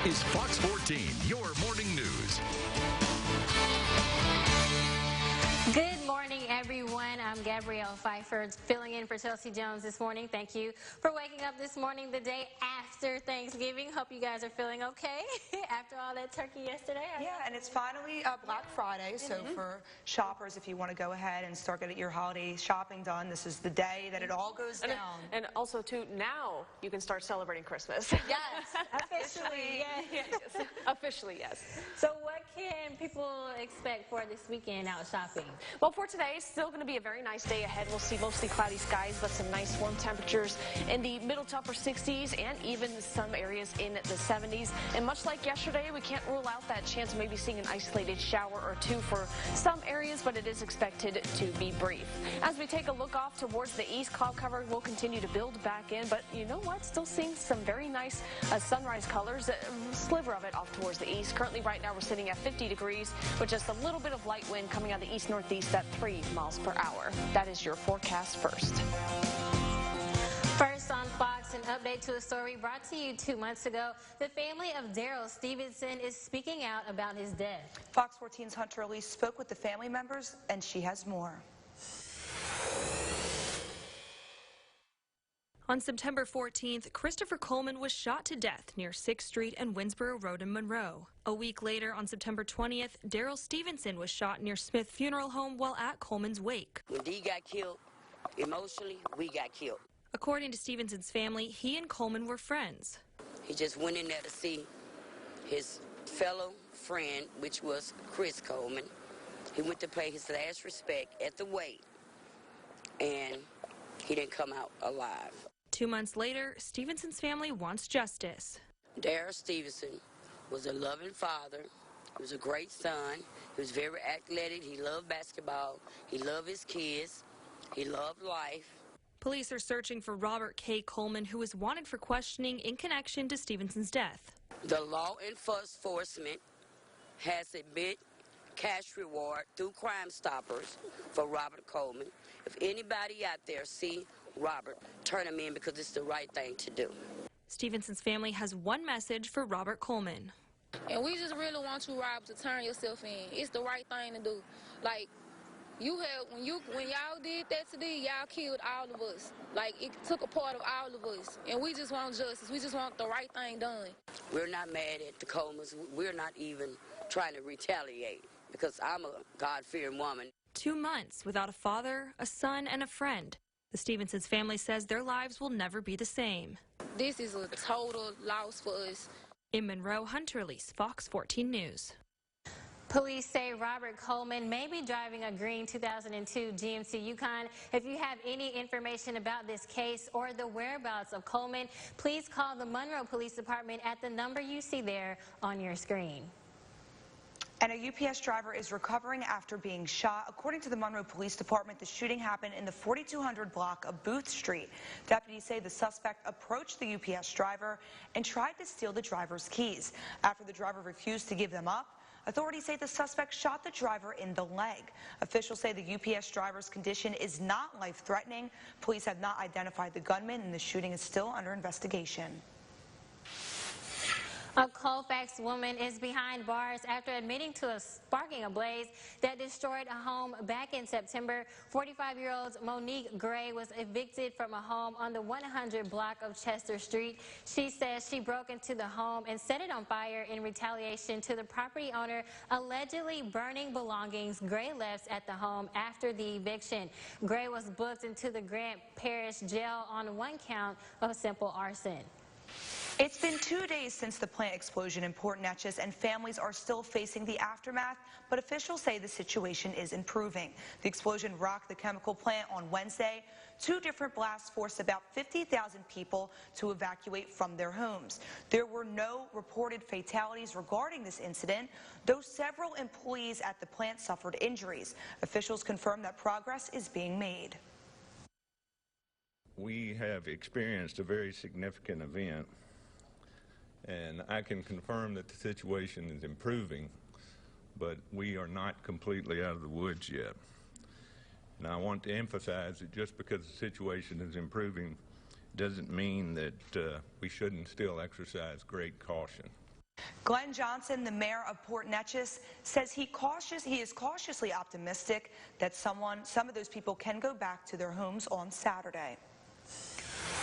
This is Fox 14, your morning news. Good morning, everyone. I'm Gabrielle Pfeiffer, filling in for Chelsea Jones this morning. Thank you for waking up this morning, the day after Thanksgiving. Hope you guys are feeling okay after all that turkey yesterday. Yeah, and it's finally Black Friday, so for shoppers, if you want to go ahead and start getting your holiday shopping done, this is the day that it all goes down. And also, too, now you can start celebrating Christmas. Yes, officially. Yes. Officially, yes. So what can people expect for this weekend out shopping? Well, for today, it's still going to be a very nice day ahead. We'll see mostly cloudy skies, but some nice warm temperatures in the middle to upper 60s and even some areas in the 70s. And much like yesterday, we can't rule out that chance of maybe seeing an isolated shower or two for some areas, but it is expected to be brief. As we take a look off towards the east, cloud cover will continue to build back in, but you know what? Still seeing some very nice sunrise colors, a sliver of it off towards the east. Currently, right now, we're sitting at 50 degrees with just a little bit of light wind coming out of the east-northeast at 3 miles per hour. That is your forecast first. First on Fox, an update to a story brought to you 2 months ago. The family of Daryl Stevenson is speaking out about his death. Fox 14's Hunter Elise spoke with the family members, and she has more. On September 14th, Christopher Coleman was shot to death near 6th Street and Winsboro Road in Monroe. A week later, on September 20th, Daryl Stevenson was shot near Smith Funeral Home while at Coleman's wake. When Dee got killed, emotionally, we got killed. According to Stevenson's family, he and Coleman were friends. He just went in there to see his fellow friend, which was Chris Coleman. He went to pay his last respect at the wake, and he didn't come out alive. 2 months later, Stevenson's family wants justice. Daryl Stevenson was a loving father. He was a great son. He was very athletic. He loved basketball. He loved his kids. He loved life. Police are searching for Robert K. Coleman, who is wanted for questioning in connection to Stevenson's death. The law enforcement has a big cash reward through Crime Stoppers for Robert Coleman. If anybody out there see Robert, turn him in because it's the right thing to do. Stevenson's family has one message for Robert Coleman. And we just really want you, Robert, to turn yourself in. It's the right thing to do. Like, when y'all did that today, y'all killed all of us. Like, it took a part of all of us. And we just want justice. We just want the right thing done. We're not mad at the Colemans. We're not even trying to retaliate because I'm a God-fearing woman. 2 months without a father, a son, and a friend. The Stevensons family says their lives will never be the same. This is a total loss for us. In Monroe, Hunter Elise, Fox 14 News. Police say Robert Coleman may be driving a green 2002 GMC Yukon. If you have any information about this case or the whereabouts of Coleman, please call the Monroe Police Department at the number you see there on your screen. And a UPS driver is recovering after being shot. According to the Monroe Police Department, the shooting happened in the 4200 block of Booth Street. Deputies say the suspect approached the UPS driver and tried to steal the driver's keys. After the driver refused to give them up, authorities say the suspect shot the driver in the leg. Officials say the UPS driver's condition is not life-threatening. Police have not identified the gunman, and the shooting is still under investigation. A Colfax woman is behind bars after admitting to sparking a blaze that destroyed a home back in September. 45-year-old Monique Gray was evicted from a home on the 100 block of Chester Street. She says she broke into the home and set it on fire in retaliation to the property owner allegedly burning belongings Gray left at the home after the eviction. Gray was booked into the Grant Parish Jail on one count of simple arson. It's been 2 days since the plant explosion in Port Neches, and families are still facing the aftermath, but officials say the situation is improving. The explosion rocked the chemical plant on Wednesday. 2 different blasts forced about 50,000 people to evacuate from their homes. There were no reported fatalities regarding this incident, though several employees at the plant suffered injuries. Officials confirm that progress is being made. We have experienced a very significant event, and I can confirm that the situation is improving, but we are not completely out of the woods yet. And I want to emphasize that just because the situation is improving doesn't mean that we shouldn't still exercise great caution. Glenn Johnson, the mayor of Port Neches, says he is cautiously optimistic that some of those people can go back to their homes on Saturday.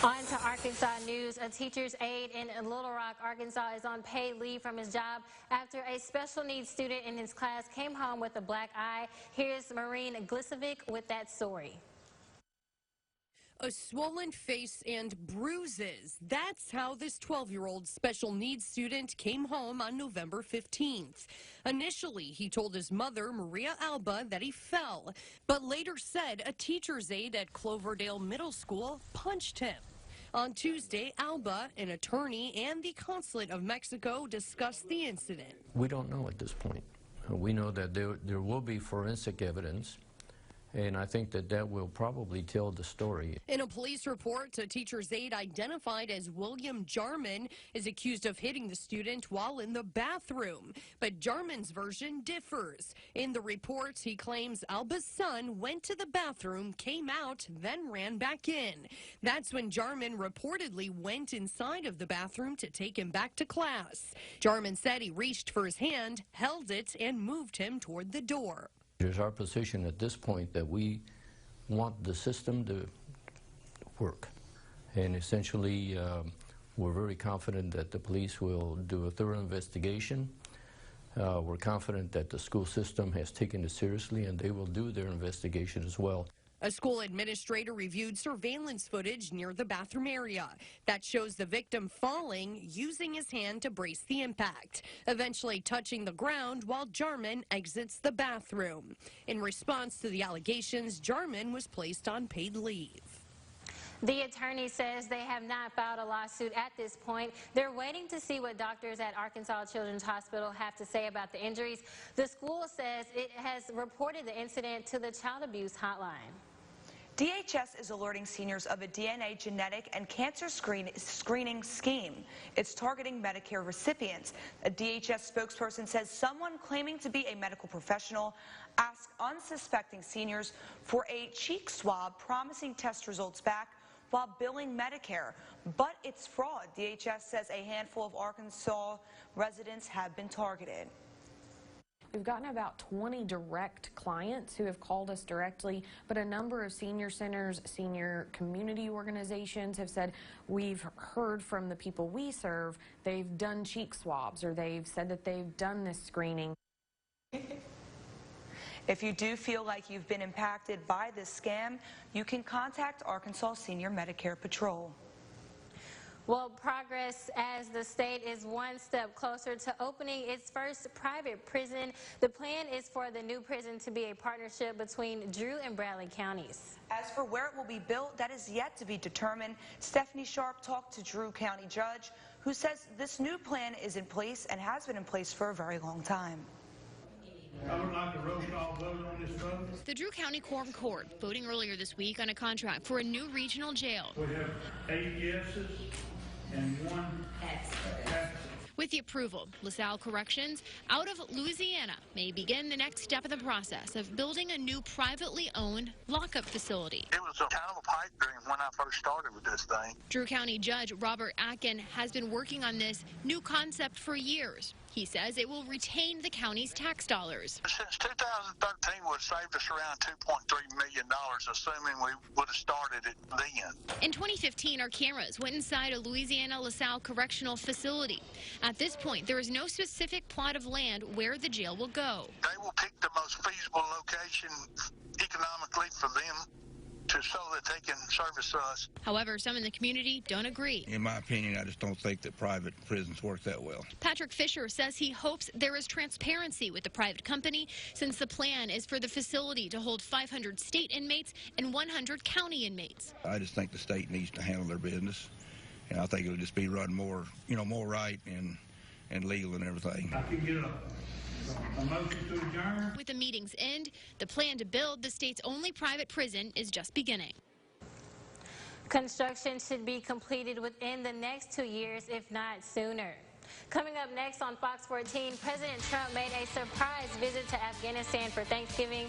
On to Arkansas news. A teacher's aide in Little Rock, Arkansas is on paid leave from his job after a special needs student in his class came home with a black eye. Here's Maureen Glisovic with that story. A swollen face and bruises. That's how this 12-year-old special needs student came home on November 15th. Initially, he told his mother, Maria Alba, that he fell, but later said a teacher's aide at Cloverdale Middle School punched him. On Tuesday, Alba, an attorney, and the Consulate of Mexico discussed the incident. We don't know at this point. We know that there will be forensic evidence, and I think that will probably tell the story. In a police report, a teacher's aide identified as William Jarman is accused of hitting the student while in the bathroom. But Jarman's version differs. In the report, he claims Alba's son went to the bathroom, came out, then ran back in. That's when Jarman reportedly went inside of the bathroom to take him back to class. Jarman said he reached for his hand, held it, and moved him toward the door. It is our position at this point that we want the system to work. And essentially, we're very confident that the police will do a thorough investigation. We're confident that the school system has taken it seriously, and they will do their investigation as well. A school administrator reviewed surveillance footage near the bathroom area that shows the victim falling, using his hand to brace the impact, eventually touching the ground while Jarman exits the bathroom. In response to the allegations, Jarman was placed on paid leave. The attorney says they have not filed a lawsuit at this point. They're waiting to see what doctors at Arkansas Children's Hospital have to say about the injuries. The school says it has reported the incident to the child abuse hotline. DHS is alerting seniors of a DNA genetic and cancer screening scheme. It's targeting Medicare recipients. A DHS spokesperson says someone claiming to be a medical professional asked unsuspecting seniors for a cheek swab, promising test results back while billing Medicare. But it's fraud. DHS says a handful of Arkansas residents have been targeted. We've gotten about 20 direct clients who have called us directly, but a number of senior centers, senior community organizations have said, we've heard from the people we serve, they've done cheek swabs, or they've said that they've done this screening. If you do feel like you've been impacted by this scam, you can contact Arkansas Senior Medicare Patrol. Well, progress as the state is one step closer to opening its first private prison. The plan is for the new prison to be a partnership between Drew and Bradley counties. As for where it will be built, that is yet to be determined. Stephanie Sharp talked to Drew County Judge, who says this new plan is in place and has been in place for a very long time. I would like a roll call vote on this vote. The Drew County Quorum Court voting earlier this week on a contract for a new regional jail. We have 8 yeses and 1 absent. With the approval, LaSalle Corrections out of Louisiana may begin the next step in the process of building a new privately owned lockup facility. It was kind of a pipe dream when I first started with this thing. Drew County Judge Robert Atkin has been working on this new concept for years. He says it will retain the county's tax dollars. Since 2013 would have saved us around $2.3 million, assuming we would have started it then. In 2015, our cameras went inside a Louisiana LaSalle correctional facility. At this point, there is no specific plot of land where the jail will go. They will pick the most feasible location economically for them so that they can service us. However, some in the community don't agree. In my opinion, I just don't think that private prisons work that well. Patrick Fisher says he hopes there is transparency with the private company, since the plan is for the facility to hold 500 state inmates and 100 county inmates. I just think the state needs to handle their business, and I think it would just be run more, more right and legal and everything. I can get a motion to adjourn. With the meeting's end, the plan to build the state's only private prison is just beginning. Construction should be completed within the next 2 years, if not sooner. Coming up next on Fox 14, President Trump made a surprise visit to Afghanistan for Thanksgiving.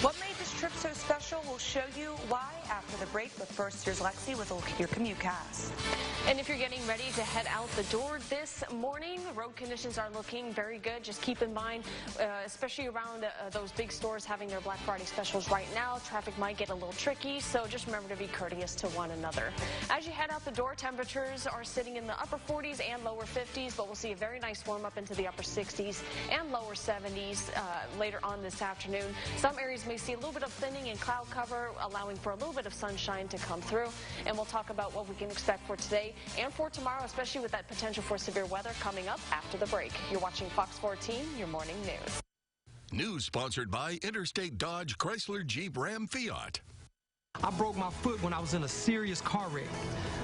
What made this trip so special? We'll show you why after the break. But first, here's Lexi with a look at your CommuteCast. And if you're getting ready to head out the door this morning, road conditions are looking very good. Just keep in mind, especially around those big stores having their Black Friday specials right now, traffic might get a little tricky, so just remember to be courteous to one another. As you head out the door, temperatures are sitting in the upper 40s and lower 50s, but we'll see a very nice warm up into the upper 60s and lower 70s later on this afternoon. Some areas may see a little bit of thinning and cloud cover, allowing for a little bit of sunshine to come through. And we'll talk about what we can expect for today and for tomorrow, especially with that potential for severe weather coming up after the break. You're watching Fox 14, your morning news. News sponsored by Interstate Dodge, Chrysler, Jeep, Ram, Fiat. I broke my foot when I was in a serious car wreck,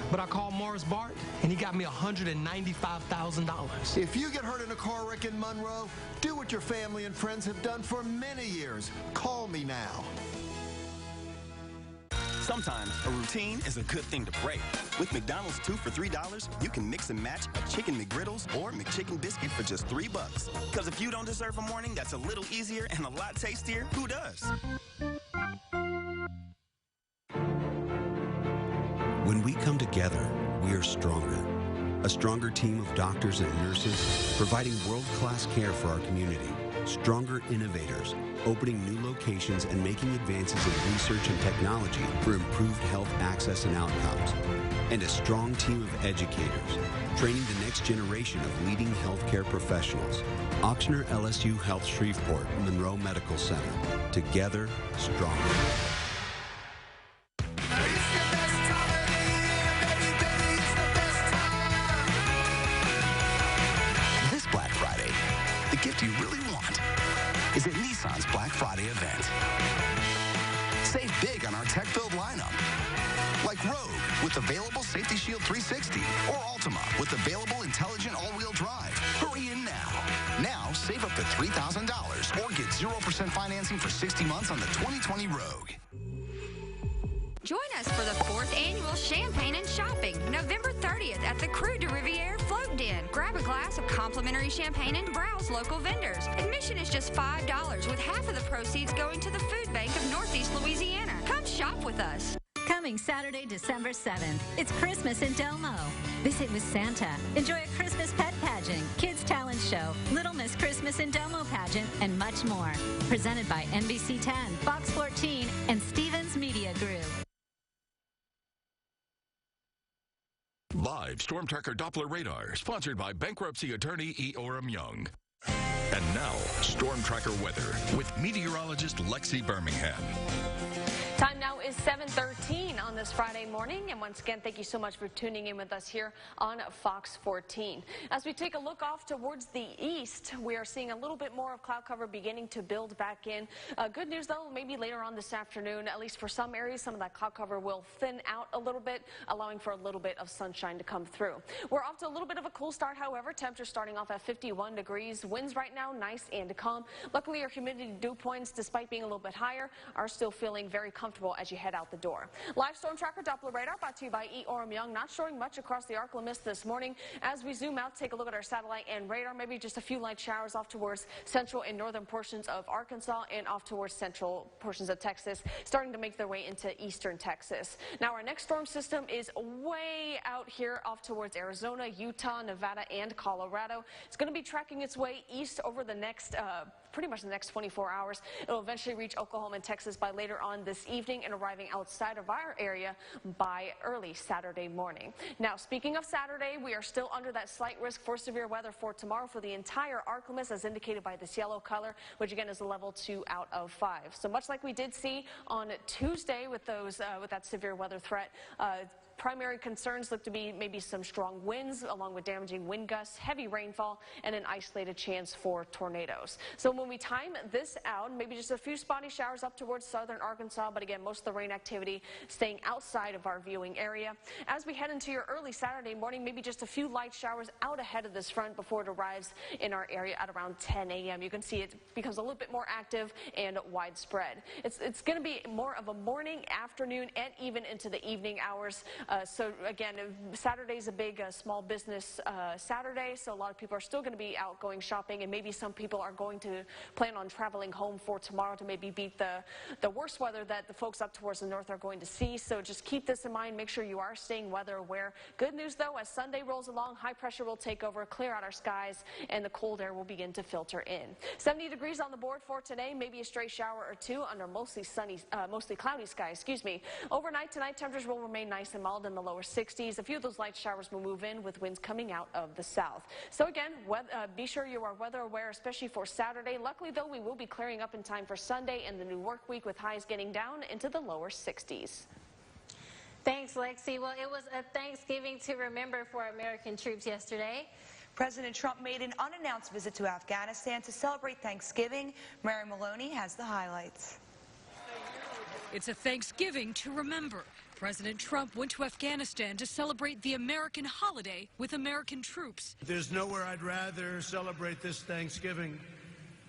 but I called Morris Bart, and he got me $195,000. If you get hurt in a car wreck in Monroe, do what your family and friends have done for many years. Call me now. Sometimes a routine is a good thing to break. With McDonald's 2 for $3, you can mix and match a Chicken McGriddles or McChicken biscuit for just $3. Because if you don't deserve a morning that's a little easier and a lot tastier, who does? When we come together, we are stronger. A stronger team of doctors and nurses providing world-class care for our community. Stronger innovators, opening new locations and making advances in research and technology for improved health access and outcomes. And a strong team of educators, training the next generation of leading healthcare professionals. Ochsner LSU Health Shreveport, Monroe Medical Center. Together, stronger. This Black Friday, the gift you really want is at Nissan's Black Friday event. Save big on our tech-filled lineup, like Rogue with available Safety Shield 360 or Altima with available intelligent all-wheel drive. Hurry in now. Now, save up to $3,000 or get 0% financing for 60 months on the 2020 Rogue. Join us for the 4th annual Champagne and Shopping, November 30th at the Cru de Riviere Float Den. Grab a glass of complimentary champagne and browse local vendors. Admission is just $5, with half of the proceeds going to the Food Bank of Northeast Louisiana. Come shop with us. Coming Saturday, December 7th, it's Christmas in Delmo. Visit with Santa. Enjoy a Christmas pet pageant, kids talent show, Little Miss Christmas in Delmo pageant, and much more. Presented by NBC 10, Fox 14, and Stevens Media Group. Live Storm Tracker Doppler radar, sponsored by bankruptcy attorney E. Orem Young. And now, Storm Tracker weather with meteorologist Lexi Birmingham. Time now is 7:13 on this Friday morning, and once again, thank you so much for tuning in with us here on Fox 14. As we take a look off towards the east, we are seeing a little bit more of cloud cover beginning to build back in. Good news, though, maybe later on this afternoon, at least for some areas, some of that cloud cover will thin out a little bit, allowing for a little bit of sunshine to come through. We're off to a little bit of a cool start, however. Temperatures starting off at 51 degrees. Winds right now nice and calm. Luckily, our humidity dew points, despite being a little bit higher, are still feeling very comfortable as you head out the door. Live Storm Tracker Doppler radar brought to you by E. Orem Young. Not showing much across the Arc Limits this morning. As we zoom out, take a look at our satellite and radar. Maybe just a few light showers off towards central and northern portions of Arkansas and off towards central portions of Texas, starting to make their way into eastern Texas. Now, our next storm system is way out here off towards Arizona, Utah, Nevada, and Colorado. It's going to be tracking its way east over the next pretty much the next 24 hours. It'll eventually reach Oklahoma and Texas by later on this evening and arriving outside of our area by early Saturday morning. Now, speaking of Saturday, we are still under that slight risk for severe weather for tomorrow for the entire Arc Limits, as indicated by this yellow color, which again is a level 2 out of 5. So much like we did see on Tuesday with those with that severe weather threat, primary concerns look to be maybe some strong winds along with damaging wind gusts, heavy rainfall, and an isolated chance for tornadoes. So when we time this out, maybe just a few spotty showers up towards southern Arkansas, but again, most of the rain activity staying outside of our viewing area. As we head into your early Saturday morning, maybe just a few light showers out ahead of this front before it arrives in our area at around 10 a.m. You can see it becomes a little bit more active and widespread. It's going to be more of a morning, afternoon, and even into the evening hours. So again, Saturday's a big small business Saturday, so a lot of people are still going to be out going shopping, and maybe some people are going to plan on traveling home for tomorrow to maybe beat the worst weather that the folks up towards the north are going to see. So just keep this in mind. Make sure you are staying weather aware. Good news, though, as Sunday rolls along, high pressure will take over, clear out our skies, and the cold air will begin to filter in. 70 degrees on the board for today, maybe a stray shower or two under mostly cloudy skies. Excuse me. Overnight tonight, temperatures will remain nice and mild in the lower 60s. A few of those light showers will move in with winds coming out of the south. So again, be sure you are weather aware, especially for Saturday. Luckily, though, we will be clearing up in time for Sunday and the new work week with highs getting down into the lower 60s. Thanks, Lexi. Well, it was a Thanksgiving to remember for American troops yesterday. President Trump made an unannounced visit to Afghanistan to celebrate Thanksgiving. Mary Maloney has the highlights. It's a Thanksgiving to remember. President Trump went to Afghanistan to celebrate the American holiday with American troops. There's nowhere I'd rather celebrate this Thanksgiving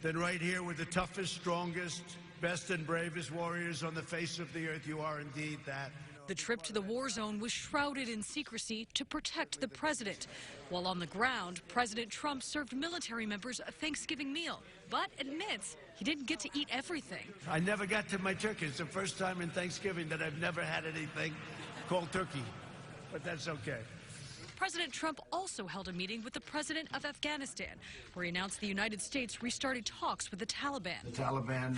than right here with the toughest, strongest, best and bravest warriors on the face of the earth. You are indeed that. The trip to the war zone was shrouded in secrecy to protect the president. While on the ground, President Trump served military members a Thanksgiving meal, but admits he didn't get to eat everything. I never got to my turkey. It's the first time in Thanksgiving that I've never had anything called turkey, but that's okay. President Trump also held a meeting with the president of Afghanistan, where he announced the United States restarted talks with the Taliban. The Taliban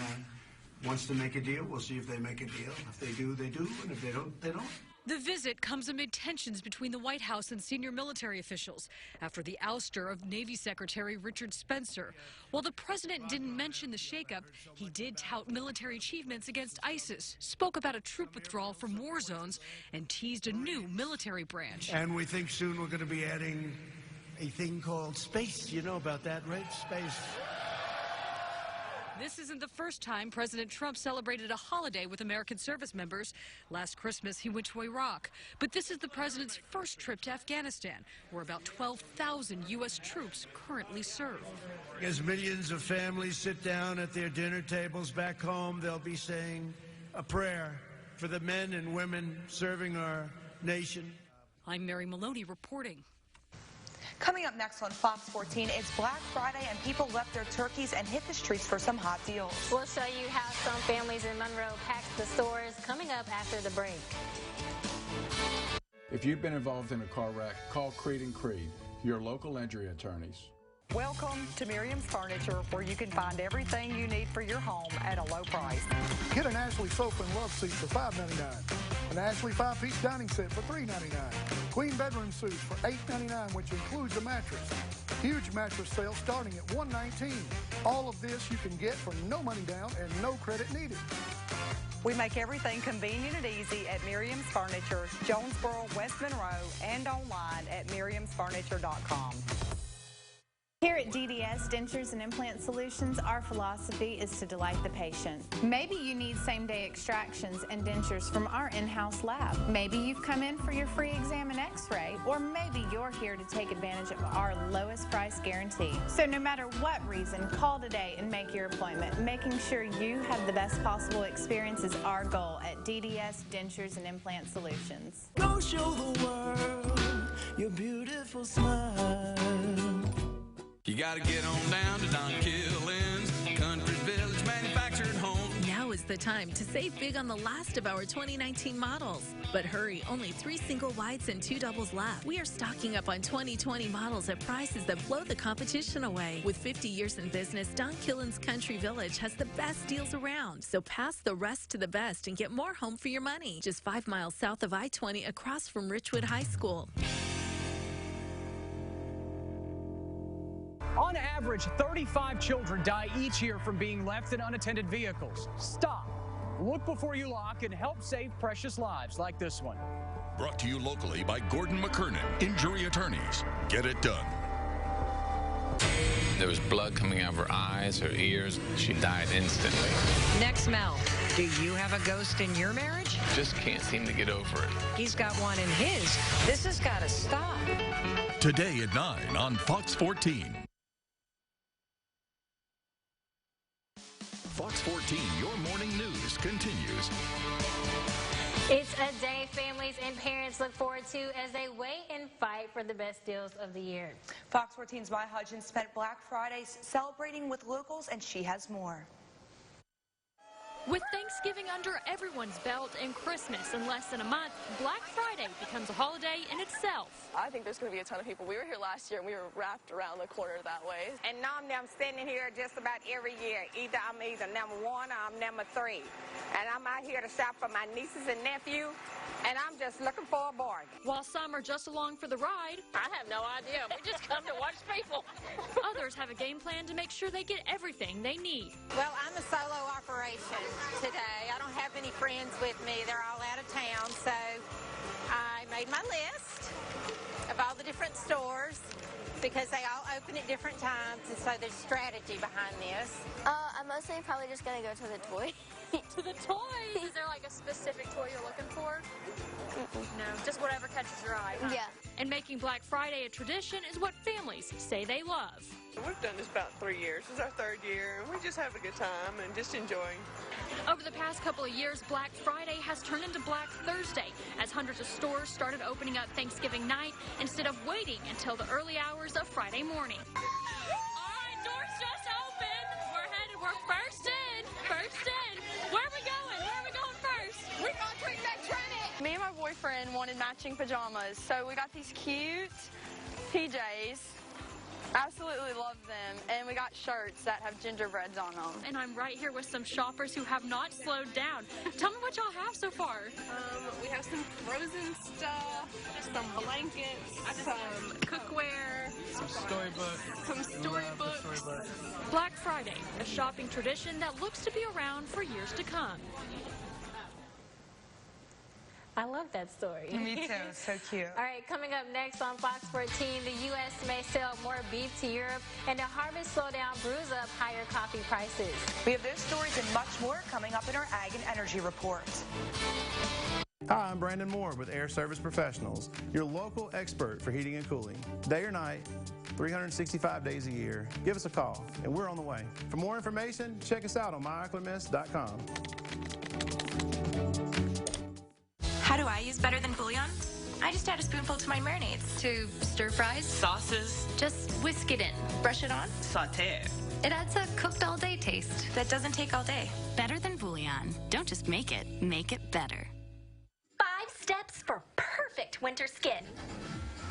wants to make a deal. We'll see if they make a deal. If they do, they do. And if they don't, they don't. The visit comes amid tensions between the White House and senior military officials after the ouster of Navy Secretary Richard Spencer. While the president didn't mention the shakeup, he did tout military achievements against ISIS, spoke about a troop withdrawal from war zones, and teased a new military branch. And we think soon we're going to be adding a thing called space. You know about that, right? Space. This isn't the first time President Trump celebrated a holiday with American service members. Last Christmas, he went to Iraq. But this is the president's first trip to Afghanistan, where about 12,000 U.S. troops currently serve. As millions of families sit down at their dinner tables back home, they'll be saying a prayer for the men and women serving our nation. I'm Mary Maloney reporting. Coming up next on Fox 14, it's Black Friday and people left their turkeys and hit the streets for some hot deals. We'll show you how some families in Monroe packed the stores coming up after the break. If you've been involved in a car wreck, call Creed & Creed, your local injury attorneys. Welcome to Miriam's Furniture, where you can find everything you need for your home at a low price. Get an Ashley sofa and love seat for $5.99. An Ashley 5-piece dining set for $3.99. Queen bedroom suite for $8.99, which includes a mattress. Huge mattress sale starting at $119. All of this you can get for no money down and no credit needed. We make everything convenient and easy at Miriam's Furniture, Jonesboro, West Monroe, and online at miriamsfurniture.com. Here at DDS Dentures and Implant Solutions, our philosophy is to delight the patient. Maybe you need same-day extractions and dentures from our in-house lab. Maybe you've come in for your free exam and x-ray, or maybe you're here to take advantage of our lowest price guarantee. So no matter what reason, call today and make your appointment. Making sure you have the best possible experience is our goal at DDS Dentures and Implant Solutions. Go show the world your beautiful smile. You gotta get on down to Don Killen's Country Village Manufactured Home. Now is the time to save big on the last of our 2019 models. But hurry, only 3 single wides and 2 doubles left. We are stocking up on 2020 models at prices that blow the competition away. With 50 years in business, Don Killen's Country Village has the best deals around. So pass the rest to the best and get more home for your money. Just 5 miles south of I-20 across from Richwood High School. On average, 35 children die each year from being left in unattended vehicles. Stop, look before you lock, and help save precious lives like this one. Brought to you locally by Gordon McKernan, Injury Attorneys. Get it done. There was blood coming out of her eyes, her ears. She died instantly. Next, Mel, do you have a ghost in your marriage? Just can't seem to get over it. He's got one in his. This has got to stop. Today at 9 on Fox 14. Fox 14, your morning news continues. It's a day families and parents look forward to as they wait and fight for the best deals of the year. Fox 14's Maya Hudgens spent Black Fridays celebrating with locals, and she has more. With Thanksgiving under everyone's belt and Christmas in less than a month, Black Friday becomes a holiday in itself. I think there's going to be a ton of people. We were here last year and we were wrapped around the corner that way. And now I'm standing here just about every year. I'm either number 1 or I'm number 3. And I'm out here to shop for my nieces and nephew, and I'm just looking for a bargain. While some are just along for the ride, I have no idea. We just come to watch people. Others have a game plan to make sure they get everything they need. Well, I'm a solo operation today. I don't have any friends with me. They're all out of town, so I made my list of all the different stores because they all open at different times, and so there's strategy behind this. I'm mostly probably just going to go to the toy. To the toys? Is there like a specific toy you're looking for? No, just whatever catches your eye. Huh? Yeah. And making Black Friday a tradition is what families say they love. We've done this about 3 years. This is our 3rd year, and we just have a good time and just enjoying. Over the past couple of years, Black Friday has turned into Black Thursday as hundreds of stores started opening up Thanksgiving night instead of waiting until the early hours of Friday morning. All right, doors just open. We're first in. Where are we going? First? We're going to treat that Trinity. Me and my boyfriend wanted matching pajamas, so we got these cute PJs. Absolutely love them, and we got shirts that have gingerbreads on them. And I'm right here with some shoppers who have not slowed down. Tell me what y'all have so far. We have some frozen stuff, some blankets, some cookware, some storybooks. Black Friday, a shopping tradition that looks to be around for years to come. I love that story. Me too. So cute. All right, coming up next on Fox 14, the U.S. may sell more beef to Europe, and a harvest slowdown brews up higher coffee prices. We have those stories and much more coming up in our Ag and Energy Report. Hi, I'm Brandon Moore with Air Service Professionals, your local expert for heating and cooling. Day or night, 365 days a year. Give us a call, and we're on the way. For more information, check us out on myoclimist.com. How do I use better than bouillon? I just add a spoonful to my marinades. To stir fries? Sauces. Just whisk it in. Brush it on. Sauté. It adds a cooked all day taste. That doesn't take all day. Better than bouillon. Don't just make it better. 5 steps for perfect winter skin.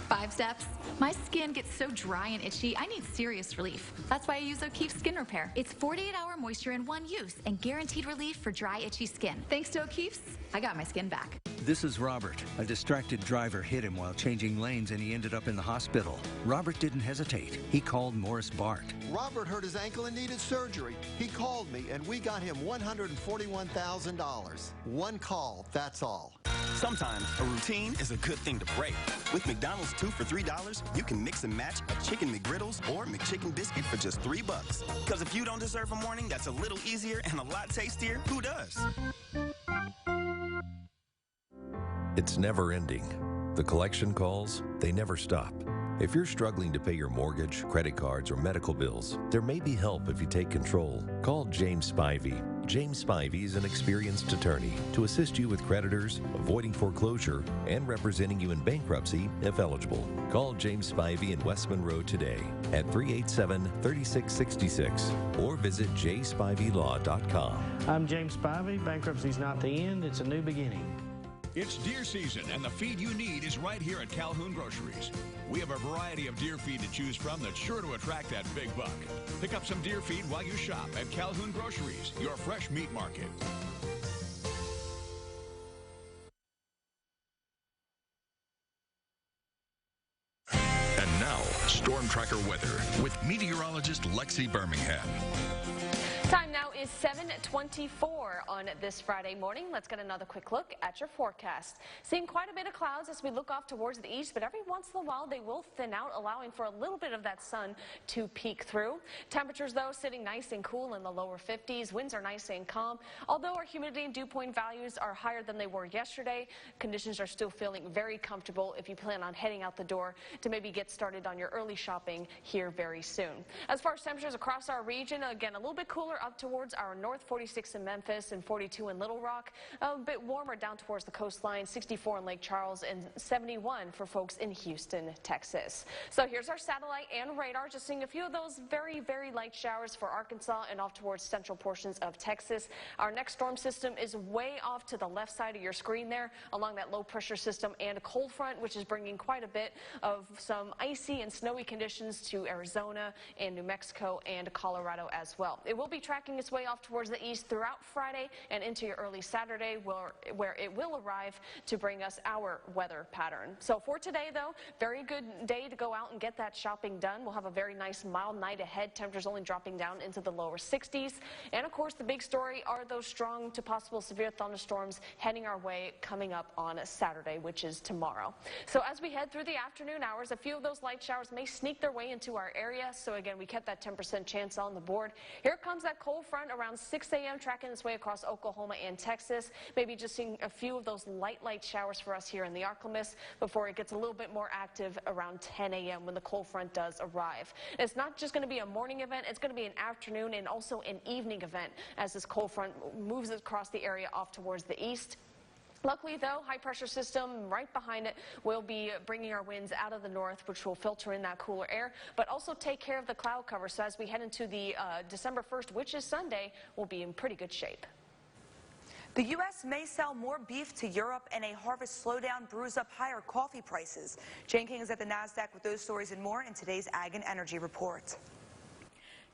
5 steps. My skin gets so dry and itchy, I need serious relief. That's why I use O'Keefe's Skin Repair. It's 48-hour moisture in one use and guaranteed relief for dry, itchy skin. Thanks to O'Keefe's, I got my skin back. This is Robert. A distracted driver hit him while changing lanes and he ended up in the hospital. Robert didn't hesitate. He called Morris Bart. Robert hurt his ankle and needed surgery. He called me and we got him $141,000. One call, that's all. Sometimes a routine is a good thing to break. With McDonald's 2 for $3, you can mix and match a Chicken McGriddles or McChicken biscuit for just $3. Because if you don't deserve a morning that's a little easier and a lot tastier, who does? It's never ending. The collection calls, they never stop. If you're struggling to pay your mortgage, credit cards, or medical bills, there may be help if you take control. Call James Spivey. James Spivey is an experienced attorney to assist you with creditors, avoiding foreclosure, and representing you in bankruptcy if eligible. Call James Spivey in West Monroe today at 387-3666 or visit jspiveylaw.com. I'm James Spivey. Bankruptcy's not the end, it's a new beginning. It's deer season, and the feed you need is right here at Calhoun Groceries. We have a variety of deer feed to choose from that's sure to attract that big buck. Pick up some deer feed while you shop at Calhoun Groceries, your fresh meat market. And now, Storm Tracker weather with meteorologist Lexi Birmingham. Time now is 7:24 on this Friday morning. Let's get another quick look at your forecast. Seeing quite a bit of clouds as we look off towards the east, but every once in a while they will thin out, allowing for a little bit of that sun to peek through. Temperatures, though, sitting nice and cool in the lower 50s. Winds are nice and calm. Although our humidity and dew point values are higher than they were yesterday, conditions are still feeling very comfortable if you plan on heading out the door to maybe get started on your early shopping here very soon. As far as temperatures across our region, again, a little bit cooler up towards towards our north, 46 in Memphis and 42 in Little Rock. A bit warmer down towards the coastline, 64 in Lake Charles and 71 for folks in Houston, Texas. So here's our satellite and radar. Just seeing a few of those very, very light showers for Arkansas and off towards central portions of Texas. Our next storm system is way off to the left side of your screen there along that low pressure system and a cold front, which is bringing quite a bit of some icy and snowy conditions to Arizona and New Mexico and Colorado as well. It will be tracking its way off towards the east throughout Friday and into your early Saturday where it will arrive to bring us our weather pattern. So for today, though, very good day to go out and get that shopping done. We'll have a very nice mild night ahead. Temperatures only dropping down into the lower 60s. And of course, the big story are those strong to possible severe thunderstorms heading our way coming up on Saturday, which is tomorrow. So as we head through the afternoon hours, a few of those light showers may sneak their way into our area. So again, we kept that 10% chance on the board. Here comes that cold front around 6 a.m. tracking its way across Oklahoma and Texas. Maybe just seeing a few of those light showers for us here in the Arklamis before it gets a little bit more active around 10 a.m. when the cold front does arrive. It's not just going to be a morning event, it's going to be an afternoon and also an evening event as this cold front moves across the area off towards the east. Luckily, though, high pressure system right behind it will be bringing our winds out of the north, which will filter in that cooler air, but also take care of the cloud cover. So as we head into the December 1st, which is Sunday, we'll be in pretty good shape. The U.S. may sell more beef to Europe, and a harvest slowdown brews up higher coffee prices. Jane King is at the NASDAQ with those stories and more in today's Ag and Energy Report.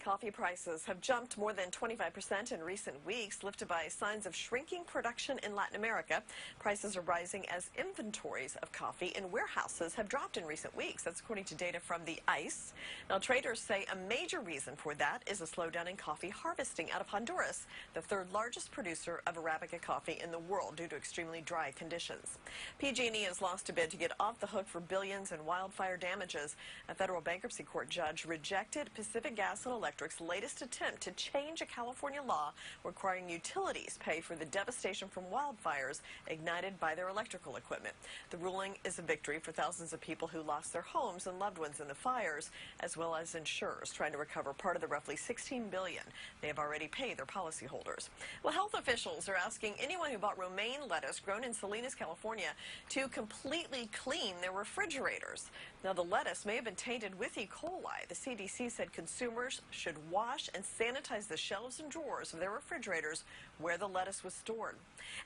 Coffee prices have jumped more than 25% in recent weeks, lifted by signs of shrinking production in Latin America. Prices are rising as inventories of coffee in warehouses have dropped in recent weeks. That's according to data from the ICE. Now, traders say a major reason for that is a slowdown in coffee harvesting out of Honduras, the third largest producer of Arabica coffee in the world due to extremely dry conditions. PG&E has lost a bid to get off the hook for billions in wildfire damages. A federal bankruptcy court judge rejected Pacific Gas and Electric's latest attempt to change a California law requiring utilities pay for the devastation from wildfires ignited by their electrical equipment. The ruling is a victory for thousands of people who lost their homes and loved ones in the fires, as well as insurers trying to recover part of the roughly $16 billion they have already paid their policyholders. Well, health officials are asking anyone who bought romaine lettuce grown in Salinas, California, to completely clean their refrigerators. Now, the lettuce may have been tainted with E. coli. The CDC said consumers should wash and sanitize the shelves and drawers of their refrigerators where the lettuce was stored.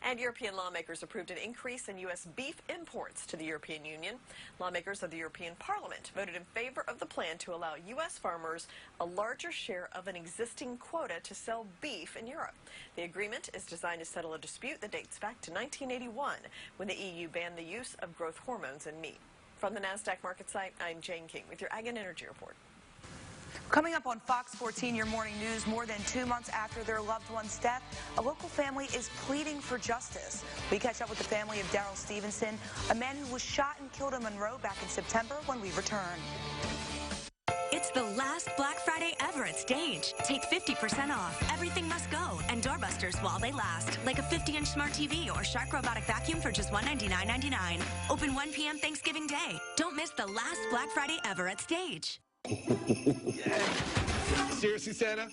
And European lawmakers approved an increase in U.S. beef imports to the European Union. Lawmakers of the European Parliament voted in favor of the plan to allow U.S. farmers a larger share of an existing quota to sell beef in Europe. The agreement is designed to settle a dispute that dates back to 1981 when the EU banned the use of growth hormones in meat. From the NASDAQ market site, I'm Jane King with your Ag and Energy Report. Coming up on Fox 14, your morning news, more than 2 months after their loved one's death, a local family is pleading for justice. We catch up with the family of Daryl Stevenson, a man who was shot and killed in Monroe back in September, when we return. It's the last Black Friday ever at Stage. Take 50% off. Everything must go. And doorbusters while they last. Like a 50-inch smart TV or Shark robotic vacuum for just $199.99. Open 1 p.m. Thanksgiving Day. Don't miss the last Black Friday ever at Stage. Seriously, Santa?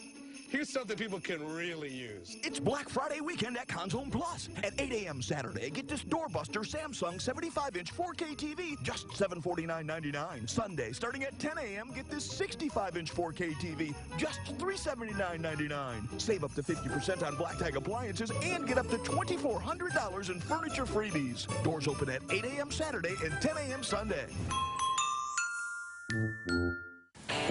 Here's something people can really use. It's Black Friday weekend at Conzone Plus. At 8 a.m. Saturday, get this doorbuster Samsung 75-inch 4K TV, just $749.99. Sunday, starting at 10 a.m., get this 65-inch 4K TV, just $379.99. Save up to 50% on Black Tag appliances and get up to $2,400 in furniture freebies. Doors open at 8 a.m. Saturday and 10 a.m. Sunday.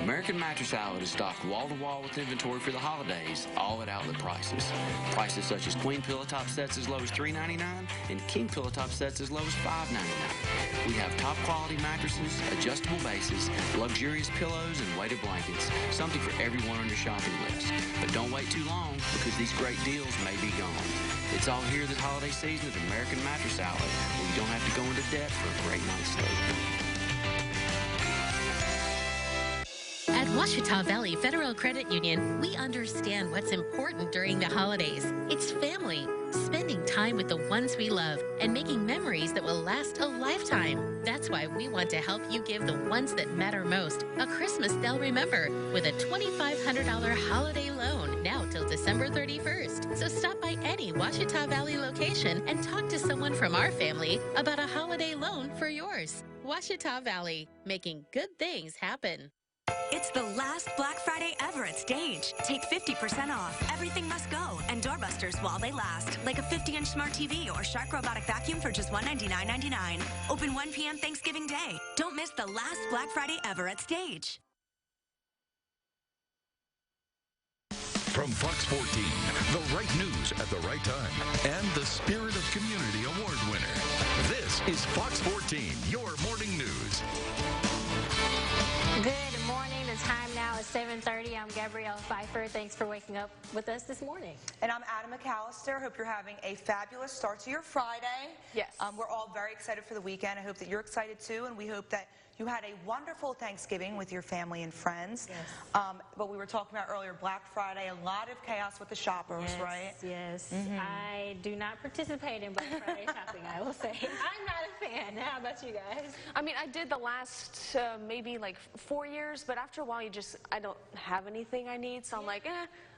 American Mattress Outlet is stocked wall-to-wall with inventory for the holidays, all at outlet prices. Prices such as queen pillow top sets as low as $3.99 and king pillow top sets as low as $5.99. We have top-quality mattresses, adjustable bases, luxurious pillows, and weighted blankets, something for everyone on your shopping list. But don't wait too long, because these great deals may be gone. It's all here this holiday season at American Mattress Outlet, where you don't have to go into debt for a great night's sleep. At Ouachita Valley Federal Credit Union, we understand what's important during the holidays. It's family, spending time with the ones we love, and making memories that will last a lifetime. That's why we want to help you give the ones that matter most a Christmas they'll remember with a $2,500 holiday loan now till December 31st. So stop by any Ouachita Valley location and talk to someone from our family about a holiday loan for yours. Ouachita Valley, making good things happen. It's the last Black Friday ever at Stage. Take 50% off. Everything must go. And doorbusters while they last. Like a 50-inch smart TV or Shark robotic vacuum for just $199.99. Open 1 p.m. Thanksgiving Day. Don't miss the last Black Friday ever at Stage. From Fox 14, the right news at the right time, and the Spirit of Community Award winner. This is Fox 14, your morning news. Good morning. The time now is 7:30. I'm Gabrielle Pfeiffer. Thanks for waking up with us this morning. And I'm Adam McAllister. Hope you're having a fabulous start to your Friday. Yes. We're all very excited for the weekend. I hope that you're excited too, and we hope that you had a wonderful Thanksgiving with your family and friends. Yes. But we were talking about earlier, Black Friday, a lot of chaos with the shoppers, Yes, right? yes. Mhm. I do not participate in Black Friday shopping, I will say. I'm not a fan. How about you guys? I mean, I did the last maybe like 4 years, but after a while, I don't have anything I need, so I'm like,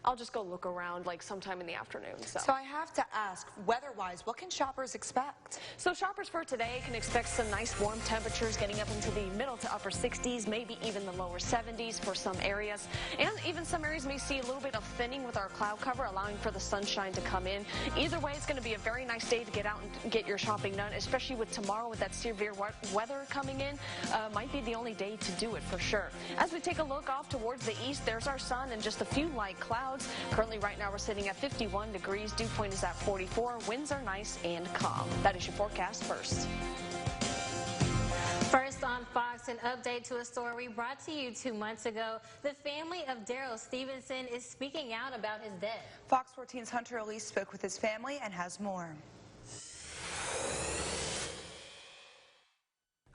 I'll just go look around like sometime in the afternoon. So I have to ask, weather-wise, what can shoppers expect? So shoppers for today can expect some nice warm temperatures getting up into the middle to upper 60s, maybe even the lower 70s for some areas. And even some areas may see a little bit of thinning with our cloud cover, allowing for the sunshine to come in. Either way, it's going to be a very nice day to get out and get your shopping done, especially with tomorrow with that severe weather coming in. Might be the only day to do it for sure. As we take a look off towards the east, there's our sun and just a few light clouds. Currently, right now, we're sitting at 51 degrees. Dew point is at 44. Winds are nice and calm. That is your forecast first. First on Fox, an update to a story we brought to you 2 months ago. The family of Daryl Stevenson is speaking out about his death. Fox 14's Hunter Elise spoke with his family and has more.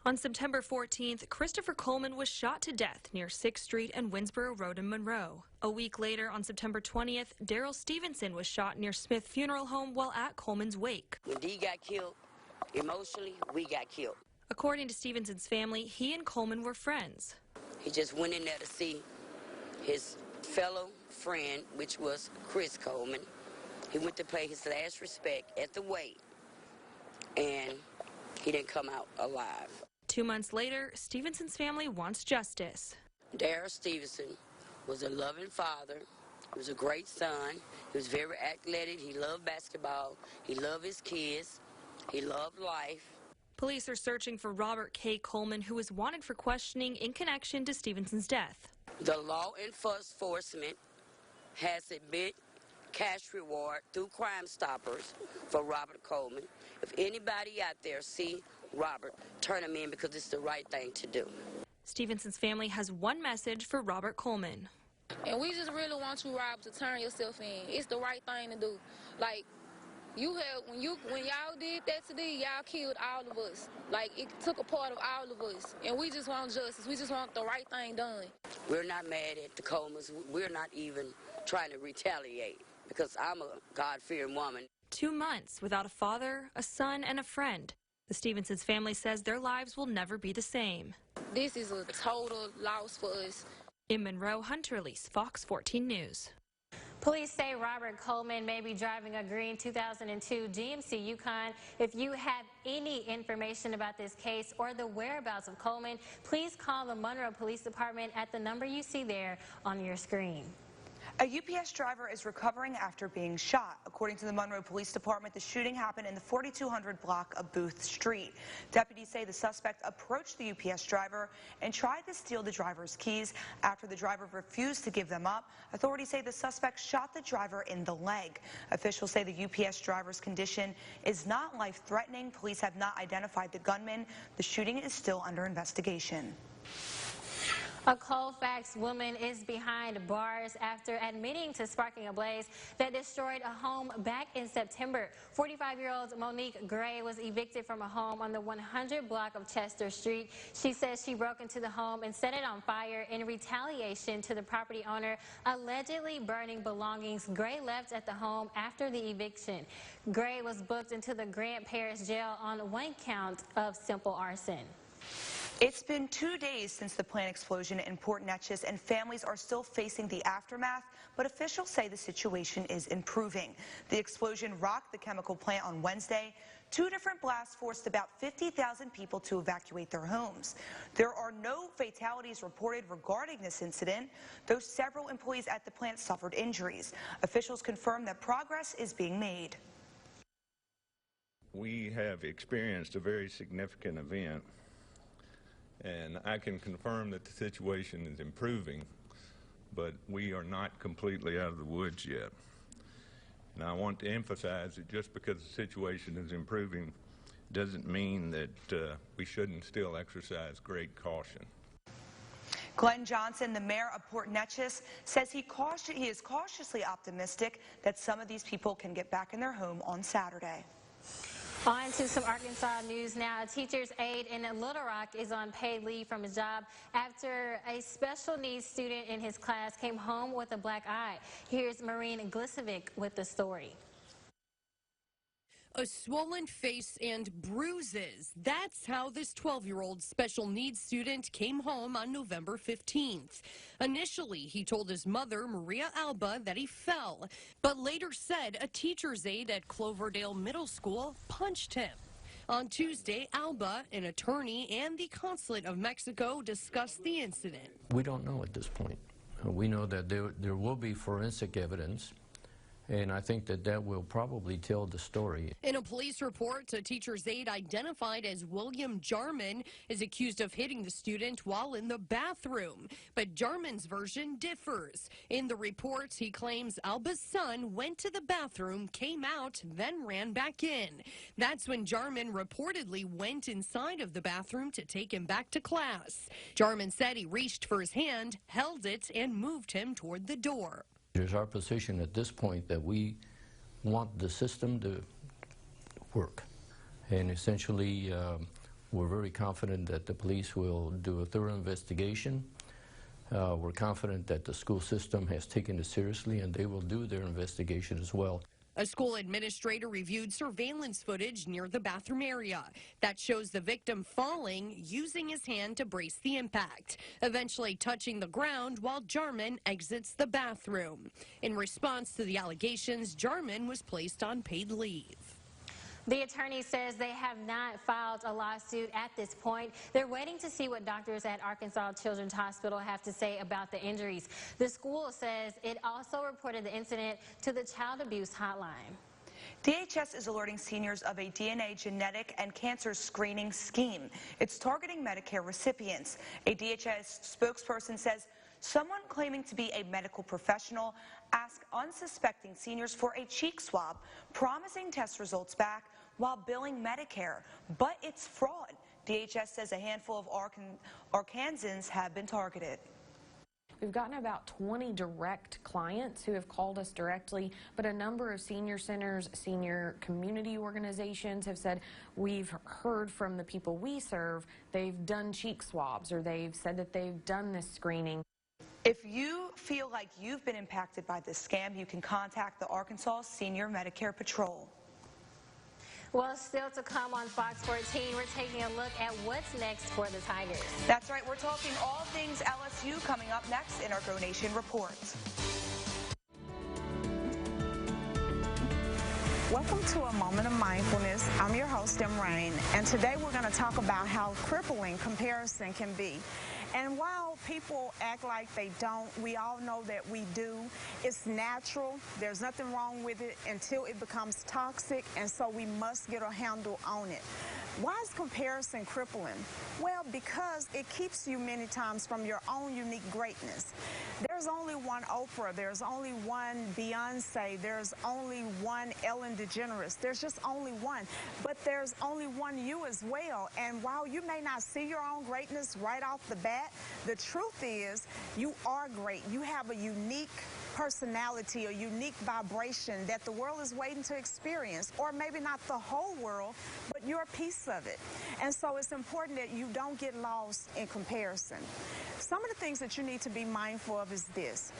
On September 14th, Christopher Coleman was shot to death near 6th Street and Winsboro Road in Monroe. A week later, on September 20th, Daryl Stevenson was shot near Smith Funeral Home while at Coleman's wake. When Dee got killed, emotionally, we got killed. According to Stevenson's family, he and Coleman were friends. He just went in there to see his fellow friend, which was Chris Coleman. He went to pay his last respect at the wake, and he didn't come out alive. 2 months later, Stevenson's family wants justice. Daryl Stevenson was a loving father. He was a great son. He was very athletic. He loved basketball. He loved his kids. He loved life. Police are searching for Robert K. Coleman, who was wanted for questioning in connection to Stevenson's death. The law enforcement has a big cash reward through Crime Stoppers for Robert Coleman. If anybody out there see Robert, turn him in because it's the right thing to do. Stevenson's family has one message for Robert Coleman. And we just really want you, Robert, to turn yourself in. It's the right thing to do. Like, you have, when y'all did that today, y'all killed all of us. Like, it took a part of all of us. And we just want justice. We just want the right thing done. We're not mad at the Colemans. We're not even trying to retaliate because I'm a God-fearing woman. 2 months without a father, a son, and a friend. The Stevensons family says their lives will never be the same. This is a total loss for us. In Monroe, Hunter Elise, Fox 14 News. Police say Robert Coleman may be driving a green 2002 GMC Yukon. If you have any information about this case or the whereabouts of Coleman, please call the Monroe Police Department at the number you see there on your screen. A UPS driver is recovering after being shot. According to the Monroe Police Department, the shooting happened in the 4200 block of Booth Street. Deputies say the suspect approached the UPS driver and tried to steal the driver's keys. After the driver refused to give them up, authorities say the suspect shot the driver in the leg. Officials say the UPS driver's condition is not life-threatening. Police have not identified the gunman. The shooting is still under investigation. A Colfax woman is behind bars after admitting to sparking a blaze that destroyed a home back in September. 45-year-old Monique Gray was evicted from a home on the 100 block of Chester Street. She says she broke into the home and set it on fire in retaliation to the property owner allegedly burning belongings. Gray left at the home after the eviction. Gray was booked into the Grant Parish Jail on one count of simple arson. It's been 2 days since the plant explosion in Port Neches, and families are still facing the aftermath, but officials say the situation is improving. The explosion rocked the chemical plant on Wednesday. 2 different blasts forced about 50,000 people to evacuate their homes. There are no fatalities reported regarding this incident, though several employees at the plant suffered injuries. Officials confirm that progress is being made. We have experienced a very significant event, and I can confirm that the situation is improving, but we are not completely out of the woods yet. And I want to emphasize that just because the situation is improving doesn't mean that we shouldn't still exercise great caution. Glenn Johnson, the mayor of Port Neches, says he is cautiously optimistic that some of these people can get back in their home on Saturday. On to some Arkansas news now. A teacher's aide in Little Rock is on paid leave from his job after a special needs student in his class came home with a black eye. Here's Maureen Glisovic with the story. A swollen face and bruises. That's how this 12-year-old special needs student came home on November 15th. Initially, he told his mother, Maria Alba, that he fell, but later said a teacher's aide at Cloverdale Middle School punched him. On Tuesday, Alba, an attorney, and the Consulate of Mexico discussed the incident. We don't know at this point. We know that there will be forensic evidence, and I think that will probably tell the story. In a police report, a teacher's aide identified as William Jarman is accused of hitting the student while in the bathroom. But Jarman's version differs. In the report, he claims Alba's son went to the bathroom, came out, then ran back in. That's when Jarman reportedly went inside of the bathroom to take him back to class. Jarman said he reached for his hand, held it, and moved him toward the door. It is our position at this point that we want the system to work, and essentially we're very confident that the police will do a thorough investigation. We're confident that the school system has taken it seriously, and they will do their investigation as well. A school administrator reviewed surveillance footage near the bathroom area that shows the victim falling, using his hand to brace the impact, eventually touching the ground while Jarman exits the bathroom. In response to the allegations, Jarman was placed on paid leave. The attorney says they have not filed a lawsuit at this point. They're waiting to see what doctors at Arkansas Children's Hospital have to say about the injuries. The school says it also reported the incident to the Child Abuse Hotline. DHS is alerting seniors of a DNA genetic and cancer screening scheme. It's targeting Medicare recipients. A DHS spokesperson says someone claiming to be a medical professional asked unsuspecting seniors for a cheek swab, promising test results back while billing Medicare. But it's fraud. DHS says a handful of Arkansans have been targeted. We've gotten about 20 direct clients who have called us directly, but a number of senior centers, senior community organizations have said, we've heard from the people we serve, they've done cheek swabs, or they've said that they've done this screening. If you feel like you've been impacted by this scam, you can contact the Arkansas Senior Medicare Patrol. Well, still to come on Fox 14, we're taking a look at what's next for the Tigers. That's right, we're talking all things LSU coming up next in our Go Nation Report. Welcome to a moment of mindfulness. I'm your host, Rain, and today we're going to talk about how crippling comparison can be. And while people act like they don't, we all know that we do. It's natural. There's nothing wrong with it until it becomes toxic, and so we must get a handle on it. Why is comparison crippling? Well, because it keeps you many times from your own unique greatness. There's only one Oprah, there's only one Beyonce, there's only one Ellen DeGeneres, there's just only one. But there's only one you as well. And while you may not see your own greatness right off the bat, the truth is you are great. You have a unique personality, a unique vibration that the world is waiting to experience, or maybe not the whole world, but you're a piece of it. And so it's important that you don't get lost in comparison. Some of the things that you need to be mindful of is this.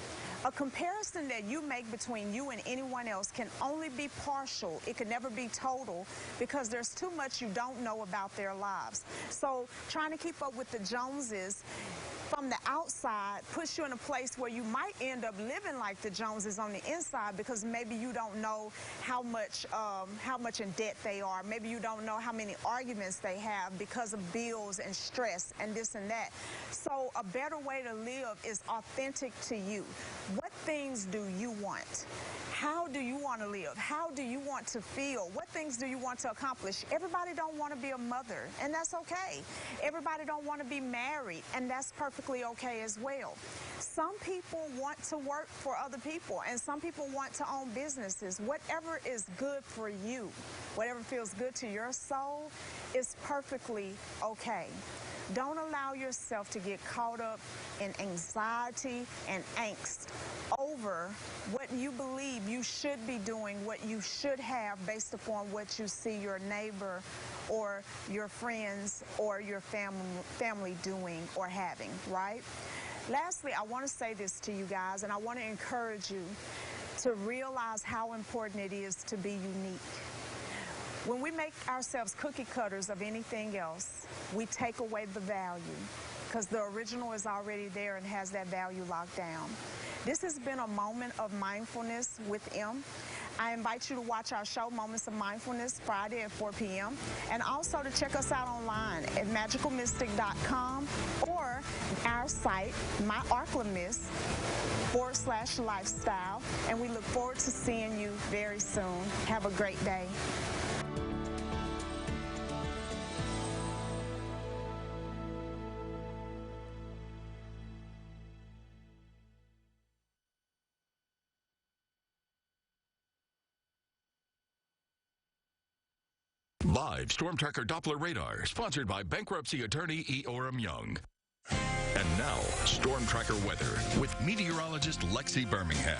A comparison that you make between you and anyone else can only be partial. It can never be total because there's too much you don't know about their lives. So trying to keep up with the Joneses from the outside puts you in a place where you might end up living like the Joneses on the inside because maybe you don't know how much in debt they are. Maybe you don't know how many arguments they have because of bills and stress and this and that. So a better way to live is authentic to you. What things do you want? How do you want to live? How do you want to feel? What things do you want to accomplish? Everybody don't want to be a mother, and that's okay. Everybody don't want to be married, and that's perfectly okay as well. Some people want to work for other people, and some people want to own businesses. Whatever is good for you, whatever feels good to your soul, is perfectly okay. Don't allow yourself to get caught up in anxiety and angst over what you believe you should be doing, what you should have based upon what you see your neighbor or your friends or your family doing or having, right? Lastly, I want to say this to you guys, and I want to encourage you to realize how important it is to be unique. When we make ourselves cookie cutters of anything else, we take away the value because the original is already there and has that value locked down. This has been a moment of mindfulness with M. I invite you to watch our show, Moments of Mindfulness, Friday at 4 p.m. And also to check us out online at magicalmystic.com or our site, myarclamist.com/lifestyle. And we look forward to seeing you very soon. Have a great day. Live Storm Tracker Doppler radar, sponsored by bankruptcy attorney E. Orem Young. And now, Storm Tracker weather with meteorologist Lexi Birmingham.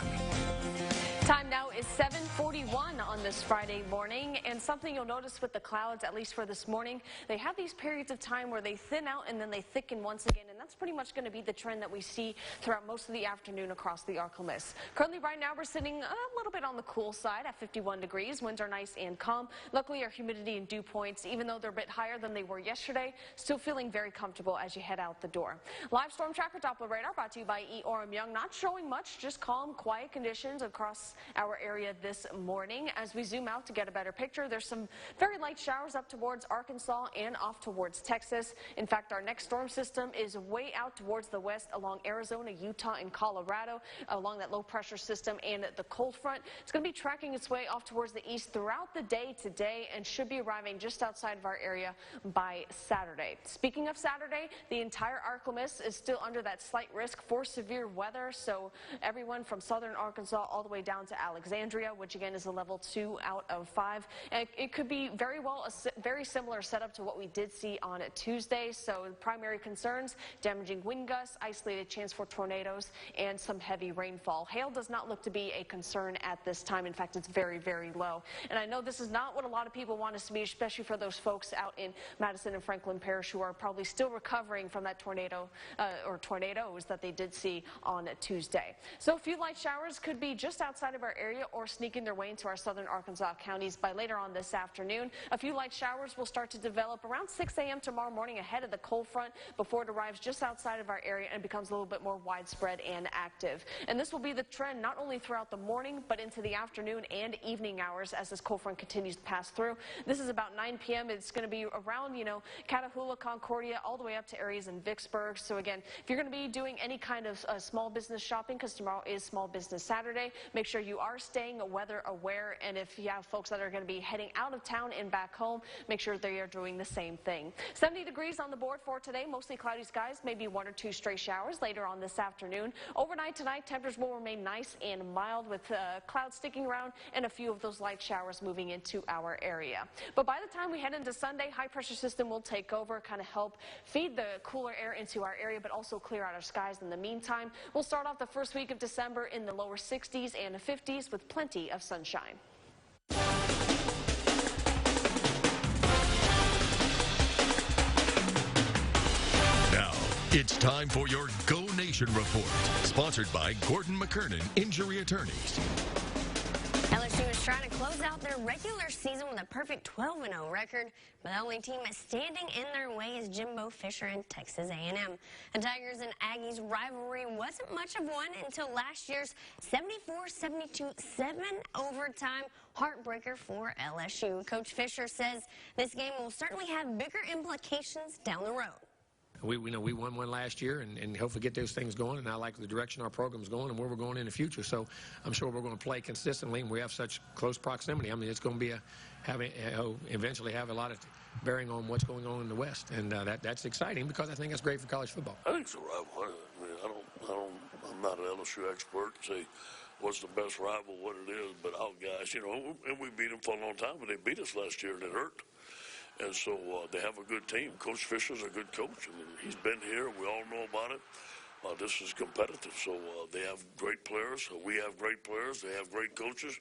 Time now is 7:41 on this Friday morning, and something you'll notice with the clouds, at least for this morning, they have these periods of time where they thin out and then they thicken once again, and that's pretty much going to be the trend that we see throughout most of the afternoon across the Arclamist. Currently, right now, we're sitting a little bit on the cool side at 51 degrees. Winds are nice and calm. Luckily, our humidity and dew points, even though they're a bit higher than they were yesterday, still feeling very comfortable as you head out the door. Live Storm Tracker Doppler radar brought to you by E. Orem Young. Not showing much, just calm, quiet conditions across our area this morning. As we zoom out to get a better picture, there's some very light showers up towards Arkansas and off towards Texas. In fact, our next storm system is way out towards the west along Arizona, Utah, and Colorado, along that low pressure system and the cold front. It's going to be tracking its way off towards the east throughout the day today and should be arriving just outside of our area by Saturday. Speaking of Saturday, the entire Arclamist is still under that slight risk for severe weather, so everyone from southern Arkansas all the way down to Alexandria, which again is a level 2 out of 5. And it could be very well a very similar setup to what we did see on Tuesday. So primary concerns: damaging wind gusts, isolated chance for tornadoes, and some heavy rainfall. Hail does not look to be a concern at this time. In fact, it's very, very low. And I know this is not what a lot of people want us to be, especially for those folks out in Madison and Franklin Parish who are probably still recovering from that tornado or tornadoes that they did see on Tuesday. So a few light showers could be just outside of our area or sneaking their way into our southern Arkansas counties by later on this afternoon. A few light showers will start to develop around 6 a.m. tomorrow morning ahead of the cold front before it arrives just just outside of our area and becomes a little bit more widespread and active. And this will be the trend not only throughout the morning, but into the afternoon and evening hours as this cold front continues to pass through. This is about 9 p.m. It's going to be around, Catahoula, Concordia, all the way up to areas in Vicksburg. So again, if you're going to be doing any kind of small business shopping, because tomorrow is Small Business Saturday, make sure you are staying weather aware. And if you have folks that are going to be heading out of town and back home, make sure they are doing the same thing. 70 degrees on the board for today. Mostly cloudy skies, maybe 1 or 2 stray showers later on this afternoon. Overnight tonight, temperatures will remain nice and mild with clouds sticking around and a few of those light showers moving into our area. But by the time we head into Sunday, high pressure system will take over, kind of help feed the cooler air into our area, but also clear out our skies in the meantime. We'll start off the first week of December in the lower 60s and 50s with plenty of sunshine. Now, it's time for your Go Nation Report, sponsored by Gordon McKernan Injury Attorneys. LSU is trying to close out their regular season with a perfect 12-0 record, but the only team standing in their way is Jimbo Fisher and Texas A&M. The Tigers and Aggies rivalry wasn't much of one until last year's 74-72 7-overtime heartbreaker for LSU. Coach Fisher says this game will certainly have bigger implications down the road. We won one last year and hopefully get those things going, and I like the direction our program's going and where we're going in the future. So I'm sure we're going to play consistently, and we have such close proximity. I mean, it's going to be eventually have a lot of bearing on what's going on in the West, and that's exciting because I think that's great for college football. I think it's a rival. I mean, I'm not an LSU expert to say what's the best rival, what it is, but our guys, and we beat them for a long time, but they beat us last year and it hurt. And so they have a good team. Coach Fisher's a good coach. I mean, he's been here. We all know about it. This is competitive. So they have great players. We have great players. They have great coaches.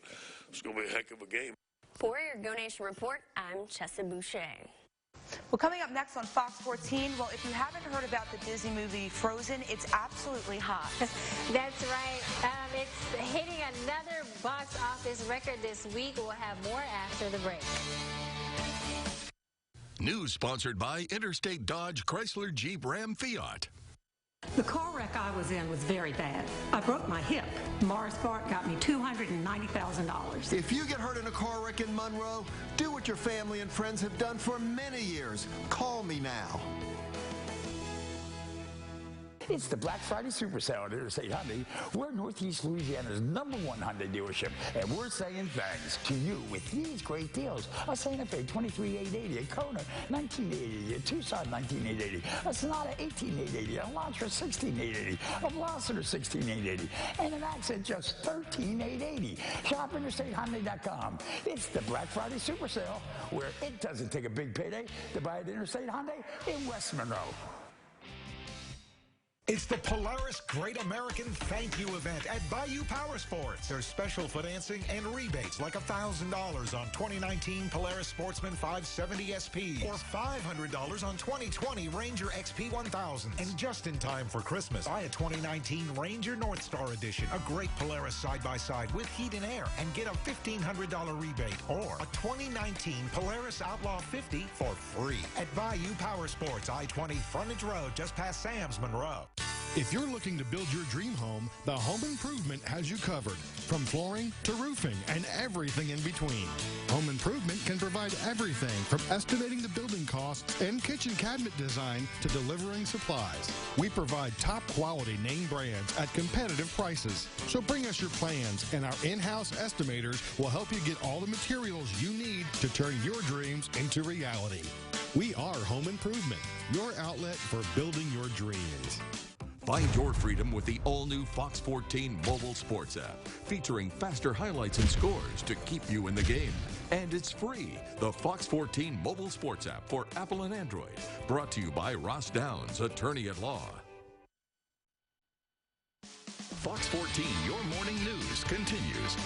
It's going to be a heck of a game. For your Go Nation Report, I'm Chessa Boucher. Well, coming up next on Fox 14, well, if you haven't heard about the Disney movie Frozen, it's absolutely hot. That's right. It's hitting another box office record this week. We'll have more after the break. News sponsored by Interstate Dodge Chrysler Jeep Ram Fiat. The car wreck I was in was very bad. I broke my hip. Morris Bart got me $290,000. If you get hurt in a car wreck in Monroe, do what your family and friends have done for many years. Call me now. It's the Black Friday Super Sale at Interstate Hyundai. We're Northeast Louisiana's #1 Hyundai dealership, and we're saying thanks to you with these great deals. A Santa Fe $23,880, a Kona $19,880, a Tucson $19,880, a Sonata $18,880, a Elantra $16,880, a Veloster $16,880, and an Accent just $13,880. Shop InterstateHyundai.com. It's the Black Friday Super Sale, where it doesn't take a big payday to buy at Interstate Hyundai in West Monroe. It's the Polaris Great American Thank You event at Bayou Power Sports. There's special financing and rebates like $1,000 on 2019 Polaris Sportsman 570 SP or $500 on 2020 Ranger XP 1000. And just in time for Christmas, buy a 2019 Ranger North Star Edition, a great Polaris side-by-side with heat and air, and get a $1,500 rebate or a 2019 Polaris Outlaw 50 for free at Bayou Power Sports, I-20 Frontage Road, just past Sam's Monroe. If you're looking to build your dream home, the Home Improvement has you covered. From flooring to roofing and everything in between. Home Improvement can provide everything from estimating the building costs and kitchen cabinet design to delivering supplies. We provide top quality name brands at competitive prices. So bring us your plans and our in-house estimators will help you get all the materials you need to turn your dreams into reality. We are Home Improvement, your outlet for building your dreams. Find your freedom with the all-new Fox 14 mobile sports app, featuring faster highlights and scores to keep you in the game. And it's free. The Fox 14 mobile sports app for Apple and Android. Brought to you by Ross Downs, attorney at law. Fox 14, your morning news continues.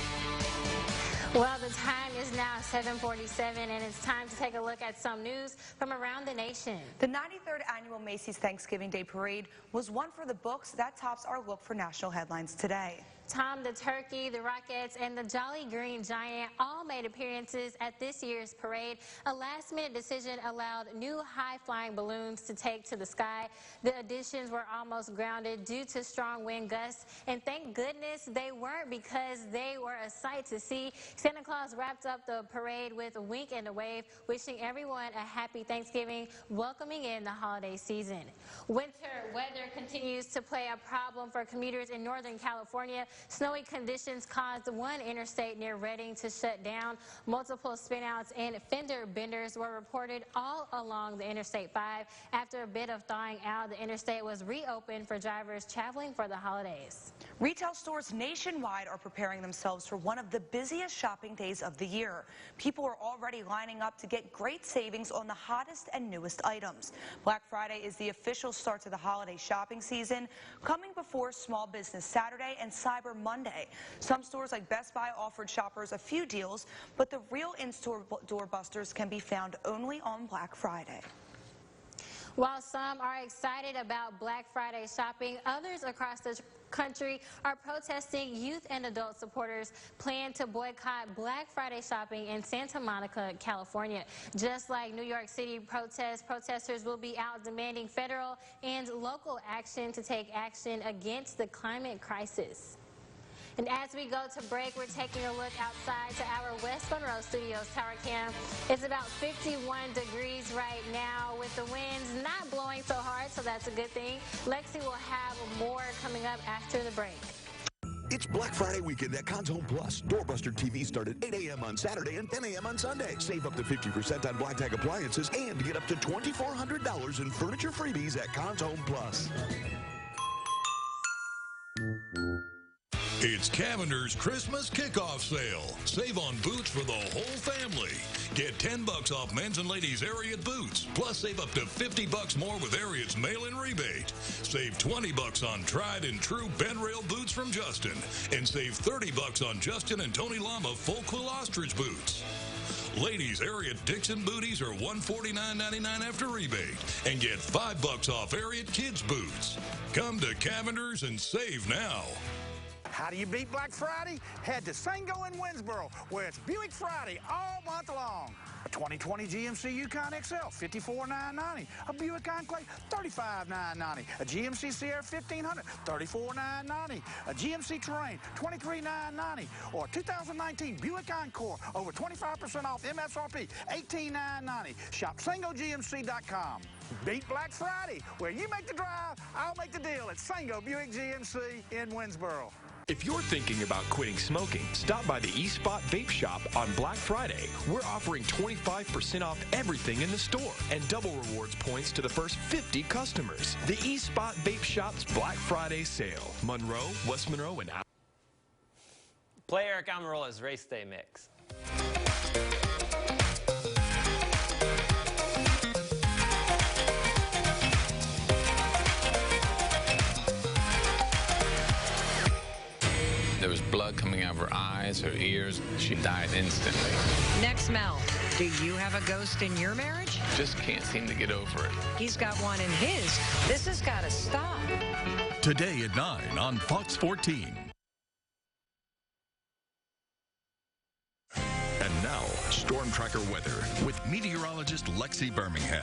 Well, the time is now 7:47, and it's time to take a look at some news from around the nation. The 93rd Annual Macy's Thanksgiving Day Parade was one for the books. That tops our look for national headlines today. Tom the Turkey, the Rockettes, and the Jolly Green Giant all made appearances at this year's parade. A last-minute decision allowed new high-flying balloons to take to the sky. The additions were almost grounded due to strong wind gusts, and thank goodness they weren't, because they were a sight to see. Santa Claus wrapped up the parade with a wink and a wave, wishing everyone a happy Thanksgiving, welcoming in the holiday season. Winter weather continues to play a problem for commuters in Northern California. Snowy conditions caused one interstate near Redding to shut down. Multiple spinouts and fender benders were reported all along the Interstate 5. After a bit of thawing out, the interstate was reopened for drivers traveling for the holidays. Retail stores nationwide are preparing themselves for one of the busiest shopping days of the year. People are already lining up to get great savings on the hottest and newest items. Black Friday is the official start to the holiday shopping season, coming before Small Business Saturday and Cyber Monday. Some stores like Best Buy offered shoppers a few deals, but the real in-store doorbusters can be found only on Black Friday. While some are excited about Black Friday shopping, others across the country are protesting. Youth and adult supporters plan to boycott Black Friday shopping in Santa Monica, California. Just like New York City protests, protesters will be out demanding federal and local action to take action against the climate crisis. And as we go to break, we're taking a look outside to our West Monroe Studios tower cam. It's about 51 degrees right now with the winds not blowing so hard, so that's a good thing. Lexi will have more coming up after the break. It's Black Friday weekend at Cons Home Plus. Doorbuster TVs start at 8 a.m. on Saturday and 10 a.m. on Sunday. Save up to 50% on Black Tag appliances and get up to $2,400 in furniture freebies at Cons Home Plus. It's Cavender's Christmas kickoff sale. Save on boots for the whole family. Get $10 off men's and ladies' Ariat boots. Plus save up to $50 more with Ariat's mail-in rebate. Save $20 on tried and true Ben Rail boots from Justin. And save $30 on Justin and Tony Lama full quill ostrich boots. Ladies' Ariat Dixon booties are $149.99 after rebate. And get $5 off Ariat kids boots. Come to Cavender's and save now. How do you beat Black Friday? Head to Sango in Winsboro, where it's Buick Friday all month long. A 2020 GMC Yukon XL, $54,990. A Buick Enclave, $35,990. A GMC Sierra 1500, $34,990. A GMC Terrain, $23,990. Or 2019 Buick Encore, over 25% off MSRP, $18,990. Shop SangoGMC.com. Beat Black Friday, where you make the drive, I'll make the deal at Sango Buick GMC in Winsboro. If you're thinking about quitting smoking, stop by the E-Spot Vape Shop on Black Friday. We're offering 25% off everything in the store and double rewards points to the first 50 customers. The E-Spot Vape Shop's Black Friday sale. Monroe, West Monroe, and out. Play Eric Amarola's Race Day Mix. There was blood coming out of her eyes, her ears. She died instantly. Next, Mel, do you have a ghost in your marriage? Just can't seem to get over it. He's got one in his. This has got to stop. Today at 9 on Fox 14. And now, Storm Tracker weather with meteorologist Lexi Birmingham.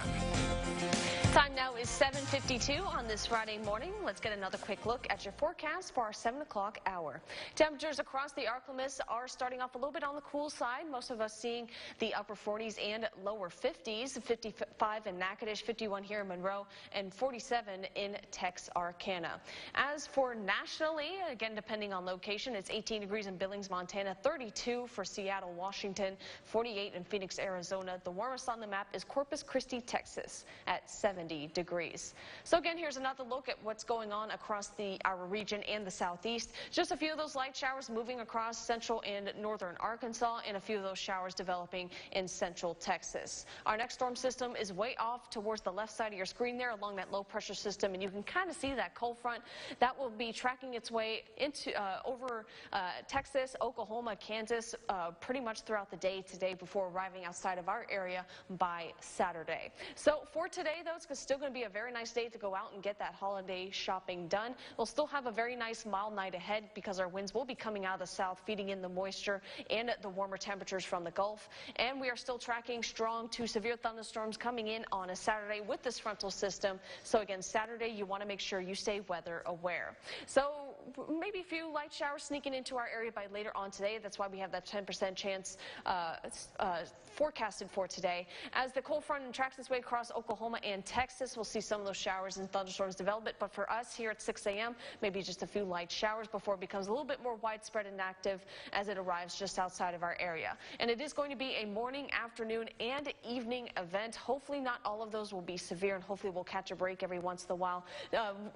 Time now is 7:52 on this Friday morning. Let's get another quick look at your forecast for our 7 o'clock hour. Temperatures across the Arklamas are starting off a little bit on the cool side. Most of us seeing the upper 40s and lower 50s. 55 in Natchitoches, 51 here in Monroe, and 47 in Texarkana. As for nationally, again, depending on location, it's 18 degrees in Billings, Montana, 32 for Seattle, Washington, 48 in Phoenix, Arizona. The warmest on the map is Corpus Christi, Texas at 70. 70 degrees. So again, here's another look at what's going on across our region and the southeast. Just a few of those light showers moving across central and northern Arkansas, and a few of those showers developing in central Texas. Our next storm system is way off towards the left side of your screen there along that low pressure system, and you can kind of see that cold front that will be tracking its way into over Texas, Oklahoma, Kansas pretty much throughout the day today before arriving outside of our area by Saturday. So for today, though, it's still going to be a very nice day to go out and get that holiday shopping done. We'll still have a very nice mild night ahead because our winds will be coming out of the south, feeding in the moisture and the warmer temperatures from the Gulf. And we are still tracking strong to severe thunderstorms coming in on a Saturday with this frontal system. So again, Saturday, you want to make sure you stay weather aware. So maybe a few light showers sneaking into our area by later on today. That's why we have that 10% chance forecasted for today. As the cold front tracks its way across Oklahoma and Texas, we'll see some of those showers and thunderstorms develop. But for us here at 6 a.m., maybe just a few light showers before it becomes a little bit more widespread and active as it arrives just outside of our area. And it is going to be a morning, afternoon, and evening event. Hopefully not all of those will be severe, and hopefully we'll catch a break every once in a while.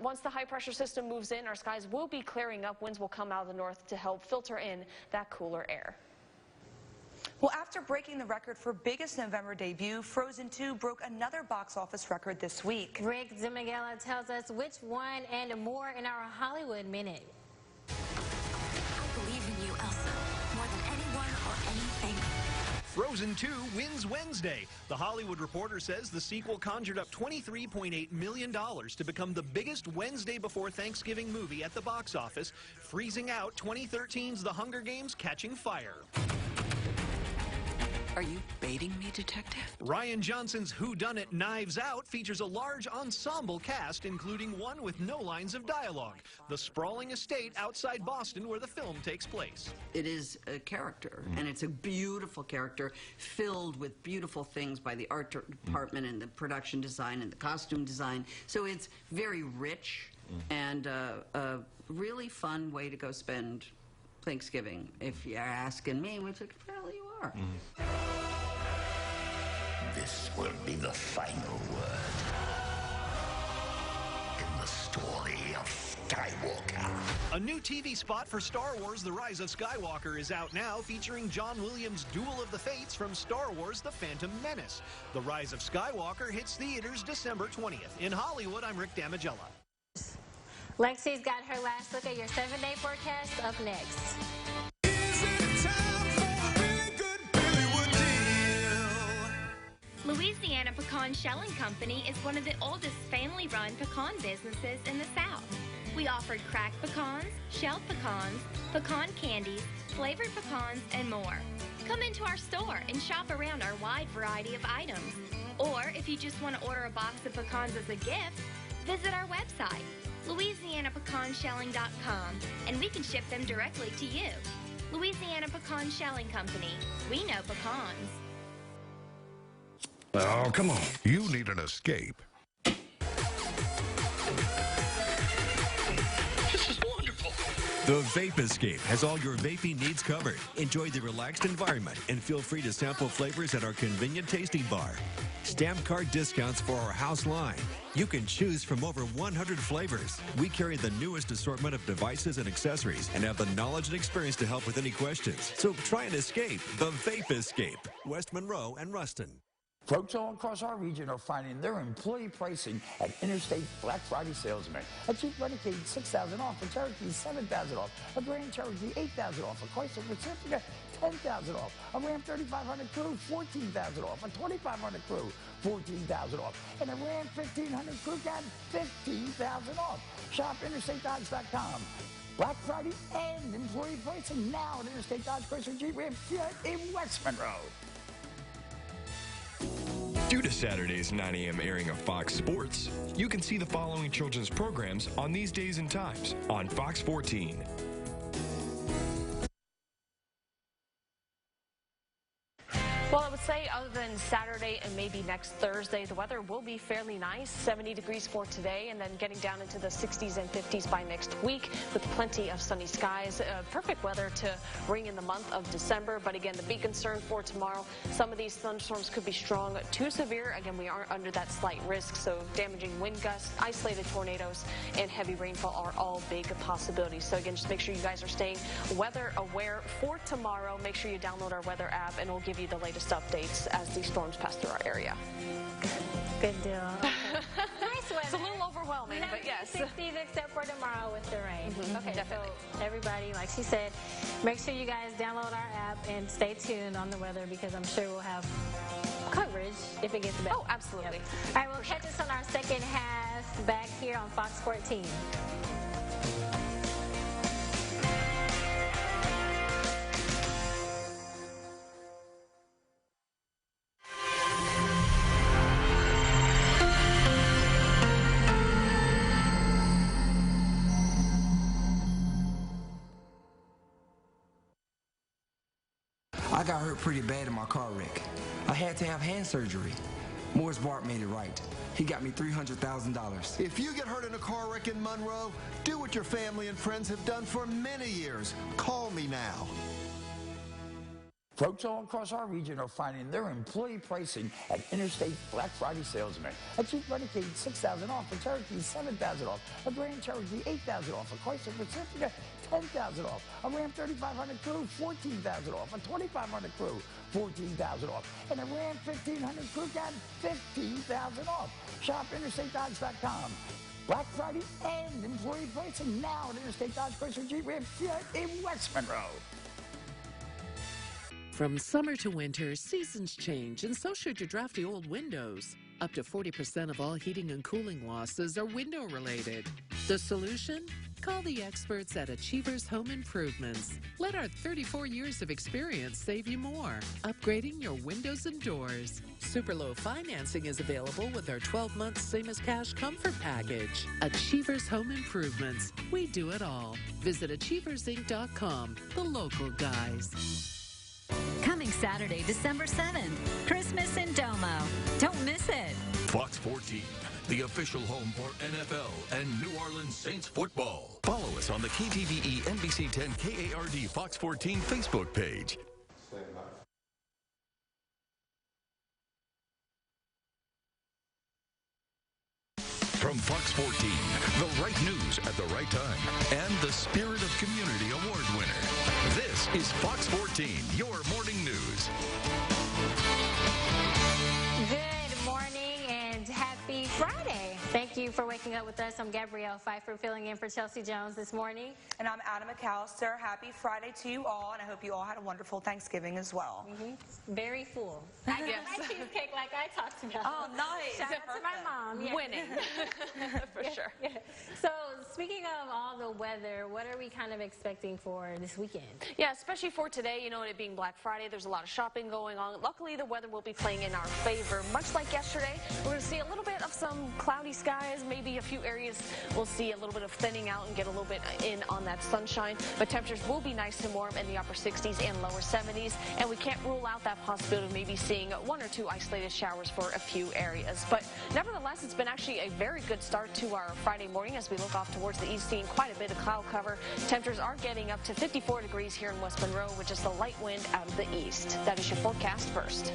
Once the high pressure system moves in, our skies will be clearing up. Winds will come out of the north to help filter in that cooler air. Well, after breaking the record for biggest November debut, Frozen 2 broke another box office record this week. Rick DeMiguela tells us which one and more in our Hollywood Minute. I believe in you, Elsa, more than anyone or anything. Frozen 2 wins Wednesday. The Hollywood Reporter says the sequel conjured up $23.8 million to become the biggest Wednesday before Thanksgiving movie at the box office, freezing out 2013's The Hunger Games: Catching Fire. Are you baiting me, detective? Rian Johnson's Whodunit Knives Out features a large ensemble cast, including one with no lines of dialogue, the sprawling estate outside Boston where the film takes place. It is a character, and it's a beautiful character filled with beautiful things by the art department and the production design and the costume design. So it's very rich and a really fun way to go spend Thanksgiving, if you're asking me, which apparently you are. This will be the final word in the story of Skywalker. A new TV spot for Star Wars: The Rise of Skywalker is out now, featuring John Williams' Duel of the Fates from Star Wars: The Phantom Menace. The Rise of Skywalker hits theaters December 20th. In Hollywood, I'm Rick DeMiguela. Lexi's got her last look at your 7-day forecast up next. Louisiana Pecan Shelling Company is one of the oldest family-run pecan businesses in the South. We offered cracked pecans, shelled pecans, pecan candies, flavored pecans, and more. Come into our store and shop around our wide variety of items. Or if you just want to order a box of pecans as a gift, visit our website, LouisianaPecanShelling.com, and we can ship them directly to you. Louisiana Pecan Shelling Company. We know pecans. Oh, come on. You need an escape. This is wonderful. The Vape Escape has all your vaping needs covered. Enjoy the relaxed environment and feel free to sample flavors at our convenient tasting bar. Stamp card discounts for our house line. You can choose from over 100 flavors. We carry the newest assortment of devices and accessories and have the knowledge and experience to help with any questions. So try and escape the Vape Escape. West Monroe and Ruston. Folks all across our region are finding their employee pricing at Interstate Black Friday Salesman. A Jeep Renegade $6,000 off, a Cherokee $7,000 off, a Grand Cherokee $8,000 off, a Chrysler Pacifica $10,000 off, a Ram 3500 Crew $14,000 off, a 2500 Crew $14,000 off, and a Ram 1500 Crew Cab $15,000 off. Shop InterstateDodge.com. Black Friday and employee pricing now at Interstate Dodge Chrysler Jeep Ram Fiat in West Monroe. Due to Saturday's 9 a.m. airing of Fox Sports, you can see the following children's programs on these days and times on Fox 14. Well, I would say other than Saturday and maybe next Thursday, the weather will be fairly nice. 70 degrees for today, and then getting down into the 60s and 50s by next week with plenty of sunny skies. Perfect weather to ring in the month of December. But again, the big concern for tomorrow, some of these thunderstorms could be strong to severe. Again, we aren't under that slight risk, so damaging wind gusts, isolated tornadoes, and heavy rainfall are all big possibilities. So again, just make sure you guys are staying weather aware for tomorrow. Make sure you download our weather app, and we'll give you the latest updates as these storms pass through our area. Good deal. Nice weather. It's a little overwhelming, but yes. 60s except for tomorrow with the rain. Okay, definitely. So everybody, like she said, make sure you guys download our app and stay tuned on the weather, because I'm sure we'll have coverage if it gets better. Oh, absolutely. Yep. All right, we'll catch us on our second half back here on Fox 14. I got hurt pretty bad in my car wreck. I had to have hand surgery. Morris Bart made it right. He got me $300,000. If you get hurt in a car wreck in Monroe, do what your family and friends have done for many years. Call me now. Folks all across our region are finding their employee pricing at Interstate Black Friday Salesman. A Jeep Renegade $6,000 off, a Cherokee $7,000 off, a Grand Cherokee $8,000 off, a Chrysler Pacifica $10,000 off, a Ram 3500 Crew $14,000 off, a 2500 Crew $14,000 off, and a Ram 1500 Crew got $15,000 off. Shop InterstateDodge.com. Black Friday and employee pricing now at Interstate Dodge Chrysler Jeep Ram Fiat in West Monroe. From summer to winter, seasons change, and so should your drafty old windows. Up to 40% of all heating and cooling losses are window-related. The solution? Call the experts at Achievers Home Improvements. Let our 34 years of experience save you more. Upgrading your windows and doors. Super low financing is available with our 12-month same-as-cash comfort package. Achievers Home Improvements. We do it all. Visit achieversinc.com, the local guys. Coming Saturday, December 7th, Christmas in Domo. Don't miss it. Fox 14, the official home for NFL and New Orleans Saints football. Follow us on the KTVE NBC 10 KARD Fox 14 Facebook page. From Fox 14, the right news at the right time, and the Spirit of Community Award winner. This is Fox 14, your morning news. Good morning and happy Friday. Thank you for waking up with us. I'm Gabrielle Pfeiffer, filling in for Chelsea Jones this morning. And I'm Adam McAllister. Happy Friday to you all, and I hope you all had a wonderful Thanksgiving as well. Very full. I guess. My cheesecake like I talked about. Oh, nice. Shout out to my mom. Yeah. Winning. For sure. Yeah. So, speaking of all the weather, what are we kind of expecting for this weekend? Yeah, especially for today, you know, it being Black Friday, there's a lot of shopping going on. Luckily, the weather will be playing in our favor. Much like yesterday, we're going to see a little bit of some cloudy skies. Maybe a few areas we'll see a little bit of thinning out and get a little bit in on that sunshine. But temperatures will be nice and warm in the upper 60s and lower 70s. And we can't rule out that possibility of maybe seeing one or two isolated showers for a few areas. But nevertheless, it's been actually a very good start to our Friday morning as we look off towards the east, seeing quite a bit of cloud cover. Temperatures are getting up to 54 degrees here in West Monroe with just a light wind out of the east. That is your forecast first.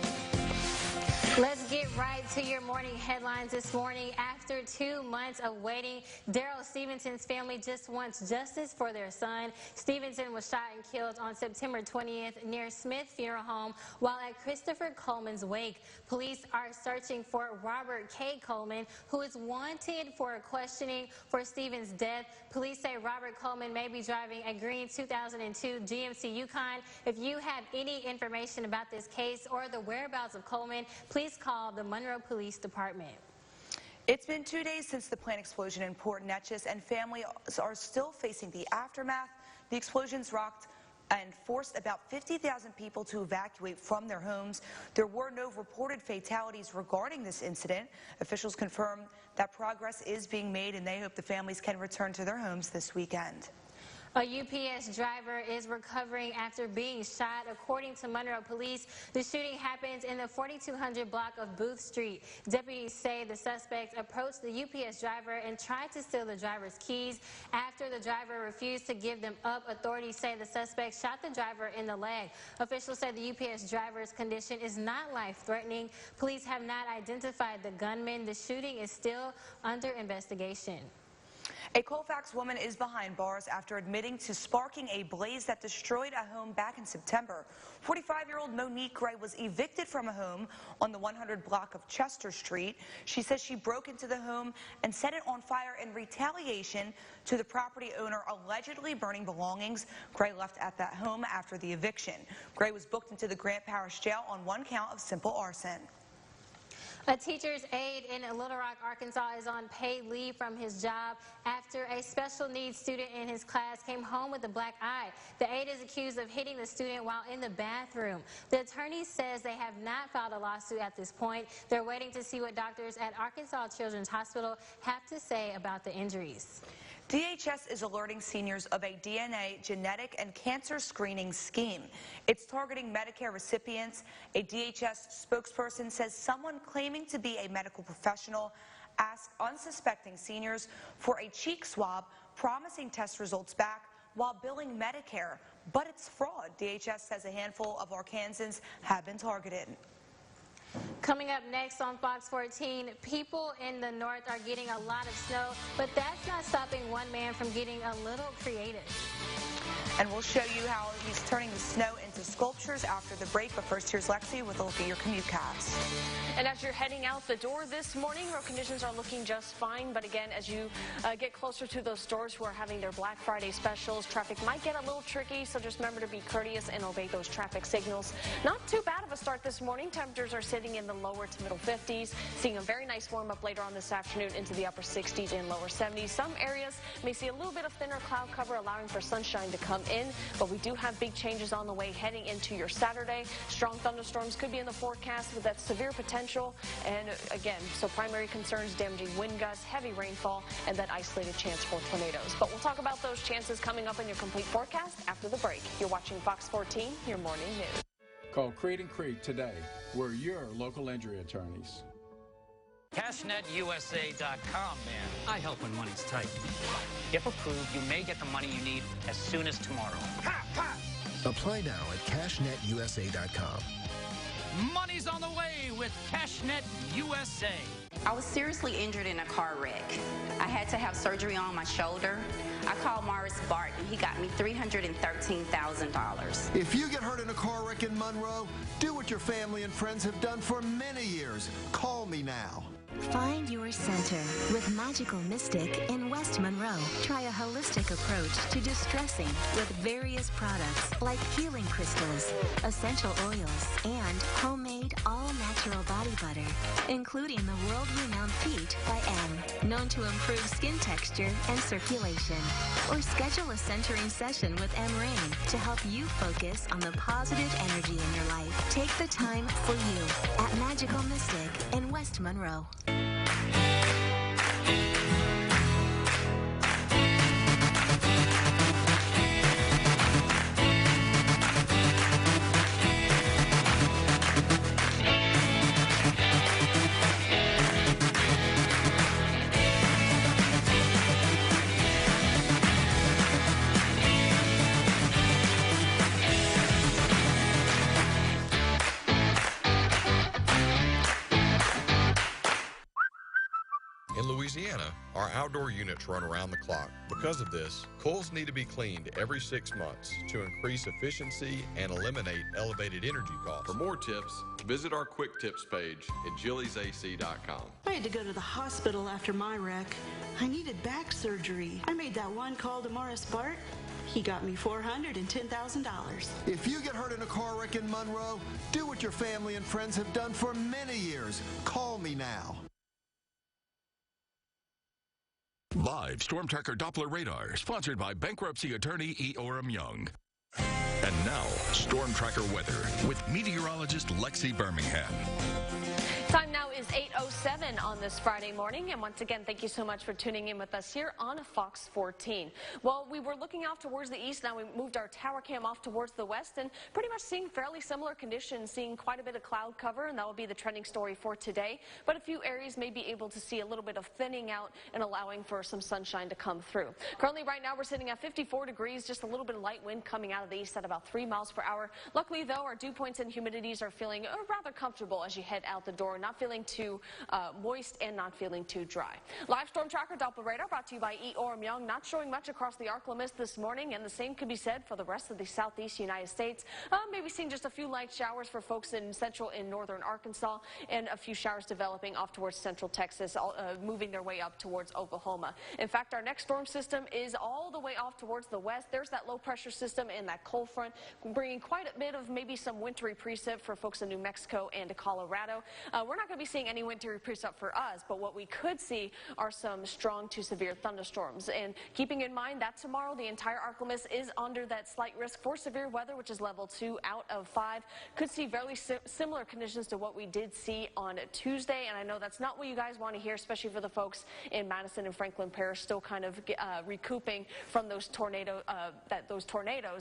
Let's get right to your morning headlines this morning. After 2 months of waiting, Daryl Stevenson's family just wants justice for their son. Stevenson was shot and killed on September 20th near Smith Funeral Home while at Christopher Coleman's wake. Police are searching for Robert K. Coleman, who is wanted for questioning for Stevens' death. Police say Robert Coleman may be driving a green 2002 GMC Yukon. If you have any information about this case or the whereabouts of Coleman, please call the Monroe Police Department. It's been 2 days since the plane explosion in Port Neches, and families are still facing the aftermath. The explosions rocked and forced about 50,000 people to evacuate from their homes. There were no reported fatalities regarding this incident. Officials confirm that progress is being made, and they hope the families can return to their homes this weekend. A UPS driver is recovering after being shot. According to Monroe police, the shooting happened in the 4200 block of Booth Street. Deputies say the suspect approached the UPS driver and tried to steal the driver's keys. After the driver refused to give them up, authorities say the suspect shot the driver in the leg. Officials say the UPS driver's condition is not life-threatening. Police have not identified the gunman. The shooting is still under investigation. A Colfax woman is behind bars after admitting to sparking a blaze that destroyed a home back in September. 45-year-old Monique Gray was evicted from a home on the 100 block of Chester Street. She says she broke into the home and set it on fire in retaliation to the property owner allegedly burning belongings. Gray left at that home after the eviction. Gray was booked into the Grant Parish Jail on one count of simple arson. A teacher's aide in Little Rock, Arkansas is on paid leave from his job after a special needs student in his class came home with a black eye. The aide is accused of hitting the student while in the bathroom. The attorney says they have not filed a lawsuit at this point. They're waiting to see what doctors at Arkansas Children's Hospital have to say about the injuries. DHS is alerting seniors of a DNA, genetic, and cancer screening scheme. It's targeting Medicare recipients. A DHS spokesperson says someone claiming to be a medical professional asked unsuspecting seniors for a cheek swab, promising test results back while billing Medicare. But it's fraud. DHS says a handful of Arkansans have been targeted. Coming up next on Fox 14, people in the north are getting a lot of snow, but that's not stopping one man from getting a little creative. And we'll show you how he's turning the snow into sculptures after the break. But first, here's Lexi with a look at your commute cast. And as you're heading out the door this morning, road conditions are looking just fine. But again, as you get closer to those stores who are having their Black Friday specials, traffic might get a little tricky. So just remember to be courteous and obey those traffic signals. Not too bad of a start this morning. Temperatures are sitting in the lower to middle 50s. Seeing a very nice warm up later on this afternoon into the upper 60s and lower 70s. Some areas may see a little bit of thinner cloud cover, allowing for sunshine to come in, but we do have big changes on the way heading into your Saturday. Strong thunderstorms could be in the forecast with that severe potential, and again, so primary concerns, damaging wind gusts, heavy rainfall, and that isolated chance for tornadoes. But we'll talk about those chances coming up in your complete forecast after the break. You're watching Fox 14, your morning news. Call Creed & Creek today. We're your local injury attorneys. CashNetUSA.com, man. I help when money's tight. If approved, you may get the money you need as soon as tomorrow. Ha! Ha! Apply now at CashNetUSA.com. Money's on the way with CashNet USA. I was seriously injured in a car wreck. I had to have surgery on my shoulder. I called Morris Bart and he got me $313,000. If you get hurt in a car wreck in Monroe, do what your family and friends have done for many years. Call me now. Find your center with Magical Mystic in West Monroe. Try a holistic approach to distressing with various products like healing crystals, essential oils, and homemade all-natural body butter, including the world-renowned Peat by M, known to improve skin texture and circulation. Or schedule a centering session with M Rain to help you focus on the positive energy in your life. Take the time for you at Magical Mystic in West Monroe. Our outdoor units run around the clock. Because of this, coils need to be cleaned every 6 months to increase efficiency and eliminate elevated energy costs. For more tips, visit our Quick Tips page at jillysac.com. I had to go to the hospital after my wreck. I needed back surgery. I made that one call to Morris Bart. He got me $410,000. If you get hurt in a car wreck in Monroe, do what your family and friends have done for many years. Call me now. Live Storm Tracker Doppler radar, sponsored by bankruptcy attorney E. Orem Young. And now, Storm Tracker weather with meteorologist Lexi Birmingham. Time now is is 8:07 on this Friday morning, and once again, thank you so much for tuning in with us here on Fox 14. Well, we were looking off towards the east, now we moved our tower cam off towards the west, and pretty much seeing fairly similar conditions, seeing quite a bit of cloud cover, and that will be the trending story for today. But a few areas may be able to see a little bit of thinning out and allowing for some sunshine to come through. Currently, right now, we're sitting at 54 degrees, just a little bit of light wind coming out of the east at about 3 miles per hour. Luckily, though, our dew points and humidities are feeling rather comfortable as you head out the door, not feeling too moist and not feeling too dry. Live storm tracker Doppler radar brought to you by E. Orem Young, not showing much across the ArkLaMist this morning, and the same could be said for the rest of the southeast United States. Maybe seeing just a few light showers for folks in central and northern Arkansas, and a few showers developing off towards central Texas, moving their way up towards Oklahoma. In fact, our next storm system is all the way off towards the west. There's that low pressure system and that cold front, bringing quite a bit of maybe some wintry precip for folks in New Mexico and Colorado. We're not going to be seeing any wintry precip for us, but what we could see are some strong to severe thunderstorms. And keeping in mind that tomorrow the entire ArkLaMist is under that slight risk for severe weather, which is level 2 out of 5. Could see very similar conditions to what we did see on Tuesday, and I know that's not what you guys want to hear, especially for the folks in Madison and Franklin Parish still kind of recouping from those tornadoes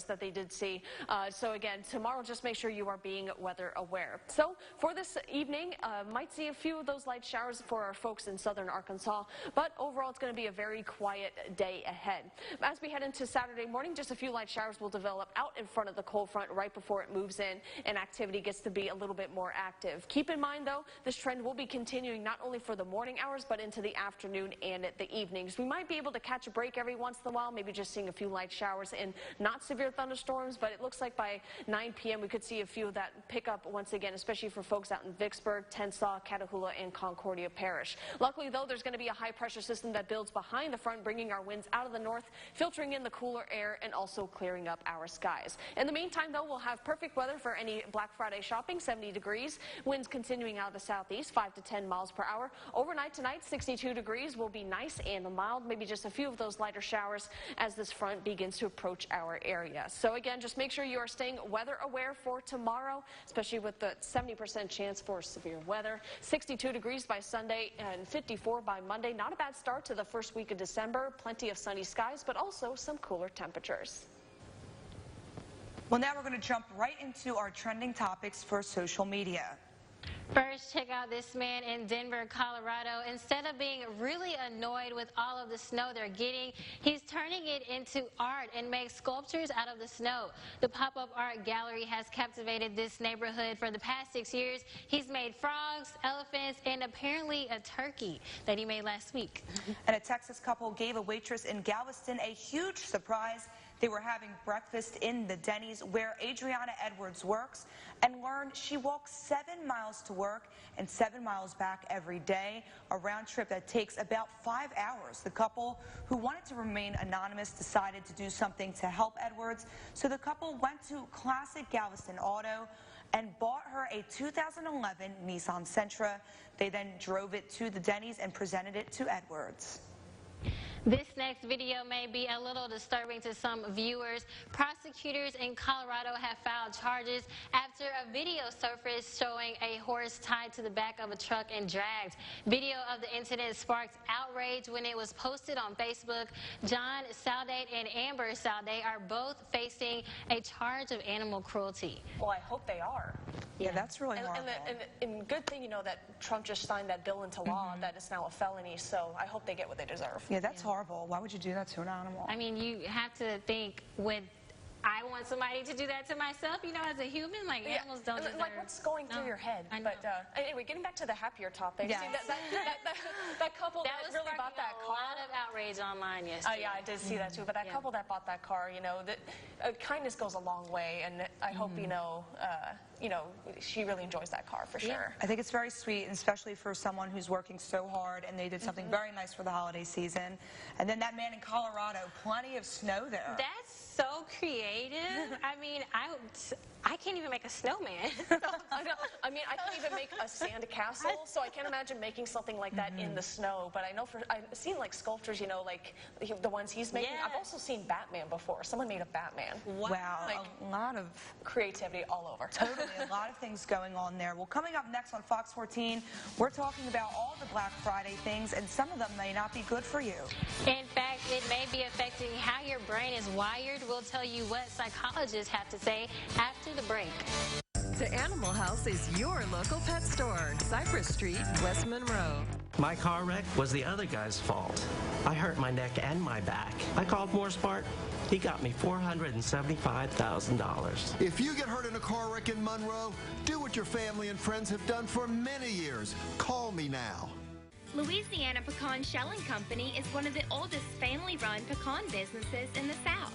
that they did see. So again, tomorrow just make sure you are being weather aware. So for this evening, might see a few of those light showers for our folks in southern Arkansas, but overall it's going to be a very quiet day ahead. As we head into Saturday morning, just a few light showers will develop out in front of the cold front right before it moves in and activity gets to be a little bit more active. Keep in mind though, this trend will be continuing not only for the morning hours but into the afternoon and the evenings. We might be able to catch a break every once in a while, maybe just seeing a few light showers and not severe thunderstorms, but it looks like by 9 p.m. we could see a few of that pick up once again, especially for folks out in Vicksburg, Tensas, Catahoula, and Concordia Parish. Luckily though, there's going to be a high pressure system that builds behind the front, bringing our winds out of the north, filtering in the cooler air, and also clearing up our skies. In the meantime though, we'll have perfect weather for any Black Friday shopping, 70 degrees, winds continuing out of the southeast, 5 to 10 miles per hour. Overnight tonight, 62 degrees will be nice and mild, maybe just a few of those lighter showers as this front begins to approach our area. So again, just make sure you are staying weather aware for tomorrow, especially with the 70% chance for severe weather. 62 degrees by Sunday and 54 by Monday. Not a bad start to the first week of December. Plenty of sunny skies, but also some cooler temperatures. Well, now we're going to jump right into our trending topics for social media. First, check out this man in Denver, Colorado. Instead of being really annoyed with all of the snow they're getting, he's turning it into art and makes sculptures out of the snow. The pop-up art gallery has captivated this neighborhood for the past 6 years. He's made frogs, elephants, and apparently a turkey that he made last week. And a Texas couple gave a waitress in Galveston a huge surprise. They were having breakfast in the Denny's where Adriana Edwards works, and learned she walks 7 miles to work and 7 miles back every day, a round trip that takes about 5 hours. The couple, who wanted to remain anonymous, decided to do something to help Edwards, so the couple went to Classic Galveston Auto and bought her a 2011 Nissan Sentra. They then drove it to the Denny's and presented it to Edwards. This next video may be a little disturbing to some viewers. Prosecutors in Colorado have filed charges after a video surfaced showing a horse tied to the back of a truck and dragged. Video of the incident sparked outrage when it was posted on Facebook. John Saldate and Amber Saldate are both facing a charge of animal cruelty. Well, I hope they are. Yeah, that's really horrible. And good thing, you know, that Trump just signed that bill into law that it's now a felony, so I hope they get what they deserve. Yeah, that's horrible. Why would you do that to an animal? I mean, you have to think, would I want somebody to do that to myself, you know, as a human? Like, animals don't deserve. Like, what's going through your head? But anyway, getting back to the happier topic. Yes. See, that couple that really bought that car. A lot of outrage online yesterday. Yeah, I did see that too. But that couple that bought that car, you know, kindness goes a long way, and I hope you know, she really enjoys that car for sure. I think it's very sweet, and especially for someone who's working so hard, and they did something very nice for the holiday season. And then that man in Colorado, plenty of snow there. That's so creative. I mean, I can't even make a snowman. I mean, I can't even make a sand castle, so I can't imagine making something like that in the snow. But I know I've seen like sculptures, you know, like the ones he's making. Yeah. I've also seen Batman before. Someone made a Batman. Wow, Like, a lot of creativity all over. Totally, a lot of things going on there. Well, coming up next on Fox 14, we're talking about all the Black Friday things, and some of them may not be good for you. In fact, it may be affecting how your brain is wired. We'll tell you what psychologists have to say after the break. The Animal House is your local pet store, Cypress Street, West Monroe. My car wreck was the other guy's fault. I hurt my neck and my back. I called Morse Bart. He got me $475,000. If you get hurt in a car wreck in Monroe, do what your family and friends have done for many years. Call me now. Louisiana Pecan Shelling Company is one of the oldest family-run pecan businesses in the South.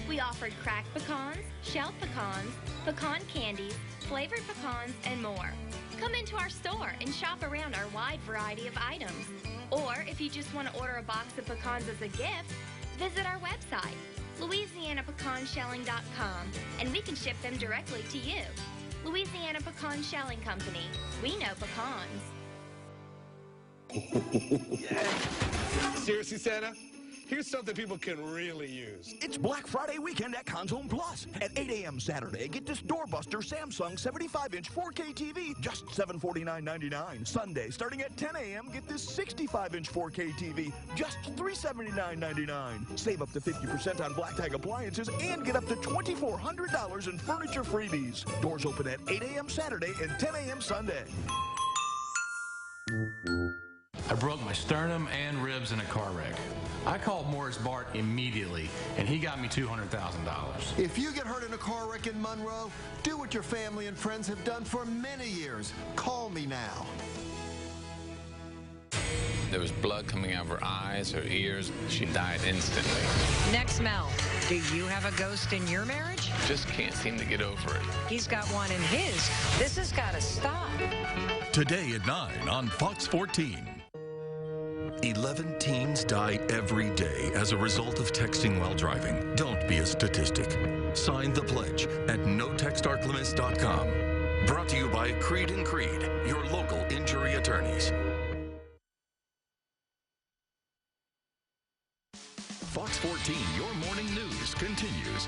We offered cracked pecans, shelled pecans, pecan candies, flavored pecans, and more. Come into our store and shop around our wide variety of items. Or if you just want to order a box of pecans as a gift, visit our website, LouisianaPecanShelling.com, and we can ship them directly to you. Louisiana Pecan Shelling Company. We know pecans. Seriously, Santa? Here's something people can really use. It's Black Friday weekend at CONZone Plus. At 8 a.m. Saturday, get this doorbuster Samsung 75-inch 4K TV, just $749.99. Sunday, starting at 10 a.m., get this 65-inch 4K TV, just $379.99. Save up to 50% on Black Tag appliances and get up to $2,400 in furniture freebies. Doors open at 8 a.m. Saturday and 10 a.m. Sunday. I broke my sternum and ribs in a car wreck. I called Morris Bart immediately, and he got me $200,000. If you get hurt in a car wreck in Monroe, do what your family and friends have done for many years. Call me now. There was blood coming out of her eyes, her ears. She died instantly. Next, Mel, do you have a ghost in your marriage? Just can't seem to get over it. He's got one in his. This has got to stop. Today at 9 on Fox 14. 11 teens die every day as a result of texting while driving. Don't be a statistic. Sign the pledge at notextarclimits.com. Brought to you by Creed & Creed, your local injury attorneys. Fox 14, your morning news continues.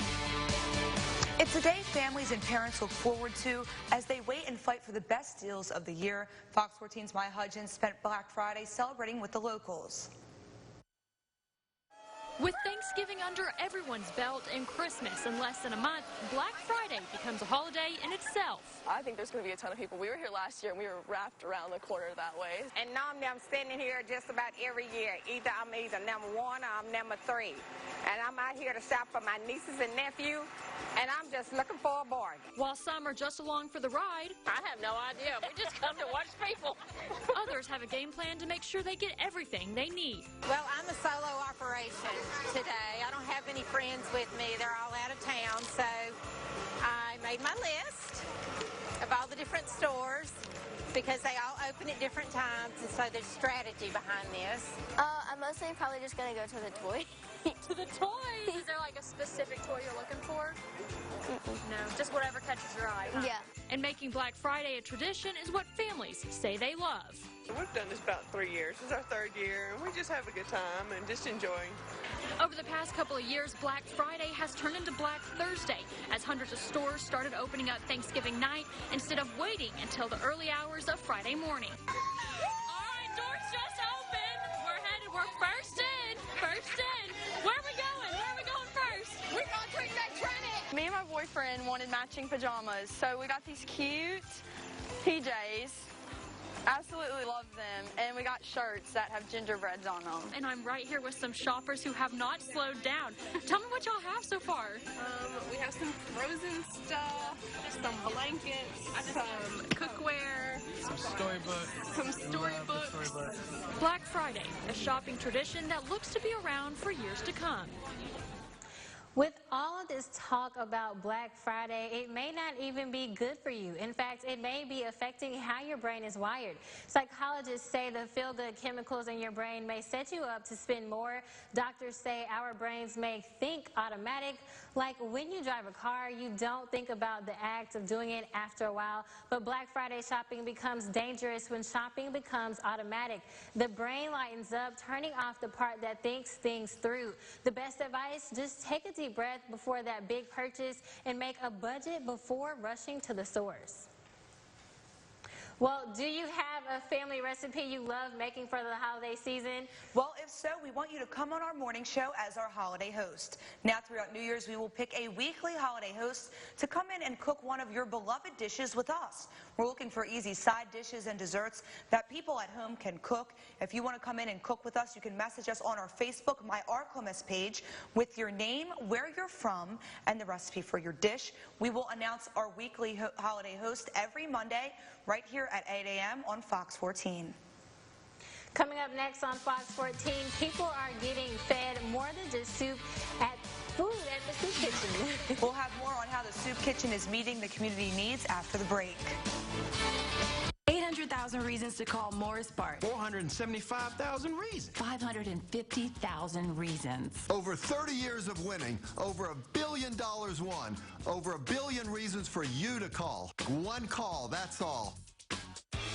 It's a day families and parents look forward to as they wait and fight for the best deals of the year. Fox 14's Maya Hudgens spent Black Friday celebrating with the locals. With Thanksgiving under everyone's belt and Christmas in less than a month, Black Friday becomes a holiday in itself. I think there's going to be a ton of people. We were here last year and we were wrapped around the corner that way. And now I'm standing here just about every year. I'm either number 1 or I'm number 3. And I'm out here to shop for my nieces and nephew, and I'm just looking for a bargain. While some are just along for the ride, I have no idea. We just come to watch people. Others have a game plan to make sure they get everything they need. Well, I'm a solo operation today. I don't have any friends with me. They're all out of town, so I made my list of all the different stores because they all open at different times, and so there's strategy behind this. I'm mostly probably just going to go to the toy. To the toys? Is there like a specific toy you're looking for? No, just whatever catches your eye, huh? Yeah. And making Black Friday a tradition is what families say they love. We've done this about 3 years. This is our 3rd year, and we just have a good time and just enjoying. Over the past couple of years, Black Friday has turned into Black Thursday as hundreds of stores started opening up Thanksgiving night instead of waiting until the early hours of Friday morning. All right, doors just open. We're first in. Where are we going? First? We're going to Trick or Treat. Me and my boyfriend wanted matching pajamas, so we got these cute PJs. Absolutely love them, and we got shirts that have gingerbreads on them. And I'm right here with some shoppers who have not slowed down. Tell me what y'all have so far. We have some frozen stuff, some blankets, some cookware, some storybooks. Black Friday, a shopping tradition that looks to be around for years to come. With all of this talk about Black Friday, it may not even be good for you. In fact, it may be affecting how your brain is wired. Psychologists say the feel-good chemicals in your brain may set you up to spend more. Doctors say our brains may think automatic, like when you drive a car, you don't think about the act of doing it after a while. But Black Friday shopping becomes dangerous when shopping becomes automatic. The brain lightens up, turning off the part that thinks things through. The best advice, just take a deep breath before that big purchase and make a budget before rushing to the stores. Well, do you have a family recipe you love making for the holiday season? Well, if so, we want you to come on our morning show as our holiday host. Now, throughout New Year's, we will pick a weekly holiday host to come in and cook one of your beloved dishes with us. We're looking for easy side dishes and desserts that people at home can cook. If you want to come in and cook with us, you can message us on our Facebook My Arclimus page with your name, where you're from, and the recipe for your dish. We will announce our weekly holiday host every Monday right here at 8 a.m. on Fox 14. Coming up next on Fox 14, people are getting fed more than just soup at food at the soup kitchen. We'll have more on how the soup kitchen is meeting the community needs after the break. 800,000 reasons to call Morris Bart. 475,000 reasons. 550,000 reasons. Over 30 years of winning, over $1 billion won, over 1 billion reasons for you to call. One call, that's all.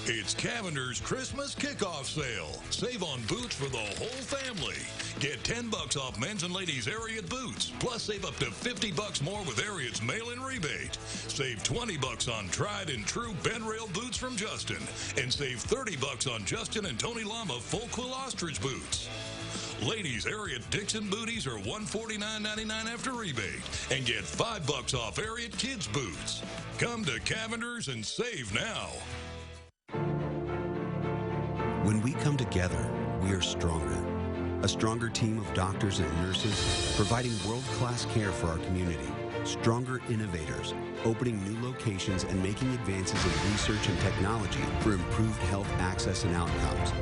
It's Cavender's Christmas kickoff sale. Save on boots for the whole family. Get $10 off men's and ladies' Ariat boots. Plus save up to $50 more with Ariat's mail-in rebate. Save $20 on tried and true Ben Rail boots from Justin. And save $30 on Justin and Tony Lama full quill ostrich boots. Ladies' Ariat Dixon booties are $149.99 after rebate. And get $5 off Ariat kids boots. Come to Cavender's and save now. When we come together, we are stronger. A stronger team of doctors and nurses providing world-class care for our community. Stronger innovators, opening new locations and making advances in research and technology for improved health access and outcomes.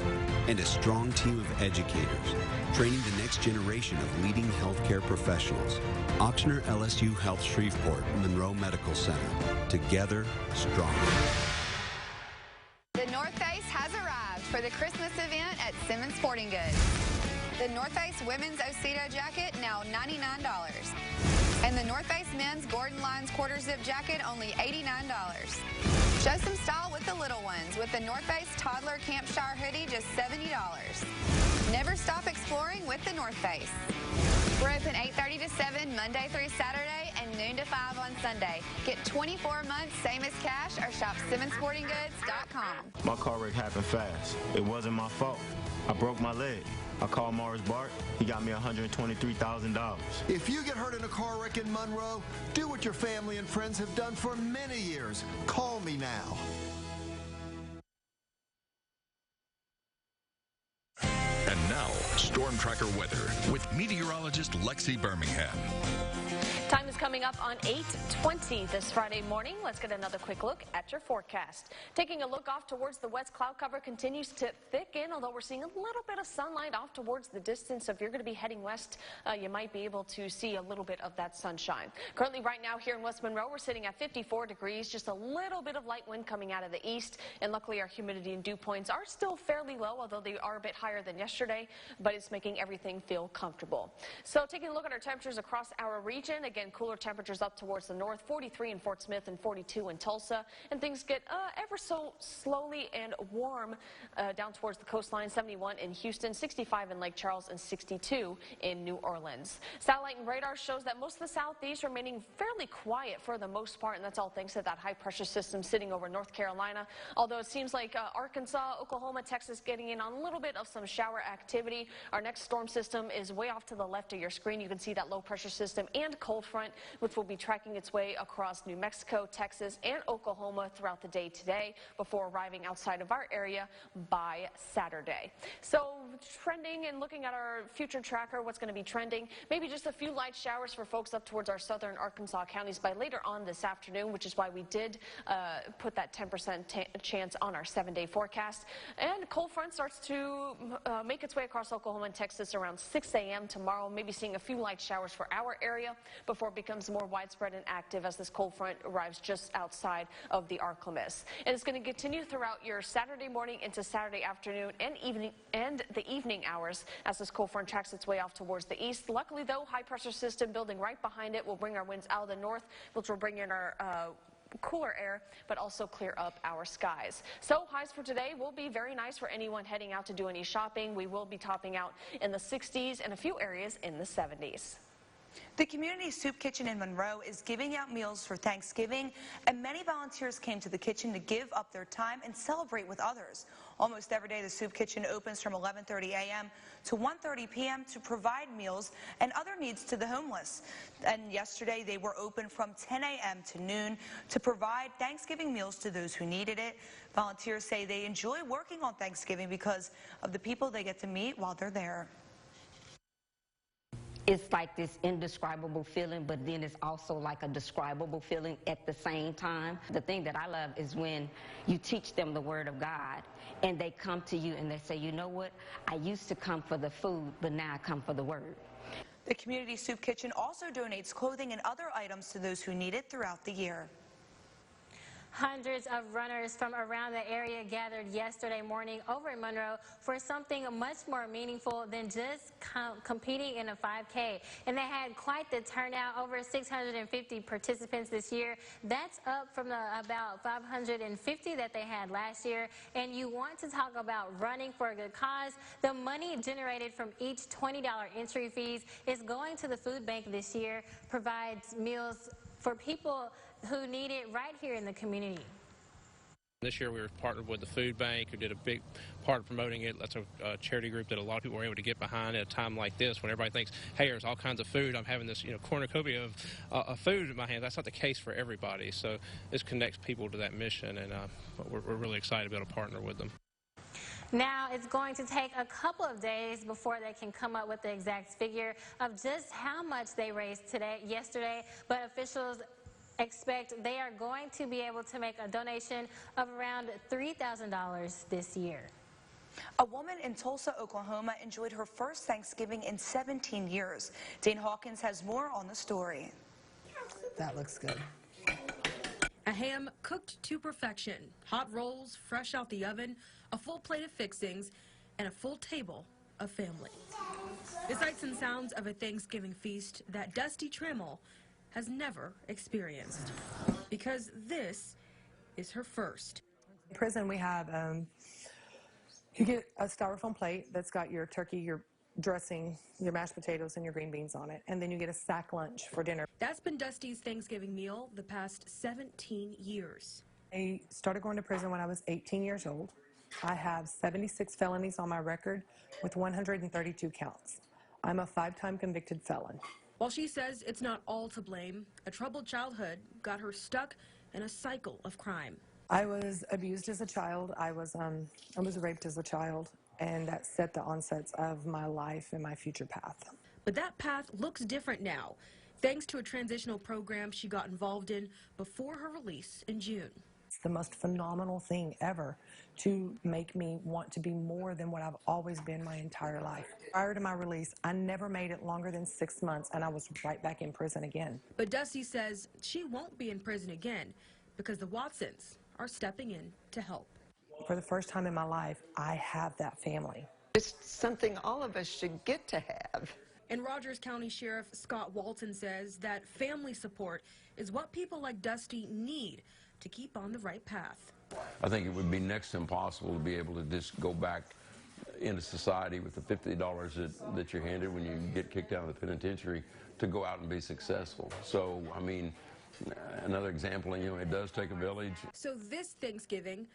And a strong team of educators, training the next generation of leading healthcare professionals. Ochsner LSU Health Shreveport, Monroe Medical Center. Together, stronger. The North Face has arrived for the Christmas event at Simmons Sporting Goods. The North Face women's Osito jacket, now $99. And the North Face men's Gordon Lines quarter zip jacket, only $89. Show some style with the little ones with the North Face toddler Campshire hoodie, just $70. Never stop exploring with the North Face. We're open 8:30 to 7 Monday through Saturday and noon to 5 on Sunday. Get 24 months, same as cash, or shop SimmonsSportingGoods.com. My car wreck happened fast. It wasn't my fault. I broke my leg. I called Morris Bart. He got me $123,000. If you get hurt in a car wreck in Monroe, do what your family and friends have done for many years. Call me now. And now, Storm Tracker weather with meteorologist Lexi Birmingham. Time is coming up on 8:20 this Friday morning. Let's get another quick look at your forecast. Taking a look off towards the west, cloud cover continues to thicken, although we're seeing a little bit of sunlight off towards the distance. So if you're going to be heading west, you might be able to see a little bit of that sunshine. Currently right now here in West Monroe, we're sitting at 54 degrees, just a little bit of light wind coming out of the east. And luckily our humidity and dew points are still fairly low, although they are a bit higher than yesterday, but it's making everything feel comfortable. So taking a look at our temperatures across our region, again, cooler temperatures up towards the north, 43 in Fort Smith and 42 in Tulsa, and things get ever so slowly and warm down towards the coastline, 71 in Houston, 65 in Lake Charles, and 62 in New Orleans. Satellite and radar shows that most of the southeast remaining fairly quiet for the most part, and that's all thanks to that high pressure system sitting over North Carolina, although it seems like Arkansas, Oklahoma, Texas getting in on a little bit of some shower activity. Our next storm system is way off to the left of your screen. You can see that low pressure system and cold front which will be tracking its way across New Mexico, Texas, and Oklahoma throughout the day today before arriving outside of our area by Saturday. So trending and looking at our future tracker, what's going to be trending, maybe just a few light showers for folks up towards our southern Arkansas counties by later on this afternoon, which is why we did put that 10% chance on our 7-day forecast. And cold front starts to make its way across Oklahoma and Texas around 6 a.m. tomorrow, maybe seeing a few light showers for our area before it becomes more widespread and active as this cold front arrives just outside of the Arklamis. And it's going to continue throughout your Saturday morning into Saturday afternoon and the evening hours as this cold front tracks its way off towards the east. Luckily, though, high pressure system building right behind it will bring our winds out of the north, which will bring in our cooler air, but also clear up our skies. So highs for today will be very nice for anyone heading out to do any shopping. We will be topping out in the 60s and a few areas in the 70s. The Community Soup Kitchen in Monroe is giving out meals for Thanksgiving, and many volunteers came to the kitchen to give up their time and celebrate with others. Almost every day, the Soup Kitchen opens from 11:30 a.m. to 1:30 p.m. to provide meals and other needs to the homeless. And yesterday, they were open from 10 a.m. to noon to provide Thanksgiving meals to those who needed it. Volunteers say they enjoy working on Thanksgiving because of the people they get to meet while they're there. It's like this indescribable feeling, but then it's also like a describable feeling at the same time. The thing that I love is when you teach them the Word of God and they come to you and they say, you know what, I used to come for the food, but now I come for the Word. The Community Soup Kitchen also donates clothing and other items to those who need it throughout the year. Hundreds of runners from around the area gathered yesterday morning over in Monroe for something much more meaningful than just competing in a 5K. And they had quite the turnout, over 650 participants this year. That's up from about 550 that they had last year. And you want to talk about running for a good cause. The money generated from each $20 entry fees is going to the food bank this year, provides meals for people who need it right here in the community. This year we were partnered with the food bank, who did a big part of promoting it. That's a charity group that a lot of people were able to get behind at a time like this when everybody thinks, hey, there's all kinds of food. I'm having this cornucopia of food in my hands. That's not the case for everybody. So this connects people to that mission, and we're really excited to be able to partner with them. Now, it's going to take a couple of days before they can come up with the exact figure of just how much they raised yesterday, but officials expect they are going to be able to make a donation of around $3,000 this year. A woman in Tulsa, Oklahoma enjoyed her first Thanksgiving in 17 years. Dane Hawkins has more on the story. That looks good. A ham cooked to perfection, hot rolls fresh out the oven, a full plate of fixings, and a full table of family. The sights and sounds of a Thanksgiving feast that Dusty Trammell has never experienced, because this is her first. In prison, we have, you get a styrofoam plate that's got your turkey, your dressing, your mashed potatoes, and your green beans on it, and then you get a sack lunch for dinner. That's been Dusty's Thanksgiving meal the past 17 years. I started going to prison when I was 18 years old. I have 76 felonies on my record with 132 counts. I'm a 5-time convicted felon. While she says it's not all to blame, a troubled childhood got her stuck in a cycle of crime. I was abused as a child. I was raped as a child, and that set the onsets of my life and my future path. But that path looks different now, thanks to a transitional program she got involved in before her release in June. It's the most phenomenal thing ever to make me want to be more than what I've always been my entire life. Prior to my release, I never made it longer than 6 months, and I was right back in prison again. But Dusty says she won't be in prison again because the Watsons are stepping in to help. For the first time in my life, I have that family. It's something all of us should get to have. And Rogers County Sheriff Scott Walton says that family support is what people like Dusty need to keep on the right path. I think it would be next to impossible to be able to just go back into society with the $50 that you're handed when you get kicked out of the penitentiary to go out and be successful. So, I mean, another example, it does take a village. So this Thanksgiving,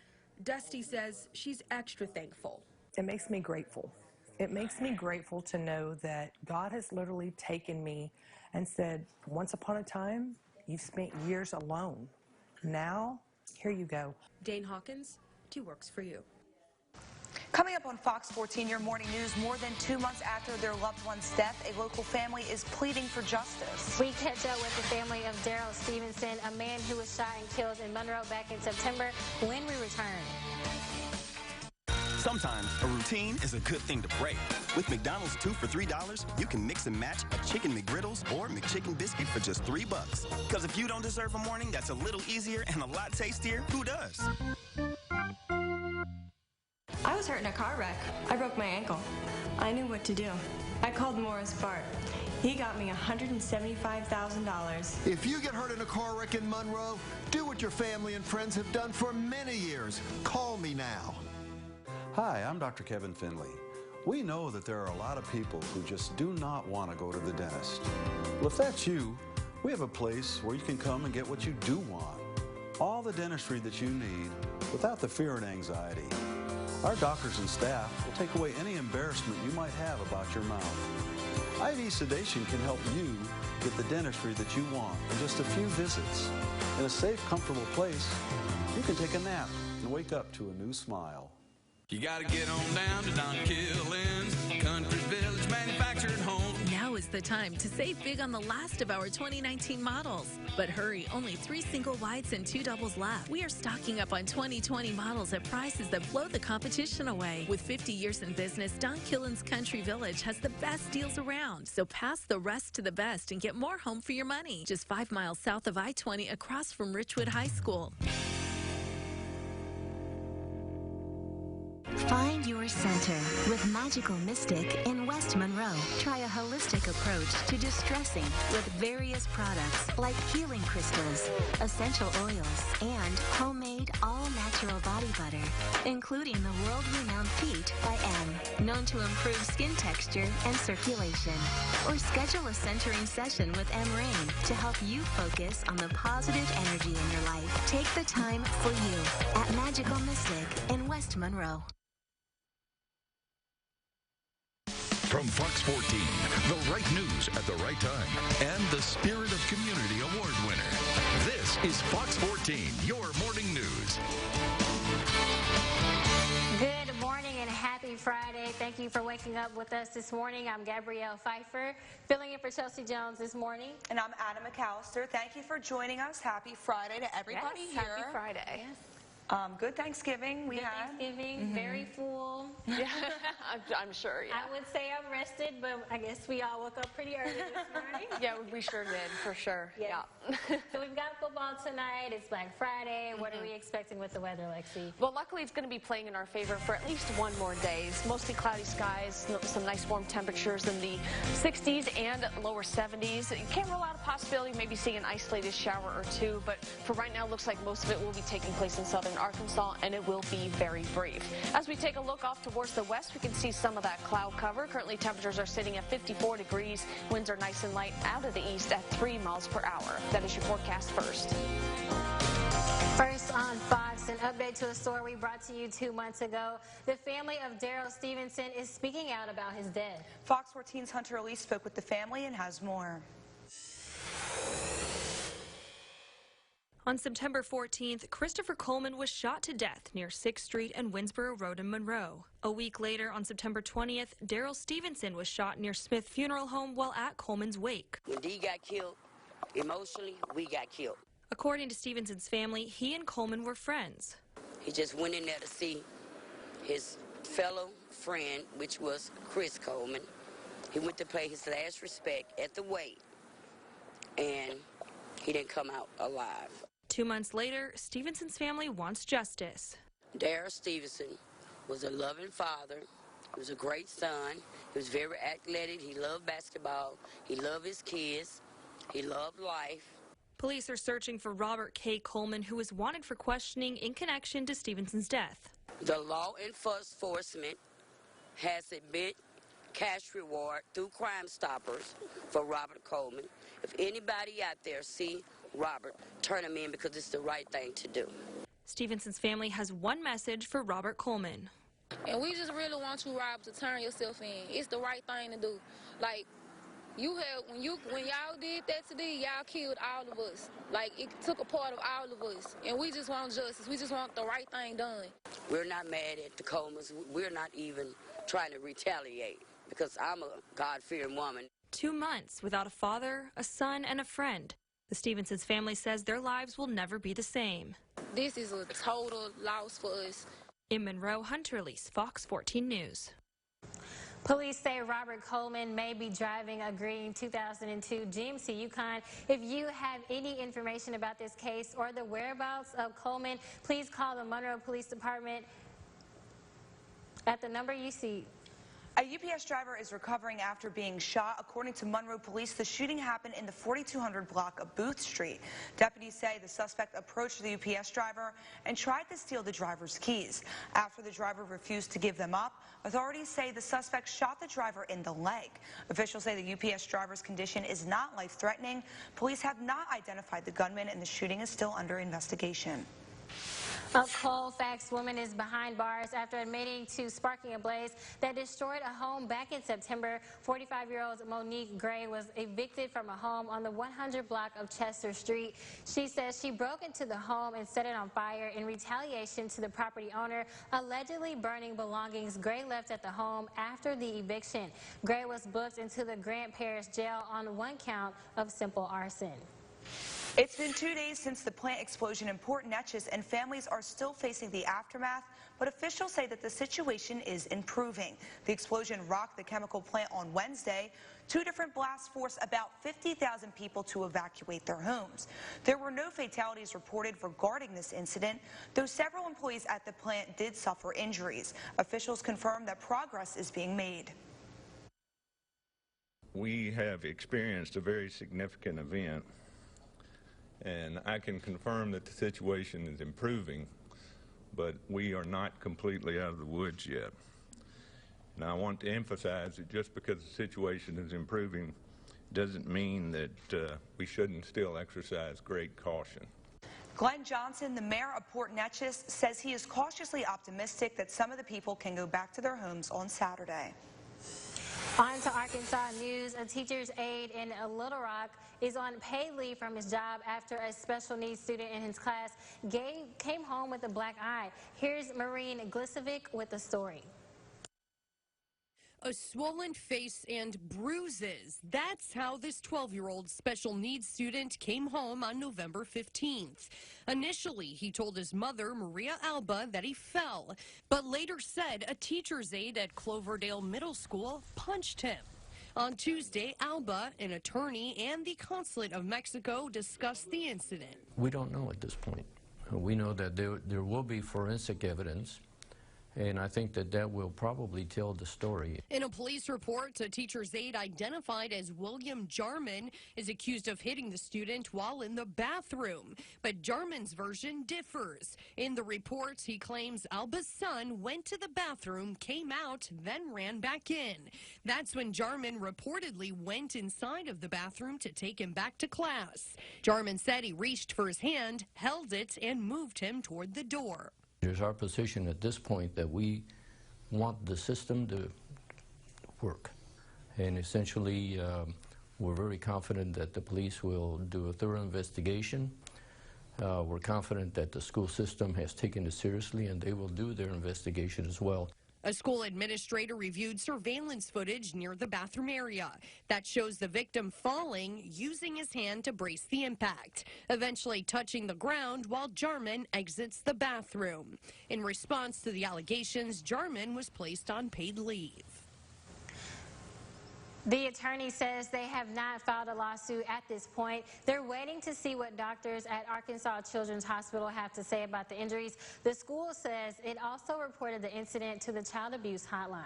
Dusty says she's extra thankful. It makes me grateful It makes me grateful to know that God has literally taken me and said, once upon a time, you've spent years alone. Now, here you go. Dane Hawkins, 2 Works for You. Coming up on Fox 14, your morning news, more than 2 months after their loved one's death, a local family is pleading for justice. We catch up with the family of Daryl Stevenson, a man who was shot and killed in Monroe back in September, when we return. Sometimes a routine is a good thing to break. With McDonald's 2 for $3, you can mix and match a Chicken McGriddles or McChicken biscuit for just $3. Because if you don't deserve a morning that's a little easier and a lot tastier, who does? I was hurt in a car wreck. I broke my ankle. I knew what to do. I called Morris Bart. He got me $175,000. If you get hurt in a car wreck in Monroe, do what your family and friends have done for many years. Call me now. Hi, I'm Dr. Kevin Finley. We know that there are a lot of people who just do not want to go to the dentist. Well, if that's you, we have a place where you can come and get what you do want. All the dentistry that you need without the fear and anxiety. Our doctors and staff will take away any embarrassment you might have about your mouth. IV sedation can help you get the dentistry that you want in just a few visits. In a safe, comfortable place, you can take a nap and wake up to a new smile. You gotta get on down to Don Killen's Country Village Manufactured Home. Now is the time to save big on the last of our 2019 models. But hurry, only 3 single whites and 2 doubles left. We are stocking up on 2020 models at prices that blow the competition away. With 50 years in business, Don Killen's Country Village has the best deals around. So pass the rest to the best and get more home for your money. Just 5 miles south of I-20 across from Richwood High School. Find your center with Magical Mystic in West Monroe. Try a holistic approach to distressing with various products like healing crystals, essential oils, and homemade all-natural body butter, including the world-renowned Peat by M, known to improve skin texture and circulation. Or schedule a centering session with M Rain to help you focus on the positive energy in your life. Take the time for you at Magical Mystic in West Monroe. From Fox 14, the right news at the right time, and the Spirit of Community Award winner. This is Fox 14, your morning news. Good morning and happy Friday. Thank you for waking up with us this morning. I'm Gabrielle Pfeiffer, filling in for Chelsea Jones this morning. And I'm Adam McAllister. Thank you for joining us. Happy Friday to everybody here. Happy Friday. Yes. Good Thanksgiving we had. Thanksgiving, very full. Yeah, I'm sure, yeah. I would say I'm rested, but I guess we all woke up pretty early this morning. Yeah, we sure did, for sure. Yeah. So we've got football tonight. It's Black Friday. What are we expecting with the weather, Lexi? Well, luckily it's going to be playing in our favor for at least one more day. It's mostly cloudy skies, some nice warm temperatures in the 60s and lower 70s. You can't rule out a possibility of maybe seeing an isolated shower or two, but for right now, it looks like most of it will be taking place in southern Arkansas, and it will be very brief. As we take a look off towards the west, we can see some of that cloud cover. Currently, temperatures are sitting at 54 degrees. Winds are nice and light out of the east at 3 miles per hour. That is your forecast first. First on Fox, an update to a story we brought to you 2 months ago. The family of Daryl Stevenson is speaking out about his death. Fox 14's Hunter Elise spoke with the family and has more. On September 14th, Christopher Coleman was shot to death near 6th Street and Winsboro Road in Monroe. A week later, on September 20th, Daryl Stevenson was shot near Smith Funeral Home while at Coleman's wake. When D got killed, emotionally, we got killed. According to Stevenson's family, he and Coleman were friends. He just went in there to see his fellow friend, which was Chris Coleman. He went to pay his last respect at the wake, and he didn't come out alive. 2 months later, Stevenson's family wants justice. Daryl Stevenson was a loving father. He was a great son. He was very athletic. He loved basketball. He loved his kids. He loved life. Police are searching for Robert K. Coleman, who was wanted for questioning in connection to Stevenson's death. The law enforcement has a big cash reward through Crime Stoppers for Robert Coleman. If anybody out there see Robert, turn him in because it's the right thing to do. Stevenson's family has one message for Robert Coleman. And we just really want you, Rob, to turn yourself in. It's the right thing to do. Like, when y'all did that today, y'all killed all of us. Like, it took a part of all of us. And we just want justice. We just want the right thing done. We're not mad at the Colemans. We're not even trying to retaliate because I'm a God-fearing woman. 2 months without a father, a son, and a friend. The Stevensons family says their lives will never be the same. This is a total loss for us. In Monroe, Hunter Elise, Fox 14 News. Police say Robert Coleman may be driving a green 2002 GMC Yukon. If you have any information about this case or the whereabouts of Coleman, please call the Monroe Police Department at the number you see. A UPS driver is recovering after being shot. According to Monroe Police, the shooting happened in the 4200 block of Booth Street. Deputies say the suspect approached the UPS driver and tried to steal the driver's keys. After the driver refused to give them up, authorities say the suspect shot the driver in the leg. Officials say the UPS driver's condition is not life-threatening. Police have not identified the gunman, and the shooting is still under investigation. A Colfax woman is behind bars after admitting to sparking a blaze that destroyed a home back in September. 45-year-old Monique Gray was evicted from a home on the 100 block of Chester Street. She says she broke into the home and set it on fire in retaliation to the property owner allegedly burning belongings Gray left at the home after the eviction. Gray was booked into the Grant Parish Jail on 1 count of simple arson. It's been 2 days since the plant explosion in Port Neches, and families are still facing the aftermath, but officials say that the situation is improving. The explosion rocked the chemical plant on Wednesday. 2 different blasts forced about 50,000 people to evacuate their homes. There were no fatalities reported regarding this incident, though several employees at the plant did suffer injuries. Officials confirm that progress is being made. We have experienced a very significant event, and I can confirm that the situation is improving, but we are not completely out of the woods yet. And I want to emphasize that just because the situation is improving doesn't mean that we shouldn't still exercise great caution. Glenn Johnson, the mayor of Port Neches, says he is cautiously optimistic that some of the people can go back to their homes on Saturday. On to Arkansas news. A teacher's aide in Little Rock is on paid leave from his job after a special needs student in his class came home with a black eye. Here's Maureen Glisovic with the story. A swollen face and bruises. That's how this 12-year-old special needs student came home on November 15th. Initially, he told his mother, Maria Alba, that he fell, but later said a teacher's aide at Cloverdale Middle School punched him. On Tuesday, Alba, an attorney, and the Consulate of Mexico discussed the incident. We don't know at this point. We know that there will be forensic evidence, and I think that will probably tell the story. In a police report, a teacher's aide identified as William Jarman is accused of hitting the student while in the bathroom. But Jarman's version differs. In the report, he claims Alba's son went to the bathroom, came out, then ran back in. That's when Jarman reportedly went inside of the bathroom to take him back to class. Jarman said he reached for his hand, held it, and moved him toward the door. It's our position at this point that we want the system to work. And essentially, we're very confident that the police will do a thorough investigation. We're confident that the school system has taken it seriously, and they will do their investigation as well. A school administrator reviewed surveillance footage near the bathroom area that shows the victim falling, using his hand to brace the impact, eventually touching the ground while Jarman exits the bathroom. In response to the allegations, Jarman was placed on paid leave. The attorney says they have not filed a lawsuit at this point. They're waiting to see what doctors at Arkansas Children's Hospital have to say about the injuries. The school says it also reported the incident to the Child Abuse Hotline.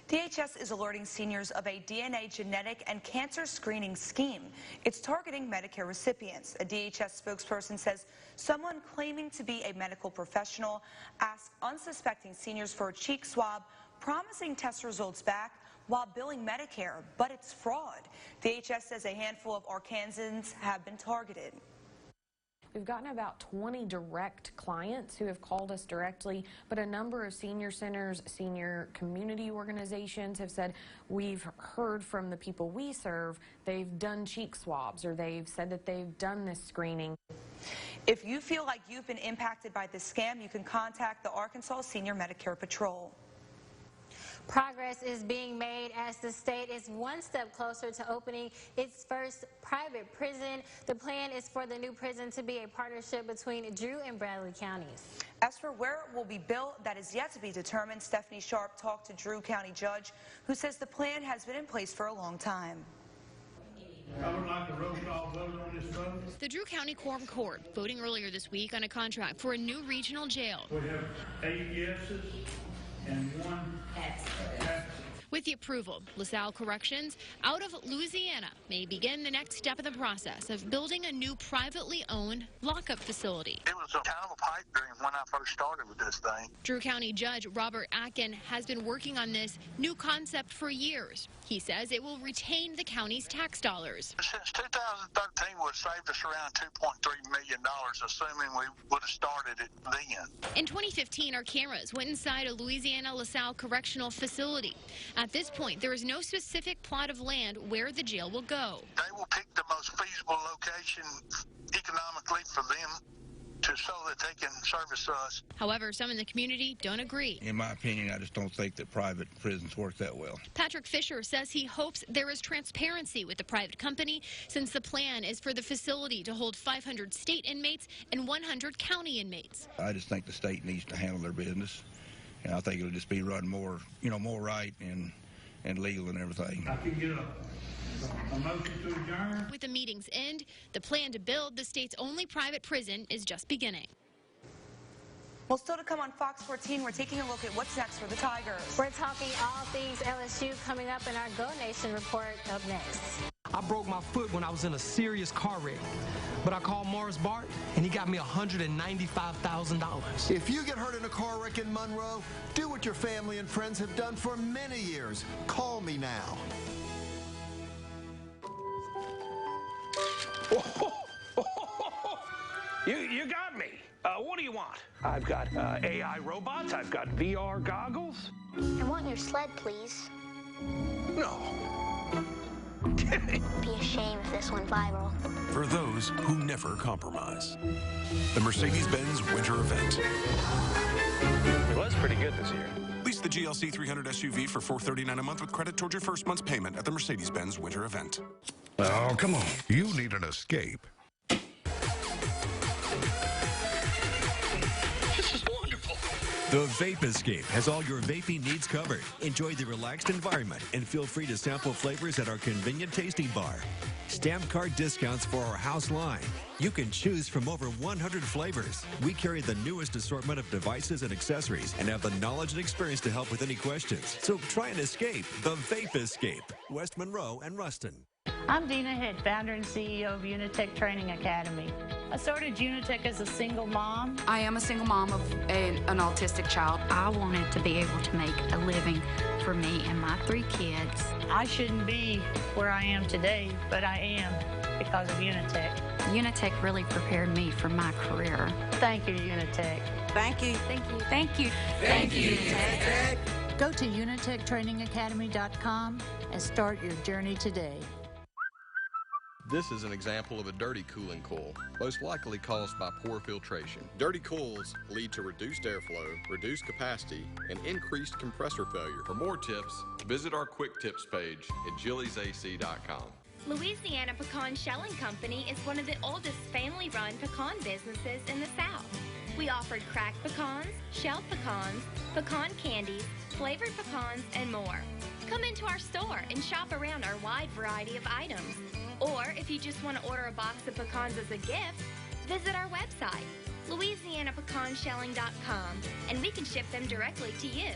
DHS is alerting seniors of a DNA genetic and cancer screening scheme. It's targeting Medicare recipients. A DHS spokesperson says someone claiming to be a medical professional asked unsuspecting seniors for a cheek swab, promising test results back while billing Medicare, but it's fraud. DHS says a handful of Arkansans have been targeted. We've gotten about 20 direct clients who have called us directly, but a number of senior centers, senior community organizations have said, we've heard from the people we serve, they've done cheek swabs or they've said that they've done this screening. If you feel like you've been impacted by this scam, you can contact the Arkansas Senior Medicare Patrol. Progress is being made as the state is one step closer to opening its first private prison. The plan is for the new prison to be a partnership between Drew and Bradley counties. As for where it will be built, that is yet to be determined. Stephanie Sharp talked to Drew County Judge, who says the plan has been in place for a long time. I would like a roll call vote on this vote. The Drew County Quorum Court voting earlier this week on a contract for a new regional jail. We have 8 yeses and 1 absent. With the approval, LaSalle Corrections out of Louisiana may begin the next step in the process of building a new privately owned lockup facility. It was kind of a pipe dream when I first started with this thing. Drew County Judge Robert Atkin has been working on this new concept for years. He says it will retain the county's tax dollars. Since 2013, would have saved us around $2.3 million, assuming we would have started it then. In 2015, our cameras went inside a Louisiana LaSalle correctional facility. At this point, there is no specific plot of land where the jail will go. They will pick the most feasible location economically for them so that they can service us. However, some in the community don't agree. In my opinion, I just don't think that private prisons work that well. Patrick Fisher says he hopes there is transparency with the private company, since the plan is for the facility to hold 500 state inmates and 100 county inmates. I just think the state needs to handle their business, and I think it'll just be run more, more right and legal and everything. I can get a motion to adjourn. With the meeting's end, the plan to build the state's only private prison is just beginning. Well, still to come on Fox 14, we're taking a look at what's next for the Tigers. We're talking all things LSU coming up in our Go Nation report up next. I broke my foot when I was in a serious car wreck, but I called Morris Bart, and he got me $195,000. If you get hurt in a car wreck in Monroe, do what your family and friends have done for many years. Call me now. You got me. What do you want? I've got AI robots. I've got VR goggles. I want your sled, please. No. It'd be a shame if this went viral. For those who never compromise. The Mercedes-Benz Winter Event. It was pretty good this year. Lease the GLC 300 SUV for $439 a month with credit towards your first month's payment at the Mercedes-Benz Winter Event. Oh, come on. You need an escape. This is wonderful. The Vape Escape has all your vaping needs covered. Enjoy the relaxed environment and feel free to sample flavors at our convenient tasting bar. Stamp card discounts for our house line. You can choose from over 100 flavors. We carry the newest assortment of devices and accessories and have the knowledge and experience to help with any questions. So try and escape the Vape Escape. West Monroe and Ruston. I'm Dina Head, founder and CEO of Unitech Training Academy. I started Unitech as a single mom. I am a single mom of an autistic child. I wanted to be able to make a living for me and my 3 kids. I shouldn't be where I am today, but I am because of Unitech. Unitech really prepared me for my career. Thank you, Unitech. Thank you. Thank you. Thank you. Thank you, Unitech. Go to unitechtrainingacademy.com and start your journey today. This is an example of a dirty cooling coil, most likely caused by poor filtration. Dirty coils lead to reduced airflow, reduced capacity, and increased compressor failure. For more tips, visit our quick tips page at jilliesac.com. Louisiana Pecan Shelling Company is one of the oldest family-run pecan businesses in the South. We offered cracked pecans, shelled pecans, pecan candies, flavored pecans, and more. Come into our store and shop around our wide variety of items. Or if you just want to order a box of pecans as a gift, visit our website, LouisianaPecanShelling.com, and we can ship them directly to you.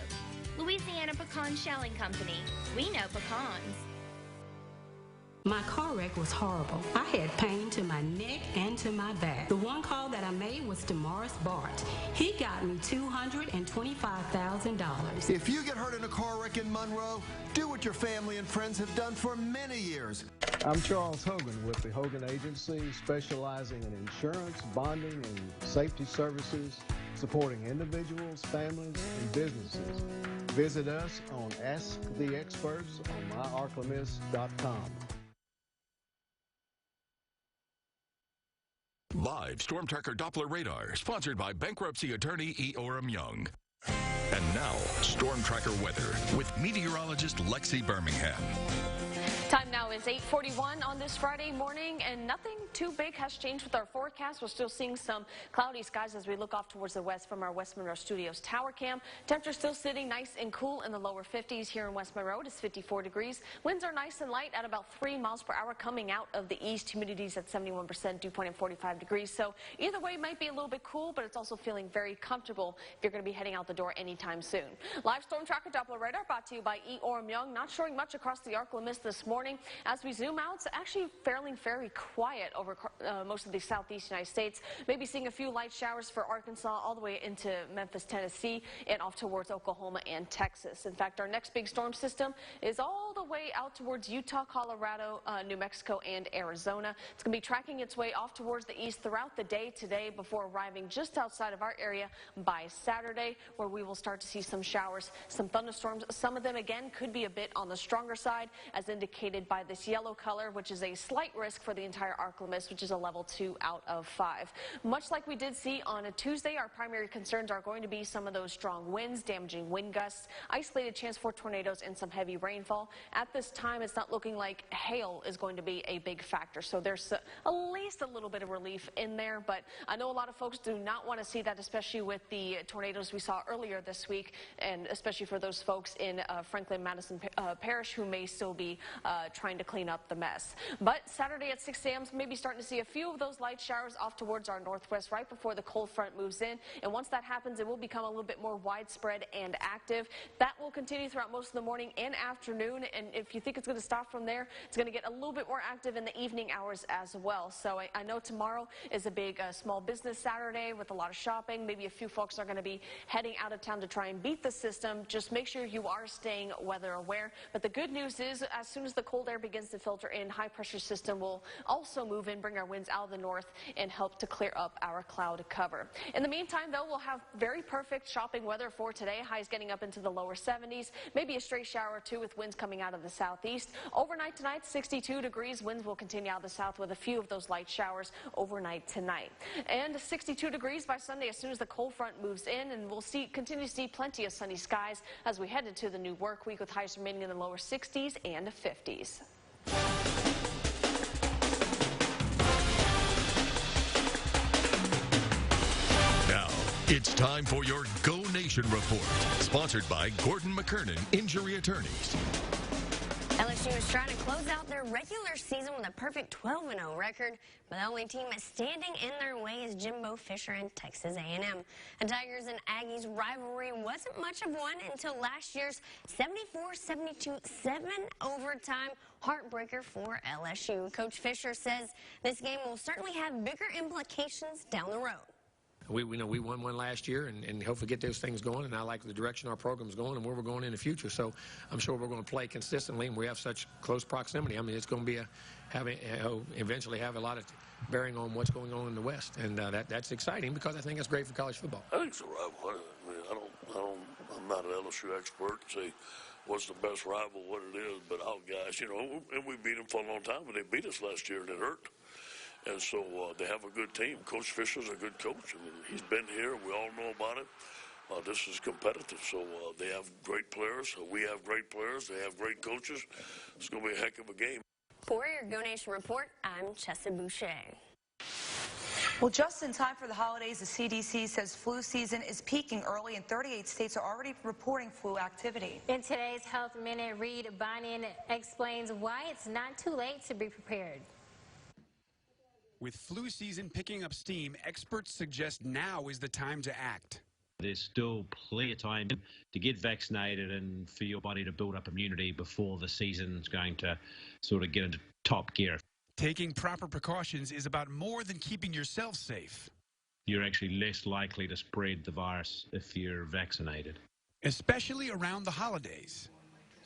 Louisiana Pecan Shelling Company. We know pecans. My car wreck was horrible. I had pain to my neck and to my back. The one call that I made was to Morris Bart. He got me $225,000. If you get hurt in a car wreck in Monroe, do what your family and friends have done for many years. I'm Charles Hogan with the Hogan Agency, specializing in insurance, bonding, and safety services, supporting individuals, families, and businesses. Visit us on Ask the Experts on myarclemiss.com. Live Storm Tracker Doppler radar, sponsored by bankruptcy attorney E. Orem Young. And now, Storm Tracker weather with meteorologist Lexi Birmingham. Time now is 8:41 on this Friday morning, and nothing too big has changed with our forecast. We're still seeing some cloudy skies as we look off towards the west from our West Monroe Studios tower cam. Temperature still sitting nice and cool in the lower 50s here in West Monroe. It is 54 degrees. Winds are nice and light at about 3 miles per hour coming out of the east. Humidity's at 71%, dew point at 45 degrees. So either way, it might be a little bit cool, but it's also feeling very comfortable if you're going to be heading out the door anytime soon. Live Storm Tracker Doppler radar brought to you by E. Orem Young. Not showing much across the ArcLaMiss this morning. As we zoom out, it's actually fairly very quiet over most of the southeast United States. Maybe seeing a few light showers for Arkansas all the way into Memphis, Tennessee, and off towards Oklahoma and Texas. In fact, our next big storm system is all the way out towards Utah, Colorado, New Mexico, and Arizona. It's going to be tracking its way off towards the east throughout the day today before arriving just outside of our area by Saturday, where we will start to see some showers, some thunderstorms. Some of them, again, could be a bit on the stronger side, as indicated by this yellow color, which is a slight risk for the entire ArcLaMiss, which is a level 2 out of 5. Much like we did see on a Tuesday, our primary concerns are going to be some of those strong winds, damaging wind gusts, isolated chance for tornadoes, and some heavy rainfall. At this time, it's not looking like hail is going to be a big factor, so there's at least a little bit of relief in there, but I know a lot of folks do not want to see that, especially with the tornadoes we saw earlier this week, and especially for those folks in Franklin Madison Parish who may still be trying to clean up the mess. But Saturday at 6 a.m., maybe starting to see a few of those light showers off towards our northwest right before the cold front moves in. And once that happens, it will become a little bit more widespread and active. That will continue throughout most of the morning and afternoon. And if you think it's going to stop from there, it's going to get a little bit more active in the evening hours as well. So I know tomorrow is a big small business Saturday with a lot of shopping. Maybe a few folks are going to be heading out of town to try and beat the system. Just make sure you are staying weather aware. But the good news is, as soon as the cold air begins to filter in, high pressure system will also move in, bring our winds out of the north, and help to clear up our cloud cover. In the meantime, though, we'll have very perfect shopping weather for today. Highs getting up into the lower 70s, maybe a stray shower or two with winds coming out of the southeast. Overnight tonight, 62 degrees. Winds will continue out of the south with a few of those light showers overnight tonight. And 62 degrees by Sunday as soon as the cold front moves in, and we'll continue to see plenty of sunny skies as we head into the new work week with highs remaining in the lower 60s and 50s. Now, it's time for your Go Nation Report, sponsored by Gordon McKernan Injury Attorneys. LSU is trying to close out their regular season with a perfect 12-0 record, but the only team that's standing in their way is Jimbo Fisher and Texas A&M. The Tigers and Aggies rivalry wasn't much of one until last year's 74-72 7-overtime heartbreaker for LSU. Coach Fisher says this game will certainly have bigger implications down the road. We won one last year and hopefully get those things going, and I like the direction our program's going and where we're going in the future. So I'm sure we're going to play consistently, and we have such close proximity. I mean, it's going to be eventually have a lot of bearing on what's going on in the West, and that's exciting because I think it's great for college football. I think it's a rival. I mean, I'm not an LSU expert to say what's the best rival, what it is, but our guys, and we beat them for a long time, but they beat us last year and it hurt. And so they have a good team. Coach Fisher's a good coach. I mean, he's been here. We all know about it. This is competitive. So they have great players. We have great players. They have great coaches. It's going to be a heck of a game. For your Go Nation Report, I'm Chessa Boucher. Well, just in time for the holidays, the CDC says flu season is peaking early, and 38 states are already reporting flu activity. In today's Health Minute, Reed Bonian explains why it's not too late to be prepared. With flu season picking up steam, experts suggest now is the time to act. There's still plenty of time to get vaccinated and for your body to build up immunity before the season's going to sort of get into top gear. Taking proper precautions is about more than keeping yourself safe. You're actually less likely to spread the virus if you're vaccinated. Especially around the holidays.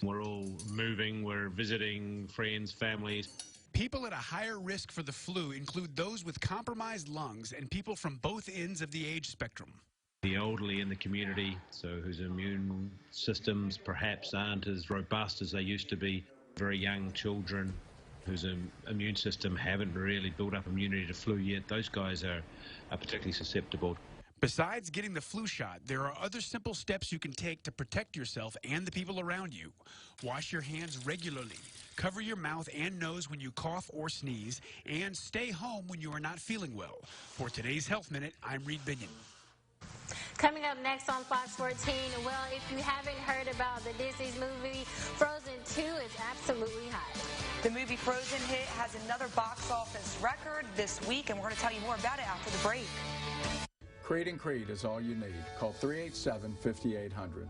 We're all moving, we're visiting friends, families. People at a higher risk for the flu include those with compromised lungs and people from both ends of the age spectrum. The elderly in the community, so whose immune systems perhaps aren't as robust as they used to be, very young children whose immune system haven't really built up immunity to flu yet, those guys are particularly susceptible. Besides getting the flu shot, there are other simple steps you can take to protect yourself and the people around you. Wash your hands regularly. Cover your mouth and nose when you cough or sneeze, and stay home when you are not feeling well. For today's Health Minute, I'm Reed Binion. Coming up next on Fox 14, well, if you haven't heard about the Disney's movie Frozen 2, it's absolutely hot. The movie Frozen hit has another box office record this week, and we're going to tell you more about it after the break. Creed and Creed is all you need. Call 387-5800.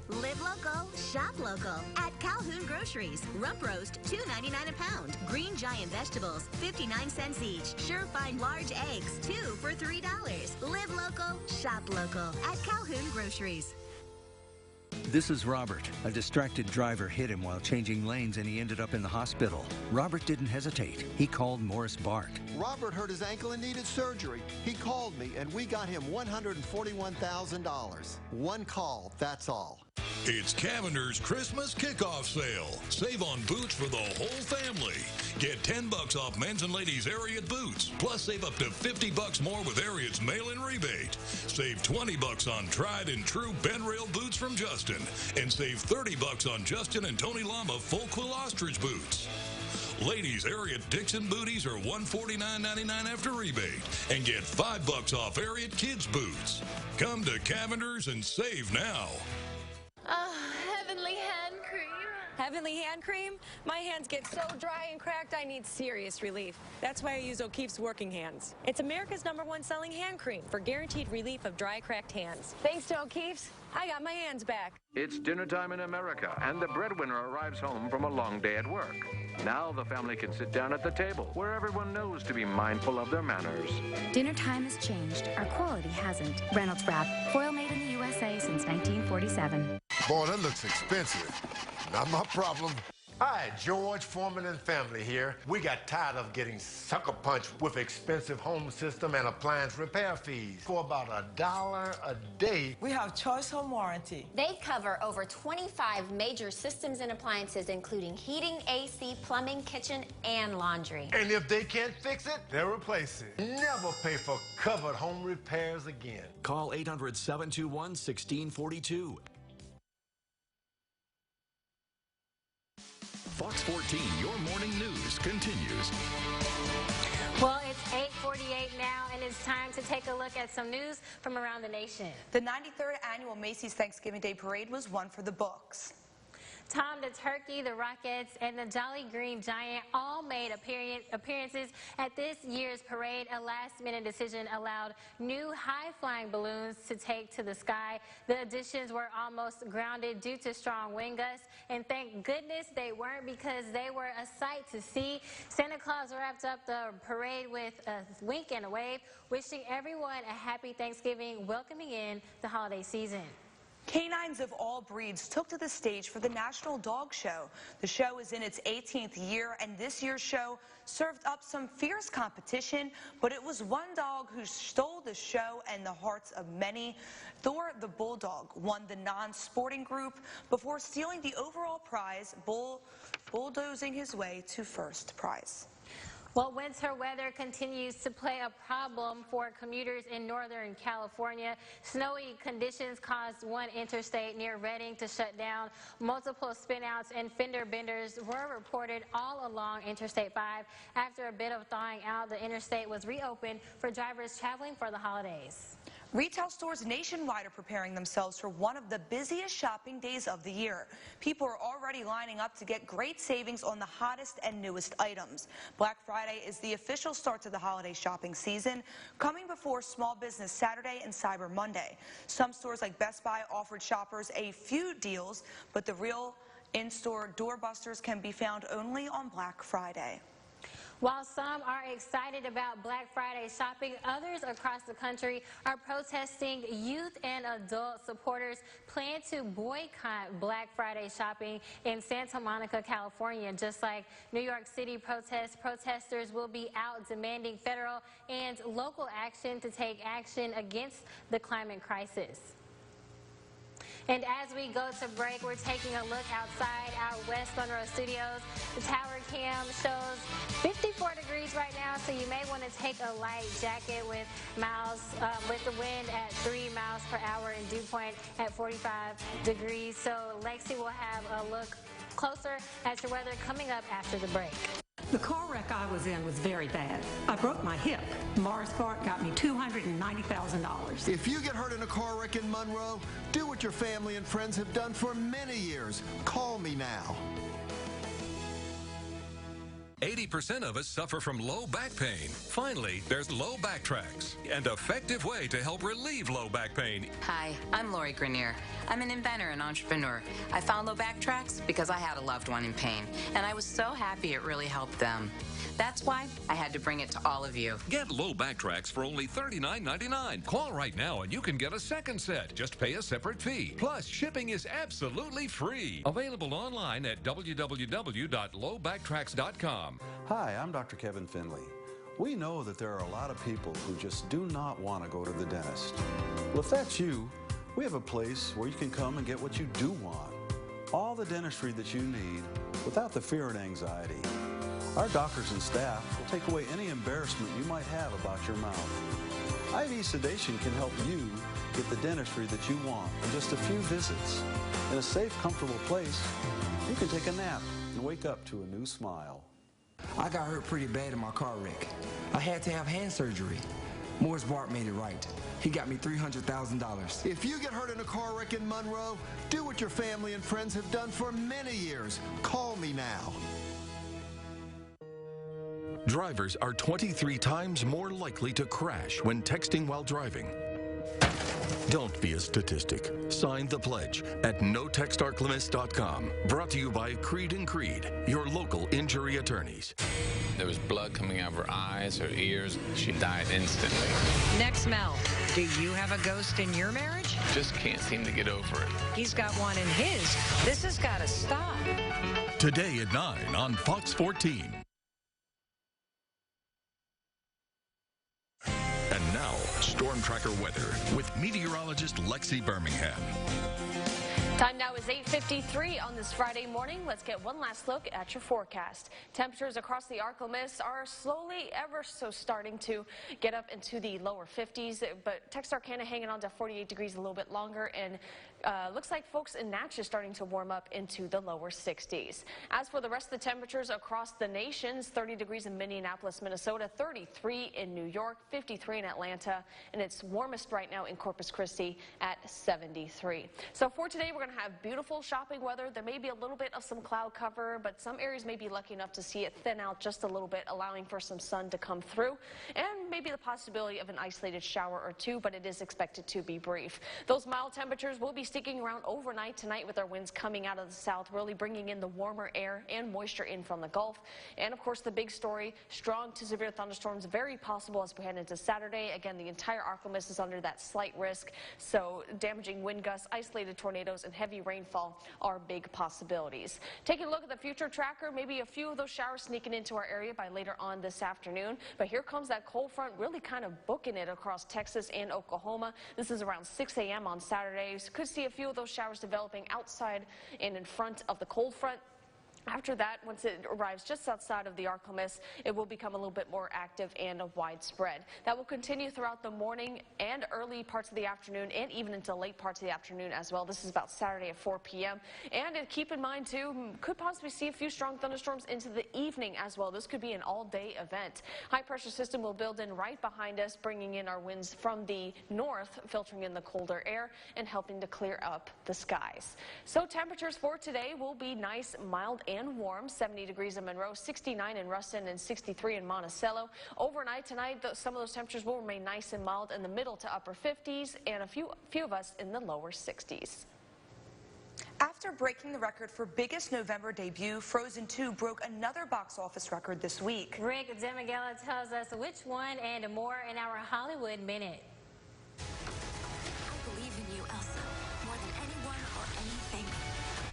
Live local, shop local at Calhoun Groceries. Rump roast, $2.99 a pound. Green giant vegetables, 59 cents each. Surefine large eggs, 2 for $3. Live local, shop local at Calhoun Groceries. This is Robert. A distracted driver hit him while changing lanes and he ended up in the hospital. Robert didn't hesitate. He called Morris Bart. Robert hurt his ankle and needed surgery. He called me and we got him $141,000. One call, that's all. It's Cavender's Christmas kickoff sale. Save on boots for the whole family. Get $10 off men's and ladies' Ariat boots. Plus save up to $50 more with Ariat's mail-in rebate. Save $20 on tried and true Ben Rail boots from Justin. And save $30 on Justin and Tony Lama full quill ostrich boots. Ladies' Ariat Dixon booties are $149.99 after rebate. And get $5 off Ariat kids boots. Come to Cavender's and save now. Heavenly hand cream. Heavenly hand cream? My hands get so dry and cracked I need serious relief. That's why I use O'Keeffe's Working Hands. It's America's #1 selling hand cream for guaranteed relief of dry, cracked hands. Thanks to O'Keeffe's, I got my hands back. It's dinner time in America, and the breadwinner arrives home from a long day at work. Now the family can sit down at the table, where everyone knows to be mindful of their manners. Dinner time has changed. Our quality hasn't. Reynolds Wrap, foil made in the USA since 1947. Boy, that looks expensive. Not my problem. Hi, George, Foreman, and family here. We got tired of getting sucker punched with expensive home system and appliance repair fees. For about $1 a day, we have Choice Home Warranty. They cover over 25 major systems and appliances, including heating, AC, plumbing, kitchen, and laundry. And if they can't fix it, they'll replace it. Never pay for covered home repairs again. Call 800-721-1642. Fox 14, your morning news continues. Well, it's 8:48 now, and it's time to take a look at some news from around the nation. The 93rd annual Macy's Thanksgiving Day Parade was one for the books. Tom the Turkey, the Rockettes, and the Jolly Green Giant all made appearances at this year's parade. A last-minute decision allowed new high-flying balloons to take to the sky. The additions were almost grounded due to strong wind gusts, and thank goodness they weren't, because they were a sight to see. Santa Claus wrapped up the parade with a wink and a wave, wishing everyone a happy Thanksgiving, welcoming in the holiday season. Canines of all breeds took to the stage for the National Dog Show. The show is in its 18th year, and this year's show served up some fierce competition, but it was one dog who stole the show and the hearts of many. Thor the Bulldog won the non-sporting group before stealing the overall prize, bulldozing his way to first prize. Well, winter weather continues to play a problem for commuters in Northern California. Snowy conditions caused one interstate near Redding to shut down. Multiple spinouts and fender benders were reported all along Interstate 5. After a bit of thawing out, the interstate was reopened for drivers traveling for the holidays. Retail stores nationwide are preparing themselves for one of the busiest shopping days of the year. People are already lining up to get great savings on the hottest and newest items. Black Friday is the official start to the holiday shopping season, coming before Small Business Saturday and Cyber Monday. Some stores like Best Buy offered shoppers a few deals, but the real in-store doorbusters can be found only on Black Friday. While some are excited about Black Friday shopping, others across the country are protesting. Youth and adult supporters plan to boycott Black Friday shopping in Santa Monica, California. Just like New York City protests, protesters will be out demanding federal and local action to take action against the climate crisis. And as we go to break, we're taking a look outside our West Monroe studios. The tower cam shows 54 degrees right now, so you may want to take a light jacket with the wind at 3 miles per hour and dew point at 45 degrees. So Lexi will have a look closer at your weather coming up after the break. The car wreck I was in was very bad. I broke my hip. Morris Bart got me $290,000. If you get hurt in a car wreck in Monroe, do what your family and friends have done for many years. Call me now. 80% of us suffer from low back pain. Finally, there's Low Back Tracks, an effective way to help relieve low back pain. Hi, I'm Lori Grenier. I'm an inventor and entrepreneur. I found Low Back Tracks because I had a loved one in pain, and I was so happy it really helped them. That's why I had to bring it to all of you. Get Low Back Tracks for only $39.99. Call right now and you can get a second set. Just pay a separate fee. Plus, shipping is absolutely free. Available online at www.lowbacktracks.com. Hi, I'm Dr. Kevin Finley. We know that there are a lot of people who just do not want to go to the dentist. Well, if that's you, we have a place where you can come and get what you do want. All the dentistry that you need without the fear and anxiety. Our doctors and staff will take away any embarrassment you might have about your mouth. IV sedation can help you get the dentistry that you want in just a few visits. In a safe, comfortable place, you can take a nap and wake up to a new smile. I got hurt pretty bad in my car wreck. I had to have hand surgery. Morris Bart made it right. He got me $300,000. If you get hurt in a car wreck in Monroe, do what your family and friends have done for many years. Call me now. Drivers are 23 times more likely to crash when texting while driving. Don't be a statistic. Sign the pledge at notextarclimist.com. Brought to you by Creed & Creed, your local injury attorneys. There was blood coming out of her eyes, her ears. She died instantly. Next, Mel, do you have a ghost in your marriage? Just can't seem to get over it. He's got one in his. This has got to stop. Today at 9 on Fox 14. And now, Storm Tracker weather with meteorologist Lexi Birmingham. Time now is 8:53 on this Friday morning. Let's get one last look at your forecast. Temperatures across the Arco-Mist are slowly ever so starting to get up into the lower 50s, but Texarkana hanging on to 48 degrees a little bit longer, and looks like folks in Natchez starting to warm up into the lower 60s. As for the rest of the temperatures across the nations, 30 degrees in Minneapolis, Minnesota, 33 in New York, 53 in Atlanta, and it's warmest right now in Corpus Christi at 73. So for today, we're going to have beautiful shopping weather. There may be a little bit of some cloud cover, but some areas may be lucky enough to see it thin out just a little bit, allowing for some sun to come through, and maybe the possibility of an isolated shower or two, but it is expected to be brief. Those mild temperatures will be sticking around overnight tonight with our winds coming out of the south, really bringing in the warmer air and moisture in from the Gulf. And of course, the big story, strong to severe thunderstorms very possible as we head into Saturday. Again, the entire Arco-Mist is under that slight risk, so damaging wind gusts, isolated tornadoes, and heavy rainfall are big possibilities. Taking a look at the future tracker, maybe a few of those showers sneaking into our area by later on this afternoon, but here comes that cold front really kind of booking it across Texas and Oklahoma. This is around 6 a.m. on Saturdays. Could see a few of those showers developing outside and in front of the cold front. After that, once it arrives just outside of the Arco-Mist, it will become a little bit more active and widespread. That will continue throughout the morning and early parts of the afternoon, and even into late parts of the afternoon as well. This is about Saturday at 4 p.m. And keep in mind, too, could possibly see a few strong thunderstorms into the evening as well. This could be an all-day event. High-pressure system will build in right behind us, bringing in our winds from the north, filtering in the colder air and helping to clear up the skies. So temperatures for today will be nice, mild, and warm. 70 degrees in Monroe, 69 in Ruston, and 63 in Monticello. Overnight tonight, some of those temperatures will remain nice and mild in the middle to upper 50s, and a few of us in the lower 60s. After After breaking the record for biggest November debut, Frozen 2 broke another box office record this week. Rick DeMiguela tells us which one and more in our Hollywood Minute. I believe in you, Elsa, more than anyone or anything.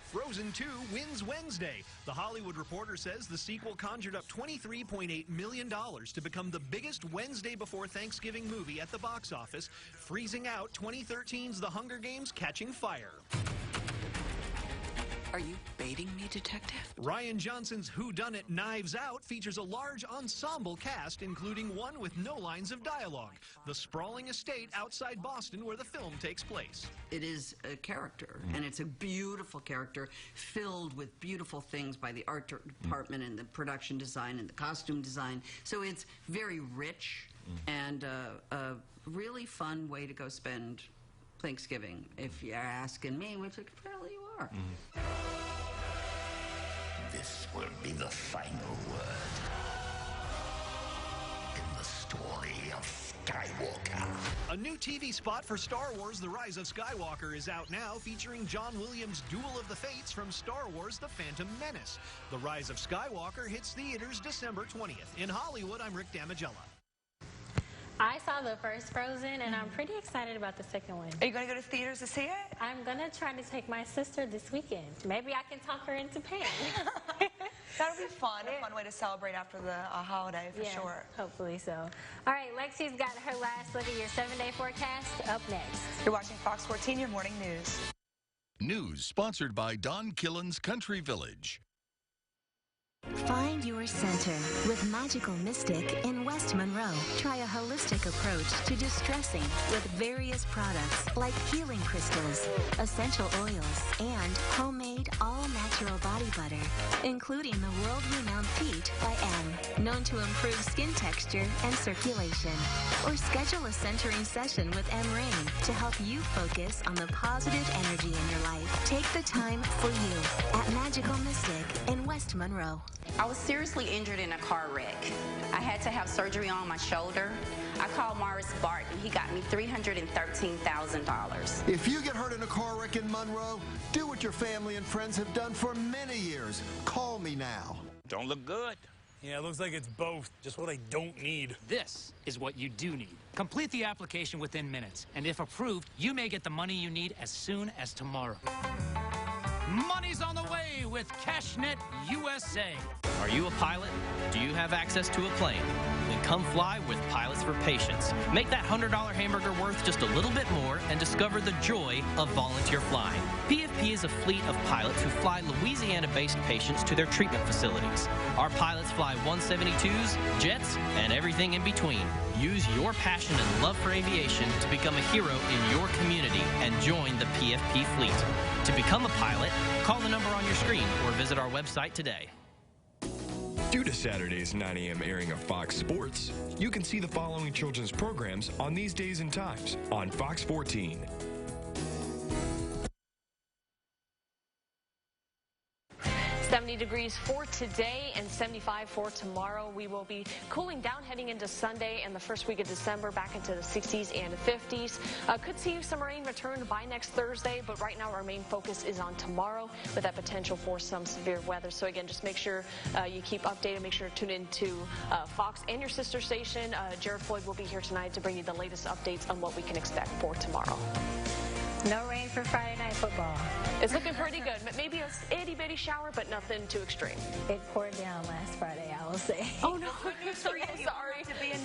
Frozen 2 wins Wednesday. The Hollywood Reporter says the sequel conjured up $23.8 million to become the biggest Wednesday before Thanksgiving movie at the box office, freezing out 2013's The Hunger Games: Catching Fire. Are you baiting me, Detective? Rian Johnson's Whodunit Knives Out features a large ensemble cast, including one with no lines of dialogue, the sprawling estate outside Boston where the film takes place. It is a character, and it's a beautiful character filled with beautiful things by the art department and the production design and the costume design. So it's very rich and a really fun way to go spend Thanksgiving, if you're asking me, which apparently you are. This will be the final word in the story of Skywalker. A new TV spot for Star Wars: The Rise of Skywalker is out now, featuring John Williams' Duel of the Fates from Star Wars: The Phantom Menace. The Rise of Skywalker hits theaters December 20th. In Hollywood, I'm Rick DeMiguela. I saw the first Frozen, and I'm pretty excited about the second one. Are you going to go to theaters to see it? I'm going to try to take my sister this weekend. Maybe I can talk her into paying. That'll be fun, a fun way to celebrate after the holiday, for sure. Hopefully so. All right, Lexi's got her last look at your 7-day forecast up next. You're watching Fox 14, your morning news. News sponsored by Don Killen's Country Village. Find your center with Magical Mystic in West Monroe. Try a holistic approach to distressing with various products like healing crystals, essential oils, and homemade all-natural body butter, including the world-renowned Peat by M, known to improve skin texture and circulation. Or schedule a centering session with M Rain to help you focus on the positive energy in your life. Take the time for you at Magical Mystic in West Monroe. I was seriously injured in a car wreck. I had to have surgery on my shoulder. I called Morris Barton. He got me $313,000. If you get hurt in a car wreck in Monroe, do what your family and friends have done for many years. Call me now. Don't look good. Yeah, it looks like it's both. Just what I don't need. This is what you do need. Complete the application within minutes, and if approved, you may get the money you need as soon as tomorrow. Money's on the way with CashNet USA. Are you a pilot? Do you have access to a plane? Then come fly with Pilots for Patients. Make that $100 hamburger worth just a little bit more and discover the joy of volunteer flying. PFP is a fleet of pilots who fly Louisiana-based patients to their treatment facilities. Our pilots fly 172s, jets, and everything in between. Use your passion and love for aviation to become a hero in your community and join the PFP fleet. To become a pilot, call the number on your screen or visit our website today. Due to Saturday's 9 a.m. airing of Fox Sports, you can see the following children's programs on these days and times on Fox 14. $70 degrees for today and 75 for tomorrow. We will be cooling down heading into Sunday and the first week of December, back into the 60s and 50s. Could see some rain return by next Thursday, but right now our main focus is on tomorrow with that potential for some severe weather. So again, just make sure you keep updated. Make sure to tune into Fox and your sister station. Jared Floyd will be here tonight to bring you the latest updates on what we can expect for tomorrow. No rain for Friday Night Football. It's looking pretty good. Maybe a itty-bitty shower, but nothing too extreme. It poured down last Friday, I will say. Oh, no. Sorry. To be a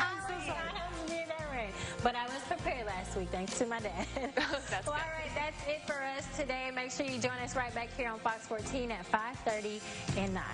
But I was prepared last week, thanks to my dad. That's well, all right, that's it for us today. Make sure you join us right back here on Fox 14 at 5:30 and 9.